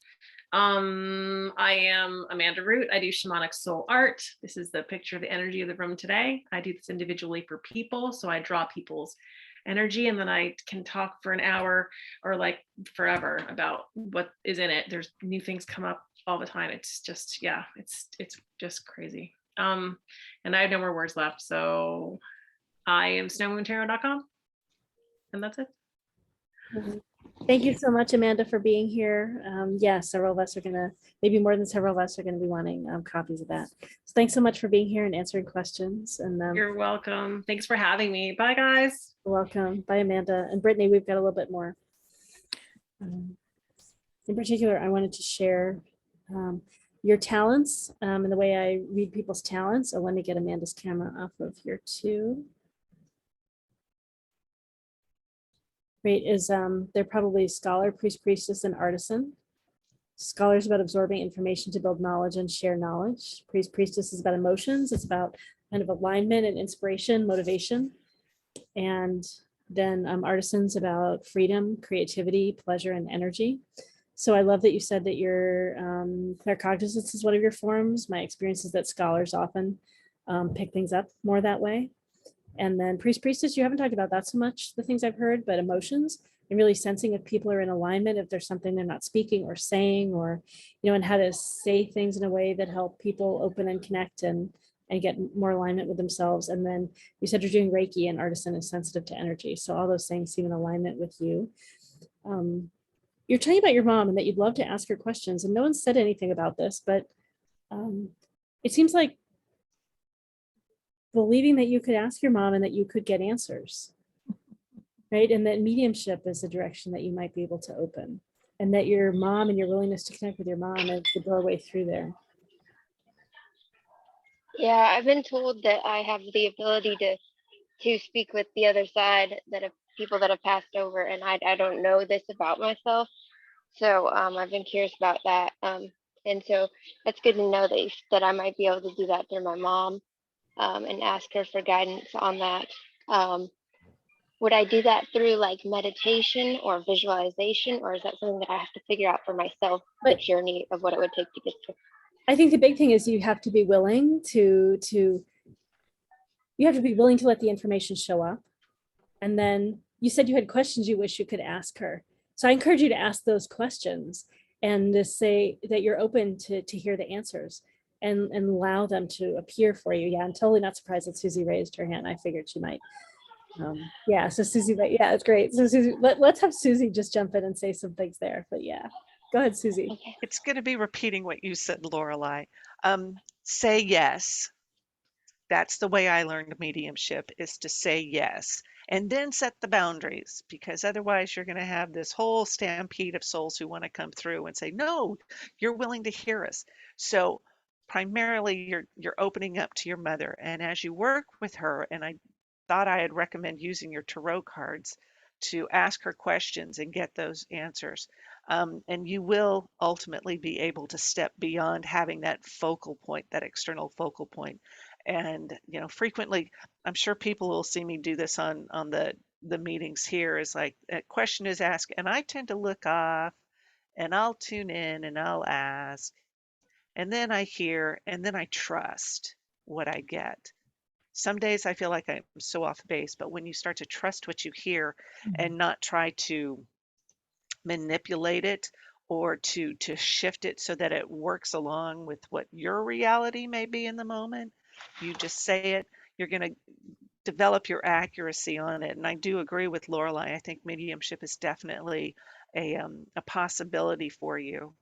Speaker 3: I am Amanda Root. I do shamanic soul art. This is the picture of the energy of the room today. I do this individually for people. So I draw people's energy, and then I can talk for an hour or like forever about what is in it. There's new things come up all the time. It's just, it's just crazy. And I have no more words left. So I am snowmoontarot.com, and that's it.
Speaker 1: Thank you so much, Amanda, for being here. Several of us are going to, maybe more than several of us are going to be wanting copies of that. So thanks so much for being here and answering questions. And
Speaker 3: you're welcome. Thanks for having me. Bye, guys.
Speaker 1: You're welcome. Bye, Amanda. And Brittany, we've got a little bit more. In particular, I wanted to share your talents and the way I read people's talents. So let me get Amanda's camera off of here too. Great is they're probably scholar, priest, priestess, and artisan. Scholar is about absorbing information to build knowledge and share knowledge. Priest, priestess is about emotions. It's about kind of alignment and inspiration, motivation. And then artisan's about freedom, creativity, pleasure, and energy. So I love that you said that your claircognizance is one of your forms. My experience is that scholars often pick things up more that way. And then priest, priestess, you haven't talked about that so much, the things I've heard, but emotions and really sensing if people are in alignment, if there's something they're not speaking or saying, or, and how to say things in a way that help people open and connect and get more alignment with themselves. And then you said you're doing Reiki, and artisan is sensitive to energy. So all those things seem in alignment with you. You're telling about your mom and that you'd love to ask her questions, and no one said anything about this, but it seems like believing that you could ask your mom and that you could get answers, right? And that mediumship is the direction that you might be able to open, and that your mom and your willingness to connect with your mom is the doorway through there.
Speaker 8: Yeah, I've been told that I have the ability to speak with the other side, that of people that have passed over, and I don't know this about myself. So I've been curious about that. And so that's good to know that I might be able to do that through my mom, and ask her for guidance on that. Would I do that through like meditation or visualization, or is that something that I have to figure out for myself, the journey of what it would take to get to?
Speaker 1: I think the big thing is you have to be willing to let the information show up. And then you said you had questions you wish you could ask her. So I encourage you to ask those questions and to say that you're open to hear the answers and allow them to appear for you. Yeah, I'm totally not surprised that Susy raised her hand. I figured she might. Yeah, so Susy, yeah, it's great. So Susy, let's have Susy just jump in and say some things there. But yeah, go ahead, Susy.
Speaker 8: Okay.
Speaker 4: It's going to be repeating what you said, Laureli. Say yes. That's the way I learned mediumship, is to say yes, and then set the boundaries, because otherwise you're going to have this whole stampede of souls who want to come through and say, no, you're willing to hear us. So primarily you're opening up to your mother, and as you work with her, and I thought I'd recommend using your tarot cards to ask her questions and get those answers. And you will ultimately be able to step beyond having that focal point, that external focal point. And frequently, I'm sure people will see me do this on the meetings here, is like a question is asked, and I tend to look off and I'll tune in and I'll ask, and then I hear, and then I trust what I get. Some days I feel like I'm so off base, but when you start to trust what you hear and not try to manipulate it or to shift it so that it works along with what your reality may be in the moment, you just say it, you're going to develop your accuracy on it. And I do agree with Laureli. I think mediumship is definitely a possibility for you.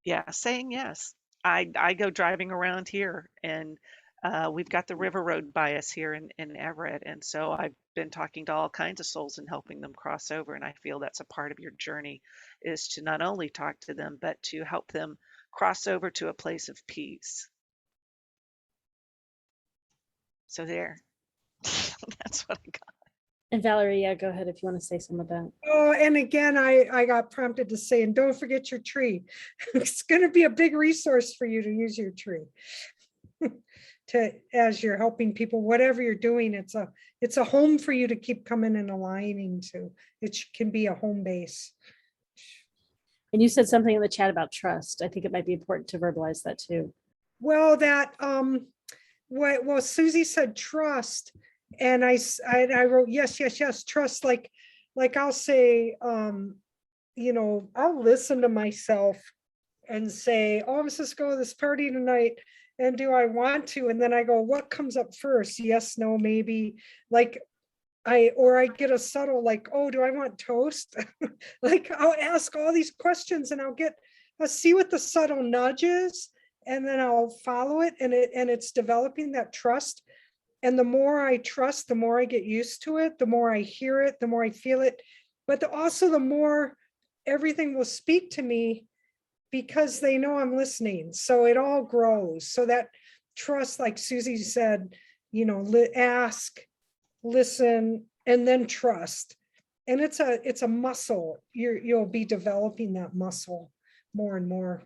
Speaker 4: Yeah, saying yes. I go driving around here, and we've got the river road by us here in Everett. And so I've been talking to all kinds of souls and helping them cross over. And I feel that's a part of your journey, is to not only talk to them, but to help them cross over to a place of peace. So there, that's what I got.
Speaker 1: And Valerie, yeah, go ahead if you want to say some of that.
Speaker 2: Oh, and again, I got prompted to say, and don't forget your tree. It's going to be a big resource for you to use your tree as you're helping people, whatever you're doing. It's a home for you to keep coming and aligning to. It can be a home base.
Speaker 1: And you said something in the chat about trust. I think it might be important to verbalize that too.
Speaker 2: Well, Susy said trust. And I wrote, yes, trust. Like I'll say, I'll listen to myself and say, oh, I'm supposed to go to this party tonight. And do I want to? And then I go, what comes up first? Yes, no, maybe. Like I get a subtle, like, oh, do I want toast? Like I'll ask all these questions and I'll see what the subtle nudge is. And then I'll follow it. And it's developing that trust. And the more I trust, the more I get used to it, the more I hear it, the more I feel it, but also the more everything will speak to me because they know I'm listening. So it all grows. So that trust, like Susy said, ask, listen, and then trust. And it's a muscle. You'll be developing that muscle more and more.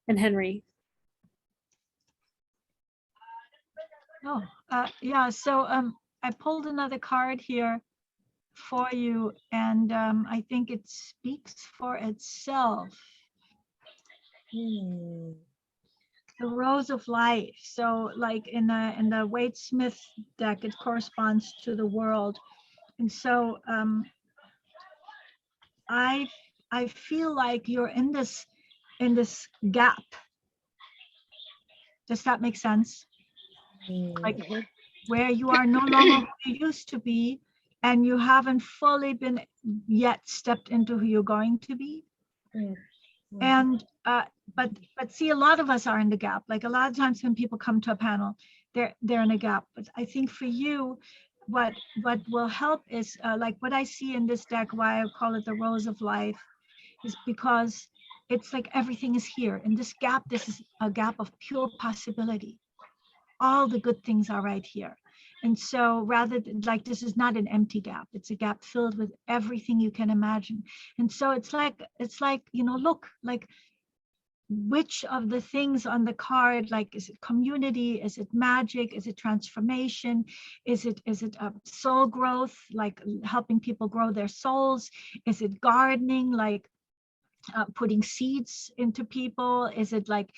Speaker 1: And Henry.
Speaker 5: Oh, yeah. So I pulled another card here, for you, and I think it speaks for itself.
Speaker 2: Hmm.
Speaker 5: The Rose of Life. So like in the Wade Smith deck, it corresponds to the world. And so I feel like you're in this gap. Does that make sense? Like
Speaker 8: Mhm.
Speaker 5: where you are no longer who you used to be, and you haven't fully been yet stepped into who you're going to be.
Speaker 2: Mhm.
Speaker 5: And but see, a lot of us are in the gap. Like a lot of times when people come to a panel, they're in a gap. But I think for you, what will help is like what I see in this deck, why I call it the Rose of Life, is because it's like everything is here. In this gap, this is a gap of pure possibility. All the good things are right here. And so rather than, like, this is not an empty gap, it's a gap filled with everything you can imagine. And so it's like, you know, look, like which of the things on the card, like, is it community, is it magic, is it transformation, is it soul growth, like helping people grow their souls, is it gardening, like putting seeds into people, is it like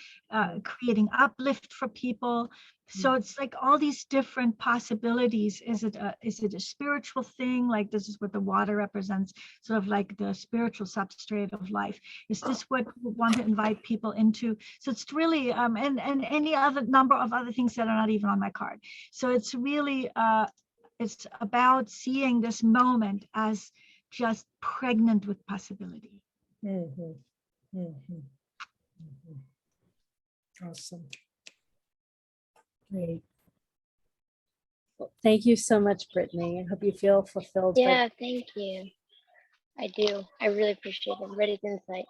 Speaker 5: creating uplift for people? So it's like all these different possibilities. Is it a spiritual thing? Like this is what the water represents, sort of like the spiritual substrate of life. Is this what we want to invite people into? So it's really and any other number of other things that are not even on my card. So it's really it's about seeing this moment as just pregnant with possibility.
Speaker 2: Mhm. Mhm. Mhm. Awesome.
Speaker 1: Great. Well, thank you so much, Brittany. I hope you feel fulfilled. by-
Speaker 8: Yeah, thank you. I do. I really appreciate it. Ready's insight.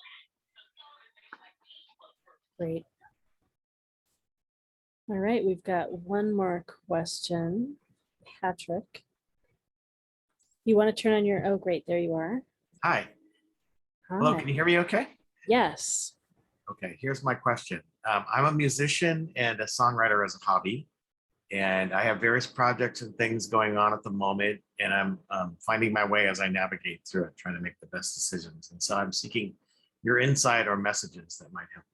Speaker 1: Great. All right, we've got one more question. Patrick, you want to turn on your, oh, great, there you are.
Speaker 9: Hi. Hello,
Speaker 1: Hi.
Speaker 9: can you hear me okay?
Speaker 1: Yes.
Speaker 9: Okay, here's my question. I'm a musician and a songwriter as a hobby, and I have various projects and things going on at the moment, and I'm finding my way as I navigate through it, trying to make the best decisions. And so I'm seeking your insight or messages that might help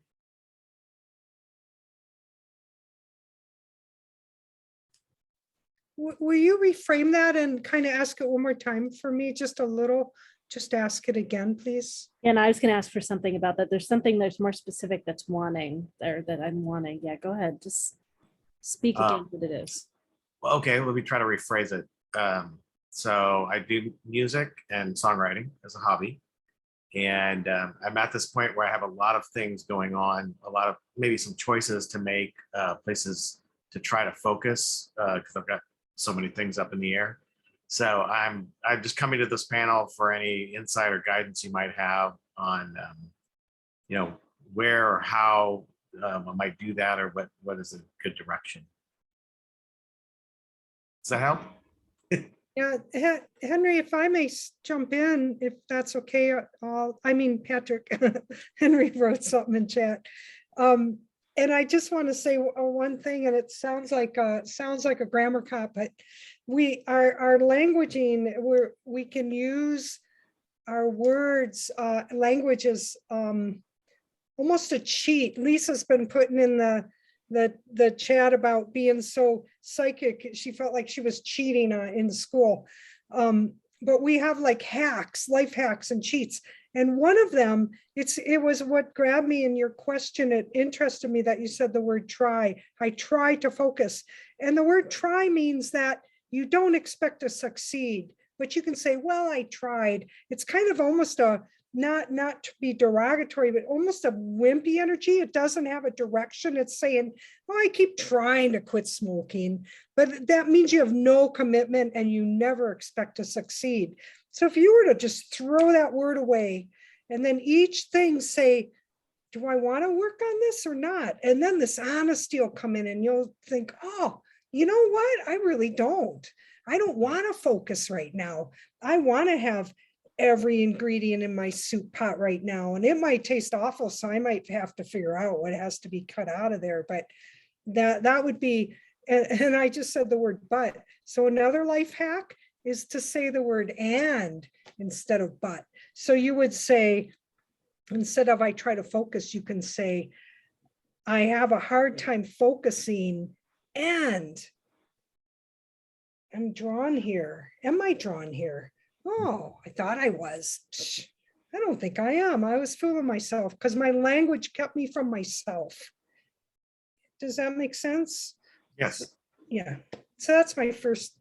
Speaker 9: me.
Speaker 2: Will you reframe that and kind of ask it one more time for me, just a little, just ask it again, please?
Speaker 1: And I was going to ask for something about that. There's something that's more specific that's wanting there that I'm wanting. Yeah, go ahead. Just speak again what it is.
Speaker 9: Well, okay, let me try to rephrase it. So I do music and songwriting as a hobby. And I'm at this point where I have a lot of things going on, a lot of maybe some choices to make, places to try to focus, because I've got so many things up in the air. So I'm just coming to this panel for any insight or guidance you might have on, you know, where or how I might do that, or what is a good direction. Does that help?
Speaker 2: Yeah, Henry, if I may jump in, if that's okay, I mean, Patrick, Henry wrote something in chat. And I just want to say one thing, and it sounds like a grammar cop, but our languaging, we can use our words, language is almost a cheat. Lisa's been putting in the chat about being so psychic. She felt like she was cheating in school. But we have like hacks, life hacks and cheats. And one of them, it was what grabbed me in your question. It interested me that you said the word try. I try to focus. And the word try means that you don't expect to succeed, but you can say, well, I tried. It's kind of almost a, not to be derogatory, but almost a wimpy energy. It doesn't have a direction. It's saying, well, I keep trying to quit smoking, but that means you have no commitment and you never expect to succeed. So if you were to just throw that word away and then each thing say, do I want to work on this or not? And then this honesty will come in and you'll think, oh, you know what? I really don't. I don't want to focus right now. I want to have every ingredient in my soup pot right now. And it might taste awful. So I might have to figure out what has to be cut out of there. But that would be, and I just said the word but. So another life hack is to say the word and instead of but. So you would say, instead of I try to focus, you can say, I have a hard time focusing and I'm drawn here. Am I drawn here? Oh, I thought I was. Psh, I don't think I am. I was fooling myself because my language kept me from myself. Does that make sense?
Speaker 9: Yes.
Speaker 2: Yeah. So that's my first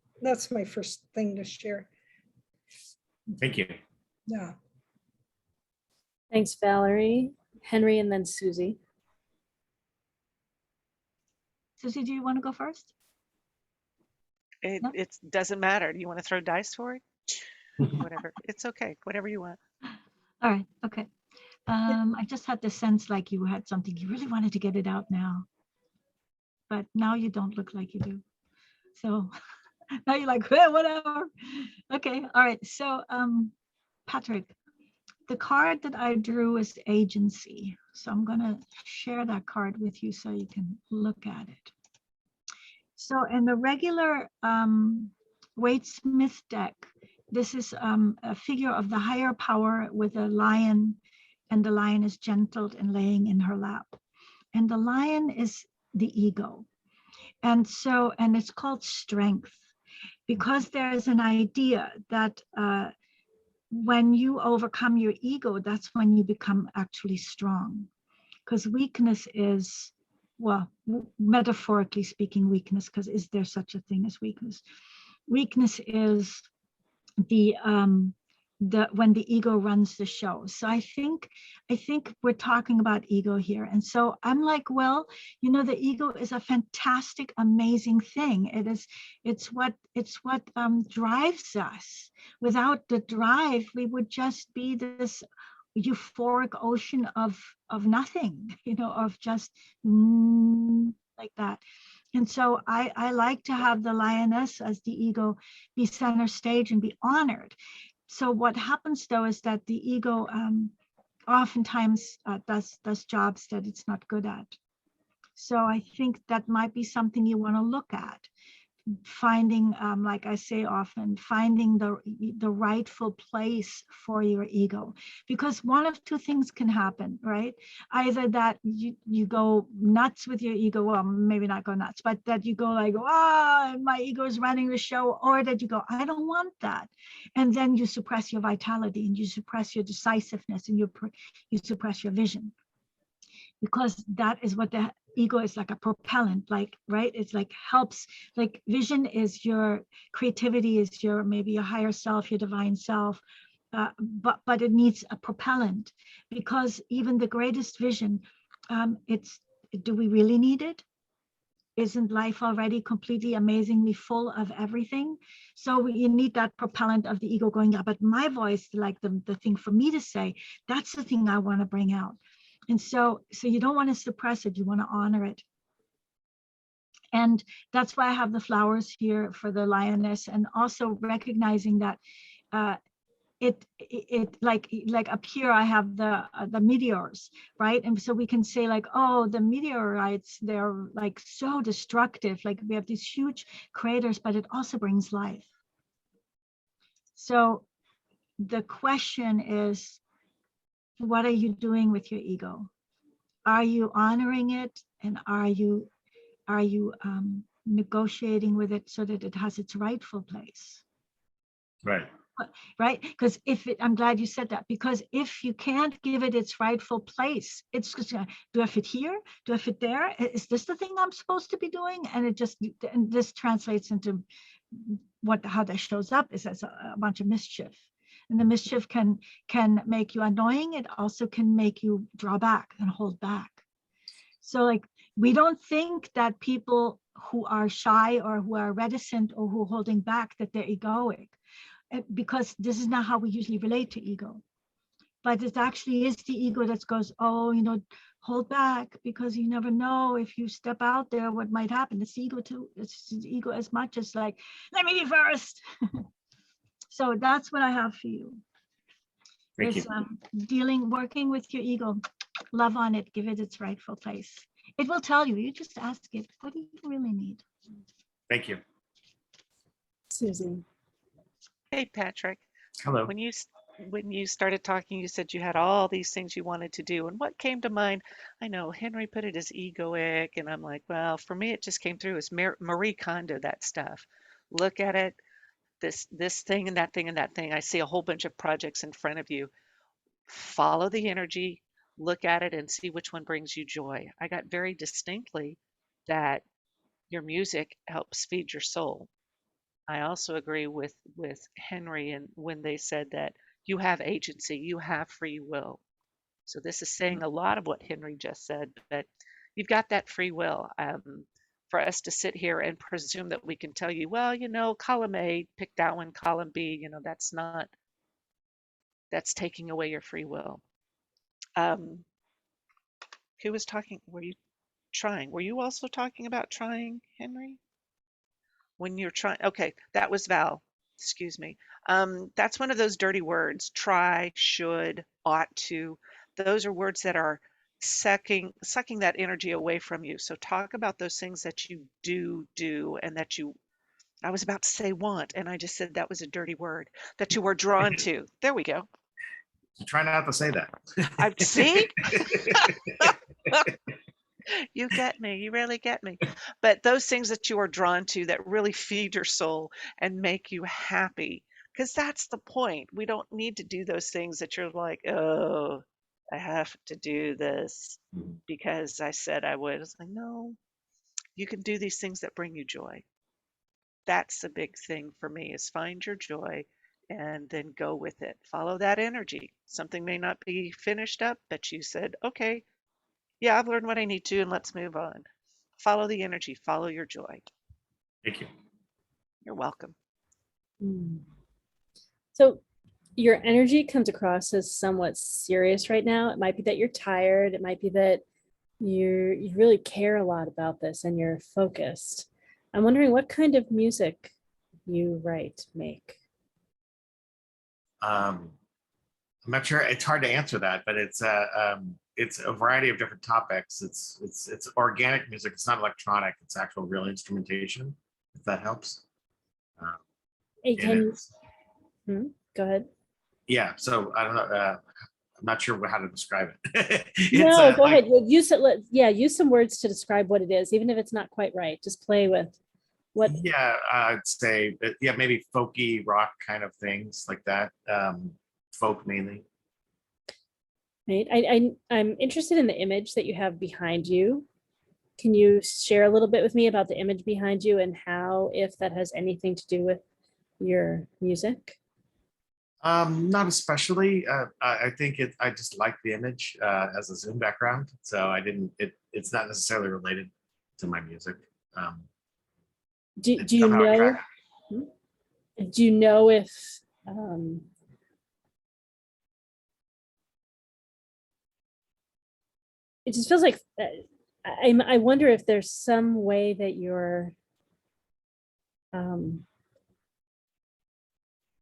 Speaker 2: thing to share.
Speaker 9: Thank you.
Speaker 2: Yeah.
Speaker 1: Thanks, Valerie. Henry, and then Susie.
Speaker 5: Susie, do you want to go first? No?
Speaker 4: It doesn't matter. Do you want to throw dice for it? Whatever. It's okay. Whatever you want.
Speaker 5: All right. Okay. I just had the sense like you had something you really wanted to get it out now, but now you don't look like you do. So now you're like, well, whatever. Okay. All right. So, Patrick, the card that I drew is agency. So I'm going to share that card with you so you can look at it. So in the regular Wade Smith deck, this is a figure of the higher power with a lion, and the lion is gentled and laying in her lap. And the lion is the ego. And so, and it's called strength, because there is an idea that when you overcome your ego, that's when you become actually strong. Because weakness is, well, metaphorically speaking, weakness, because is there such a thing as weakness? Weakness is the when the ego runs the show. So I think we're talking about ego here. And so I'm like, well, you know, the ego is a fantastic, amazing thing. It's what drives us. Without the drive, we would just be this euphoric ocean of nothing, you know, of just like that. And so I like to have the lioness as the ego be center stage and be honored. So what happens though is that the ego oftentimes does jobs that it's not good at. So I think that might be something you want to look at. Finding, like I say often, finding the rightful place for your ego, because one of two things can happen, right? Either that you go nuts with your ego, well, maybe not go nuts, but that you go like, my ego is running the show, or that you go, I don't want that, and then you suppress your vitality and you suppress your decisiveness and you suppress your vision, because that is what the ego is, like a propellant, like, right? It's like helps, like vision is your creativity, is your maybe your higher self, your divine self, but it needs a propellant, because even the greatest vision, do we really need it? Isn't life already completely amazingly full of everything? So you need that propellant of the ego going up. But my voice, like the thing for me to say, that's the thing I want to bring out. And so you don't want to suppress it, you want to honor it. And that's why I have the flowers here for the lioness, and also recognizing that it like up here I have the meteors, right? And so we can say like, oh, the meteorites, they're like so destructive, like we have these huge craters, but it also brings life. So the question is, what are you doing with your ego? Are you honoring it, and are you negotiating with it so that it has its rightful place?
Speaker 9: Right.
Speaker 5: Right? Because I'm glad you said that, because if you can't give it its rightful place, it's just, do I fit here? Do I fit there? Is this the thing I'm supposed to be doing? And this translates into how that shows up is as a bunch of mischief. And the mischief can make you annoying. It also can make you draw back and hold back. So like, we don't think that people who are shy or who are reticent or who are holding back, that they're egoic, because this is not how we usually relate to ego. But it actually is the ego that goes, oh, you know, hold back, because you never know if you step out there, what might happen. It's the ego too. It's the ego as much as like, let me be first. So that's what I have for you.
Speaker 9: Thank
Speaker 5: is
Speaker 9: you.
Speaker 5: Working with your ego. Love on it, give it its rightful place. It will tell you, you just ask it, what do you really need?
Speaker 9: Thank you.
Speaker 1: Susie.
Speaker 4: Hey, Patrick.
Speaker 9: Hello.
Speaker 4: When you started talking, you said you had all these things you wanted to do. And what came to mind? I know Henry put it as egoic, and I'm like, well, for me, it just came through as Marie Kondo, that stuff. Look at it, this thing and that thing and that thing. I see a whole bunch of projects in front of you. Follow the energy, look at it, and see which one brings you joy. I got very distinctly that your music helps feed your soul. I also agree with Henry and when they said that you have agency, you have free will. So this is saying a lot of what Henry just said, but you've got that free will. For us to sit here and presume that we can tell you, well, column A, pick that one, column B, that's taking away your free will. Who was talking? Were you trying? Were you also talking about trying, Henry? When you're trying, okay, that was Val. Excuse me. That's one of those dirty words. Try, should, ought to. Those are words that are sucking that energy away from you. So talk about those things that you do, and that you. I was about to say want, and I just said that was a dirty word that you are drawn to. There we go.
Speaker 9: Try not to say that.
Speaker 4: See? You get me. You really get me. But those things that you are drawn to that really feed your soul and make you happy, because that's the point. We don't need to do those things that you're like, oh, I have to do this because I said I would. It's like, no, you can do these things that bring you joy. That's the big thing for me, is find your joy and then go with it. Follow that energy. Something may not be finished up, but you said, okay, yeah, I've learned what I need to, and let's move on. Follow the energy, follow your joy.
Speaker 9: Thank you.
Speaker 4: You're welcome.
Speaker 1: So your energy comes across as somewhat serious right now. It might be that you're tired. It might be that you really care a lot about this and you're focused. I'm wondering what kind of music you make.
Speaker 9: I'm not sure. It's hard to answer that, but it's a variety of different topics. It's organic music. It's not electronic. It's actual real instrumentation, if that helps.
Speaker 1: Go ahead.
Speaker 9: Yeah. So I don't know. I'm not sure how to describe it.
Speaker 1: No, go ahead. Use it. Use some words to describe what it is, even if it's not quite right. Just play with what.
Speaker 9: Yeah, I'd say maybe folky rock kind of things like that. Folk mainly.
Speaker 1: Right. I'm interested in the image that you have behind you. Can you share a little bit with me about the image behind you and how, if that has anything to do with your music?
Speaker 9: Not especially. I think I just like the image as a Zoom background, so I didn't. It's not necessarily related to my music.
Speaker 1: Do you know? Do you know if? It just feels like I wonder if there's some way that you're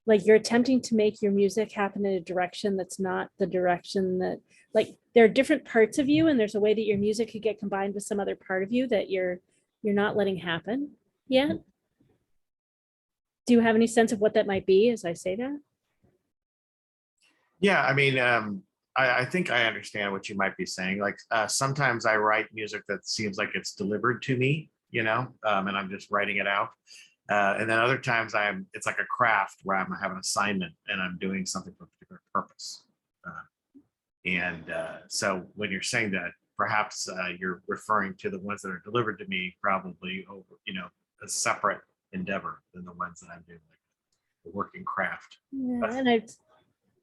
Speaker 1: like you're attempting to make your music happen in a direction that's not the direction that, like, there are different parts of you and there's a way that your music could get combined with some other part of you that you're not letting happen yet. Do you have any sense of what that might be as I say that?
Speaker 9: Yeah, I mean, I think I understand what you might be saying. Like sometimes I write music that seems like it's delivered to me, and I'm just writing it out. And then other times it's like a craft where I have an assignment and I'm doing something for a particular purpose. So when you're saying that, perhaps you're referring to the ones that are delivered to me, probably over, a separate endeavor than the ones that I'm doing, like the working craft.
Speaker 1: Yeah, and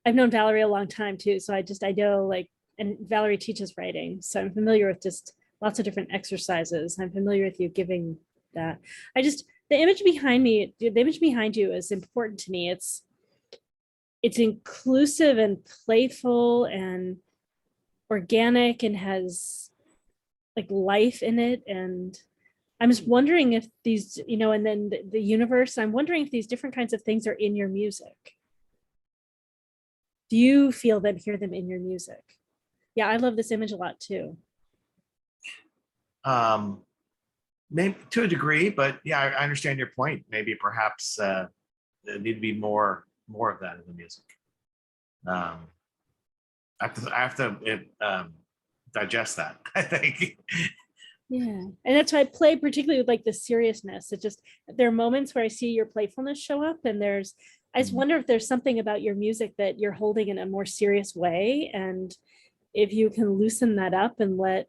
Speaker 1: I've known Valerie a long time too, so I know, and Valerie teaches writing, so I'm familiar with just lots of different exercises. I'm familiar with you giving that. The image behind you is important to me. It's inclusive and playful and organic and has like life in it. And I'm just wondering if these, and then the universe, I'm wondering if these different kinds of things are in your music. Do you feel them, hear them in your music? Yeah, I love this image a lot too.
Speaker 9: Maybe to a degree, but yeah, I understand your point. Maybe perhaps there need to be more of that in the music. I have to digest that, I think.
Speaker 1: Yeah, and that's why I play particularly with like the seriousness. It just, there are moments where I see your playfulness show up, and I just wonder if there's something about your music that you're holding in a more serious way, and if you can loosen that up and let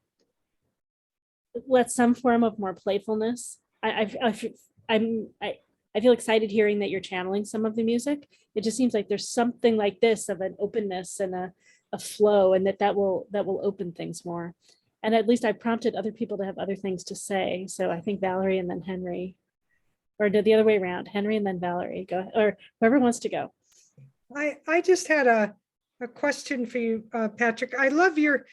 Speaker 1: some form of more playfulness. I feel excited hearing that you're channeling some of the music. It just seems like there's something like this of an openness and a flow, and that will open things more. And at least I prompted other people to have other things to say. So I think Valerie and then Henry, or the other way around, Henry and then Valerie, go, or whoever wants to go.
Speaker 2: I just had a question for you, Patrick. I love your,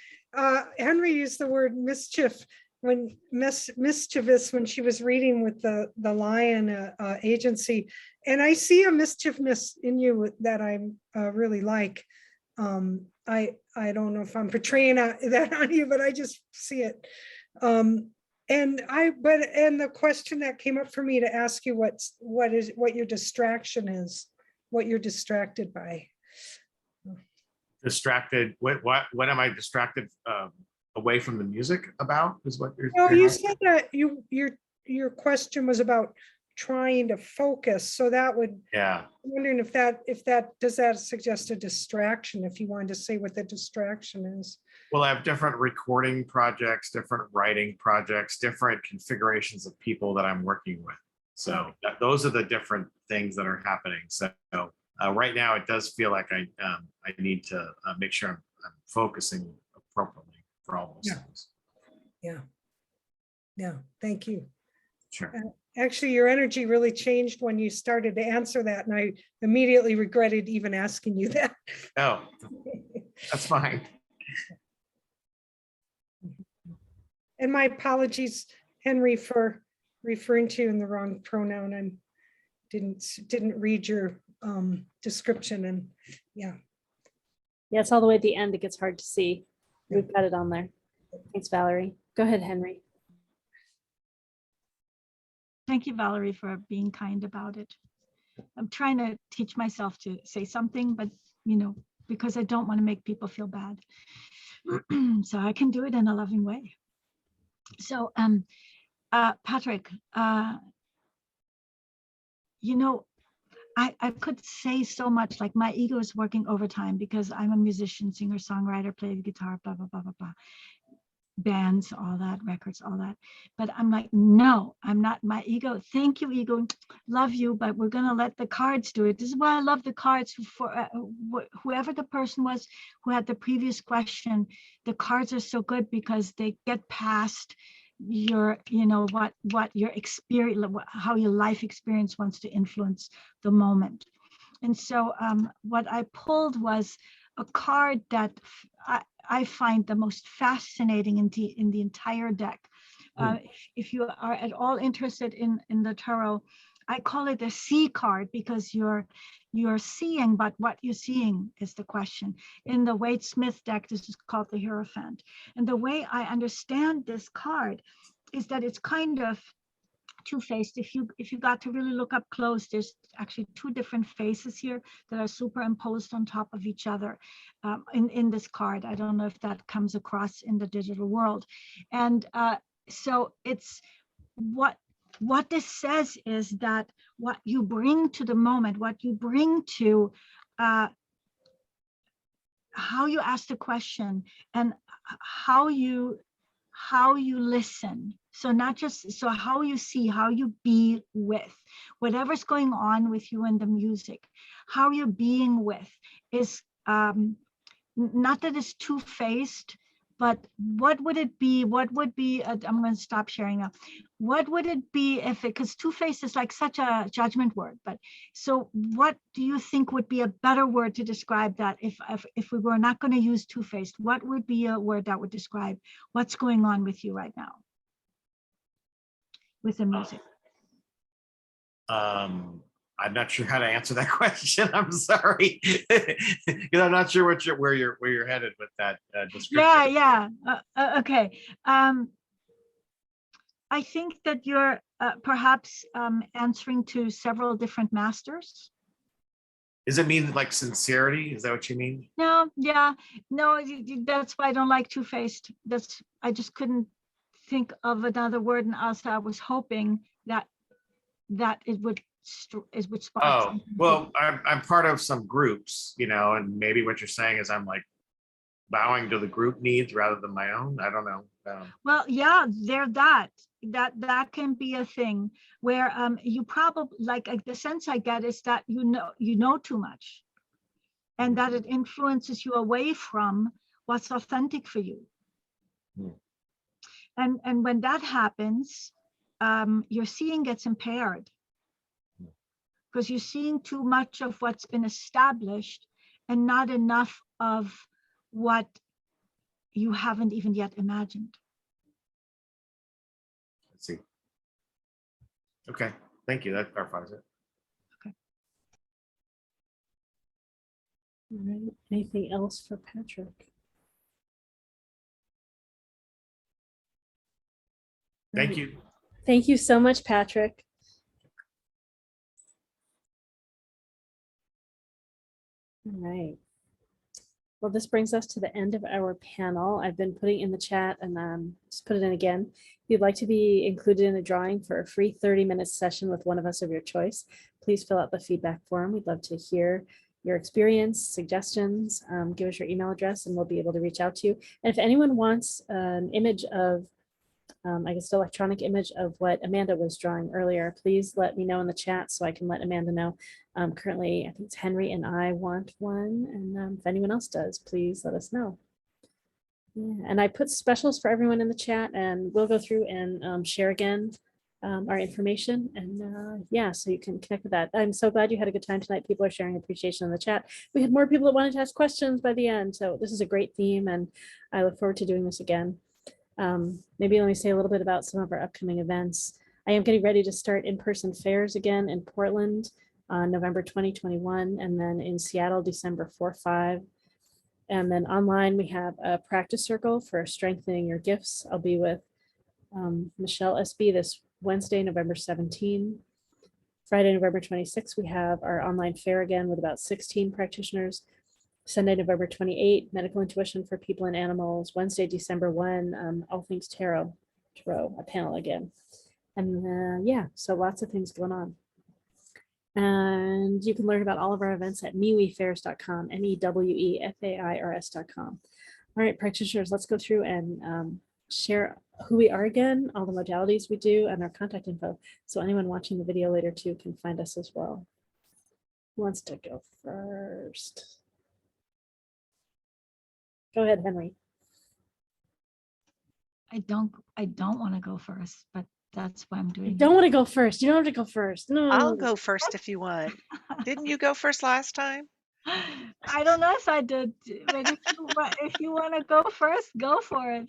Speaker 2: Henry used the word mischief when mischievous when she was reading with the Lion agency. And I see a mischievousness in you that I really like. I don't know if I'm portraying that on you, but I just see it. And the question that came up for me to ask you what your distraction is, what you're distracted by.
Speaker 9: Distracted, what am I distracted away from the music about, is what you're
Speaker 2: No, you said that your question was about trying to focus, so that would,
Speaker 9: yeah.
Speaker 2: I'm wondering if that does that suggest a distraction, if you wanted to say what the distraction is.
Speaker 9: Well, I have different recording projects, different writing projects, different configurations of people that I'm working with. So those are the different things that are happening. So right now it does feel like I need to make sure I'm focusing appropriately for all those things.
Speaker 2: Yeah, thank you.
Speaker 9: Sure.
Speaker 2: Actually, your energy really changed when you started to answer that, and I immediately regretted even asking you that.
Speaker 9: Oh, that's fine.
Speaker 2: And my apologies, Henry, for referring to you in the wrong pronoun. I didn't read your description, and yeah,
Speaker 1: it's all the way at the end. It gets hard to see. We've got it on there. Thanks, Valerie. Go ahead, Henry.
Speaker 5: Thank you, Valerie, for being kind about it. I'm trying to teach myself to say something, but because I don't want to make people feel bad. So I can do it in a loving way. So Patrick, I could say so much, like my ego is working overtime because I'm a musician, singer, songwriter, play the guitar, blah, blah, blah, blah, blah. Bands, all that, records, all that. But I'm like, no, I'm not. My ego, thank you, ego, love you, but we're going to let the cards do it. This is why I love the cards. For whoever the person was who had the previous question, the cards are so good because they get past your, what your experience, how your life experience wants to influence the moment. And so what I pulled was a card that I find the most fascinating in the entire deck. If you are at all interested in the tarot, I call it a see card because you're seeing, but what you're seeing is the question. In the Wade Smith deck, this is called the Hierophant. And the way I understand this card is that it's kind of two-faced. If you got to really look up close, there's actually two different faces here that are superimposed on top of each other in this card. I don't know if that comes across in the digital world. And so it's what this says is that what you bring to the moment, what you bring to how you ask the question and how you listen. So not just, so how you see, how you be with whatever's going on with you in the music, how you're being with is not that it's two-faced, but what would it be? What would be, I'm going to stop sharing now. What would it be if it, because two-faced is like such a judgment word, but so what do you think would be a better word to describe that if we were not going to use two-faced? What would be a word that would describe what's going on with you right now with the music?
Speaker 9: I'm not sure how to answer that question. I'm sorry. I'm not sure where you're headed with that description.
Speaker 5: Yeah. Okay. I think that you're perhaps answering to several different masters.
Speaker 9: Does it mean like sincerity? Is that what you mean?
Speaker 5: No, yeah, no, that's why I don't like two-faced. I just couldn't think of another word, and also I was hoping that it would spark
Speaker 9: Oh,
Speaker 5: something.
Speaker 9: well, I'm part of some groups, and maybe what you're saying is I'm like bowing to the group needs rather than my own. I don't know.
Speaker 5: Well, yeah, that can be a thing where you probably like the sense I get is that you know too much, and that it influences you away from what's authentic for you. And when that happens, your seeing gets impaired because you're seeing too much of what's been established and not enough of what you haven't even yet imagined.
Speaker 9: Let's see. Okay, thank you. That clarifies it.
Speaker 1: All right. Anything else for Patrick?
Speaker 9: Thank
Speaker 1: Right.
Speaker 9: you.
Speaker 1: Thank you so much, Patrick. All right. Well, this brings us to the end of our panel. I've been putting in the chat and just put it in again. If you'd like to be included in a drawing for a free 30-minute session with one of us of your choice, please fill out the feedback form. We'd love to hear your experience, suggestions, give us your email address and we'll be able to reach out to you. And if anyone wants an image of, I guess, the electronic image of what Amanda was drawing earlier, please let me know in the chat so I can let Amanda know. Currently, I think it's Henry and I want one. And if anyone else does, please let us know. Yeah, and I put specials for everyone in the chat and we'll go through and share again our information. And yeah, so you can connect with that. I'm so glad you had a good time tonight. People are sharing appreciation in the chat. We had more people that wanted to ask questions by the end. So this is a great theme and I look forward to doing this again. Maybe let me say a little bit about some of our upcoming events. I am getting ready to start in-person fairs again in Portland on November 2021, and then in Seattle, December 4-5. And then online, we have a practice circle for strengthening your gifts. I'll be with Michelle SB this Wednesday, November 17. Friday, November 26, we have our online fair again with about 16 practitioners. Sunday, November 28, medical intuition for people and animals. Wednesday, December 1, all things tarot, a panel again. And yeah, so lots of things going on. And you can learn about all of our events at mewefairs.com, MEWEFAIRS.com. All right, practitioners, let's go through and share who we are again, all the modalities we do, and our contact info. So anyone watching the video later too can find us as well. Who wants to go first? Go ahead, Henry.
Speaker 5: I don't want to go first, but that's why I'm doing
Speaker 1: You
Speaker 5: it.
Speaker 1: don't want to go first. You don't have to go first. No.
Speaker 4: I'll go first if you want. Didn't you go first last time?
Speaker 5: I don't know if I did, but if you want to go first, go for it.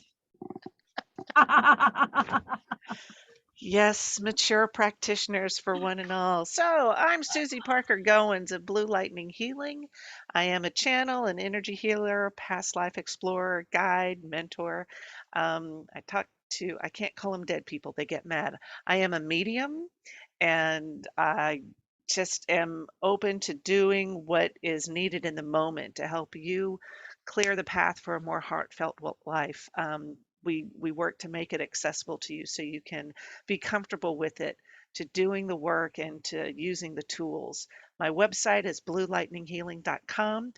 Speaker 4: Yes, mature practitioners for one and all. So I'm Susy Parker Goins of Blue Lightning Healing. I am a channel, an energy healer, past life explorer, guide, mentor. I can't call them dead people. They get mad. I am a medium and I just am open to doing what is needed in the moment to help you clear the path for a more heartfelt life. We work to make it accessible to you so you can be comfortable with it, to doing the work and to using the tools. My website is bluelightninghealing.com.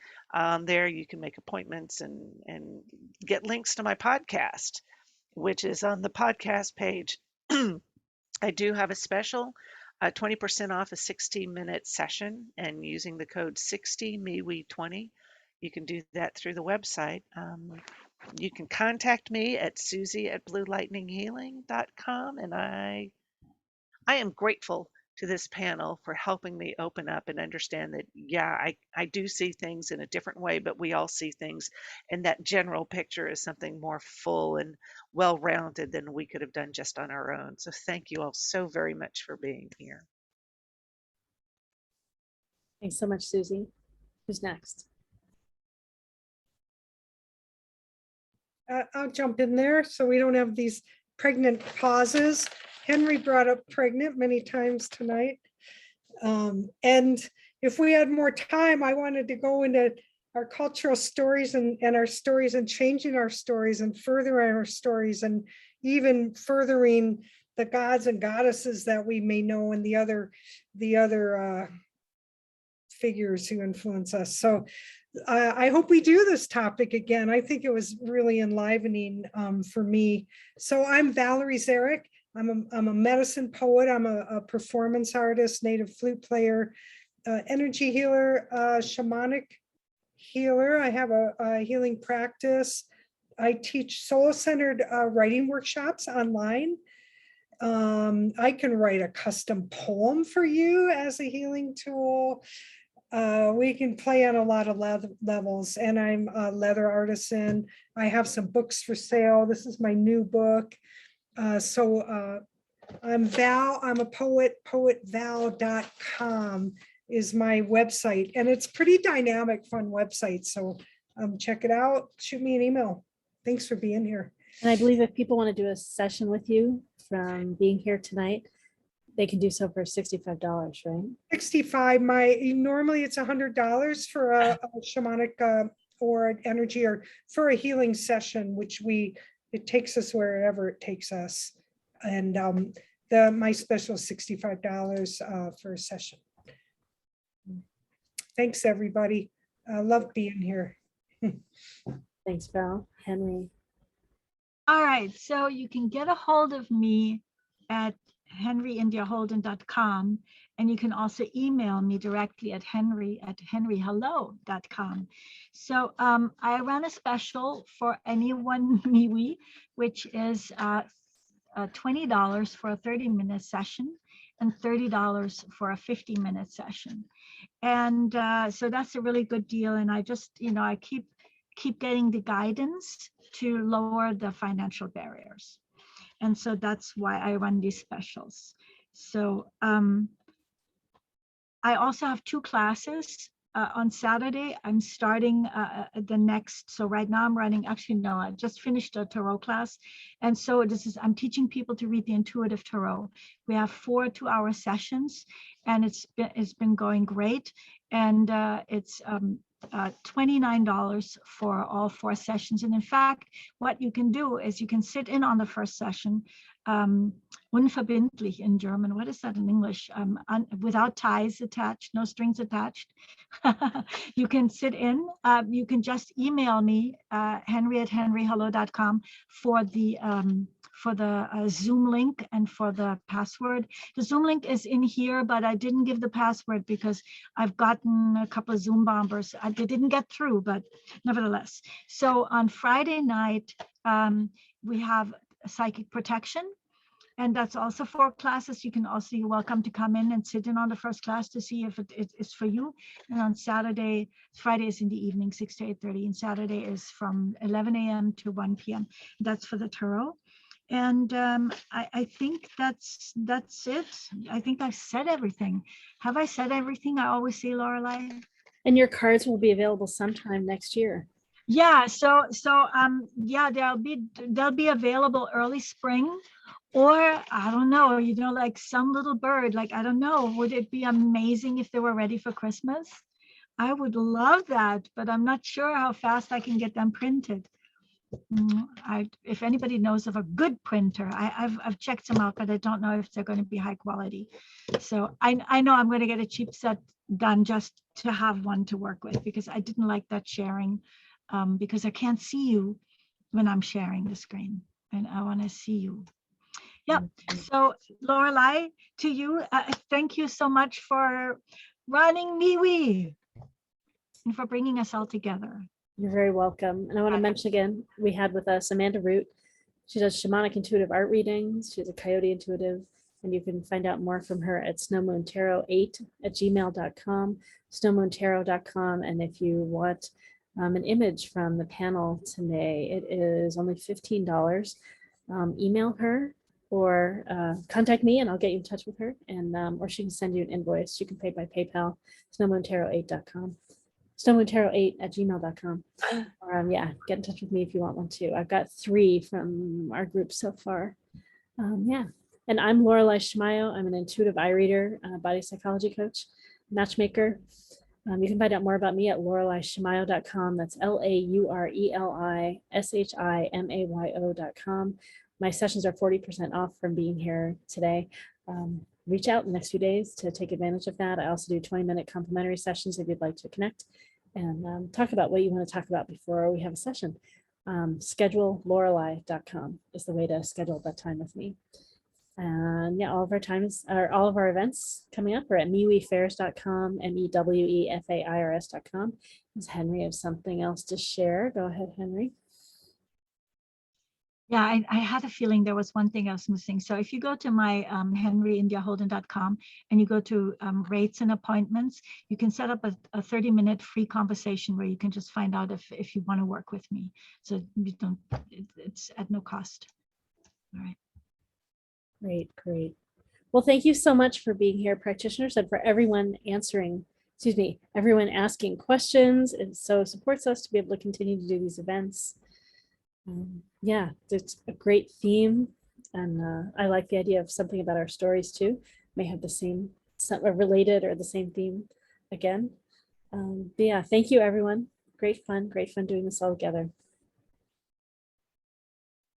Speaker 4: There you can make appointments and get links to my podcast, which is on the podcast page. I do have a special, 20% off a 16-minute session, and using the code 60MEWE20. You can do that through the website. You can contact me at Susie@bluelightninghealing.com, and I am grateful to this panel for helping me open up and understand that, yeah, I do see things in a different way, but we all see things, and that general picture is something more full and well-rounded than we could have done just on our own. So thank you all so very much for being here.
Speaker 1: Thanks so much, Susie. Who's next?
Speaker 2: I'll jump in there so we don't have these pregnant pauses. Henry brought up pregnant many times tonight. And if we had more time, I wanted to go into our cultural stories and our stories and changing our stories and furthering our stories and even furthering the gods and goddesses that we may know and the other figures who influence us. So I hope we do this topic again. I think it was really enlivening for me. So I'm Valerie Szarek. I'm a medicine poet. I'm a performance artist, native flute player, energy healer, shamanic healer. I have a healing practice. I teach soul-centered writing workshops online. I can write a custom poem for you as a healing tool. We can play on a lot of levels, and I'm a leather artisan. I have some books for sale. This is my new book. I'm Val, I'm a poet, poetval.com is my website, and it's pretty dynamic, fun website. So check it out, shoot me an email. Thanks for being here.
Speaker 1: And I believe if people want to do a session with you from being here tonight, they can do so for $65, right?
Speaker 2: 65, normally it's $100 for a shamanic or an energy or for a healing session, which it takes us wherever it takes us. And my special is $65 for a session. Thanks, everybody. I love being here.
Speaker 1: Thanks, Val. Henry.
Speaker 5: All right, so you can get a hold of me at henryindiaholden.com, and you can also email me directly at henryhello.com. So I run a special for anyone MeWe, which is $20 for a 30-minute session and $30 for a 50-minute session. And so that's a really good deal. And I just, I keep getting the guidance to lower the financial barriers. And so that's why I run these specials. So I also have 2 classes. On Saturday, I'm starting the next. So right now I'm running, actually, no, I just finished a tarot class. And so I'm teaching people to read the intuitive tarot. We have 4 2-hour sessions, and it's been going great. And it's $29 for all 4 sessions. And in fact, what you can do is you can sit in on the first session, unverbindlich in German. What is that in English? Without ties attached, no strings attached. You can sit in. You can just email me, henry@henryhello.com for the Zoom link and for the password. The Zoom link is in here, but I didn't give the password because I've gotten a couple of Zoom bombers. They didn't get through, but nevertheless. So on Friday night, we have psychic protection. And that's also 4 classes. You're welcome to come in and sit in on the first class to see if it is for you. And on Friday is in the evening, 6 to 8:30, and Saturday is from 11 a.m. to 1 p.m. That's for the tarot. And I think that's it. I think I've said everything. Have I said everything? I always say, Laureli.
Speaker 1: And your cards will be available sometime next year.
Speaker 5: Yeah. So yeah, they'll be available early spring, or I don't know. Like some little bird. Like I don't know. Would it be amazing if they were ready for Christmas? I would love that, but I'm not sure how fast I can get them printed. If anybody knows of a good printer, I've checked them out, but I don't know if they're going to be high quality. So I know I'm going to get a cheap set done just to have one to work with, because I didn't like that sharing, because I can't see you when I'm sharing the screen, and I want to see you. Yep. So Laureli, to you, thank you so much for running MeWe and for bringing us all together.
Speaker 1: You're very welcome. And I want to mention again, we had with us Amanda Root. She does shamanic intuitive art readings. She's a Coyote intuitive, and you can find out more from her at snowmoontarot8@gmail.com, snowmoontarot.com. And if you want an image from the panel today, it is only $15. Email her or contact me and I'll get you in touch with her, and or she can send you an invoice. You can pay by PayPal, snowmoontarot8.com. snowmoontarot8@gmail.com. Or yeah, get in touch with me if you want one too. I've got 3 from our group so far. Yeah, and I'm Laureli Shimayo. I'm an intuitive eye reader, body psychology coach, matchmaker. You can find out more about me at laurelishimayo.com. That's LAURELISHIMAYO.com. My sessions are 40% off from being here today. Reach out in the next few days to take advantage of that. I also do 20-minute complimentary sessions if you'd like to connect and talk about what you want to talk about before we have a session. Schedule.laureli.com is the way to schedule that time with me. And yeah, all of our events coming up are at mewefairs.com, MEWEFAIRS.com. Does Henry have something else to share? Go ahead, Henry.
Speaker 5: Yeah, I had a feeling there was one thing I was missing. So if you go to my henryindiaholden.com and you go to rates and appointments, you can set up a 30-minute free conversation where you can just find out if you want to work with me. So you don't, it's at no cost. All right.
Speaker 1: Great. Well, thank you so much for being here, practitioners, and for everyone everyone asking questions. It so supports us to be able to continue to do these events. Yeah, it's a great theme, and I like the idea of something about our stories too. May have the same, related or the same theme again. But yeah, thank you, everyone. Great fun doing this all together.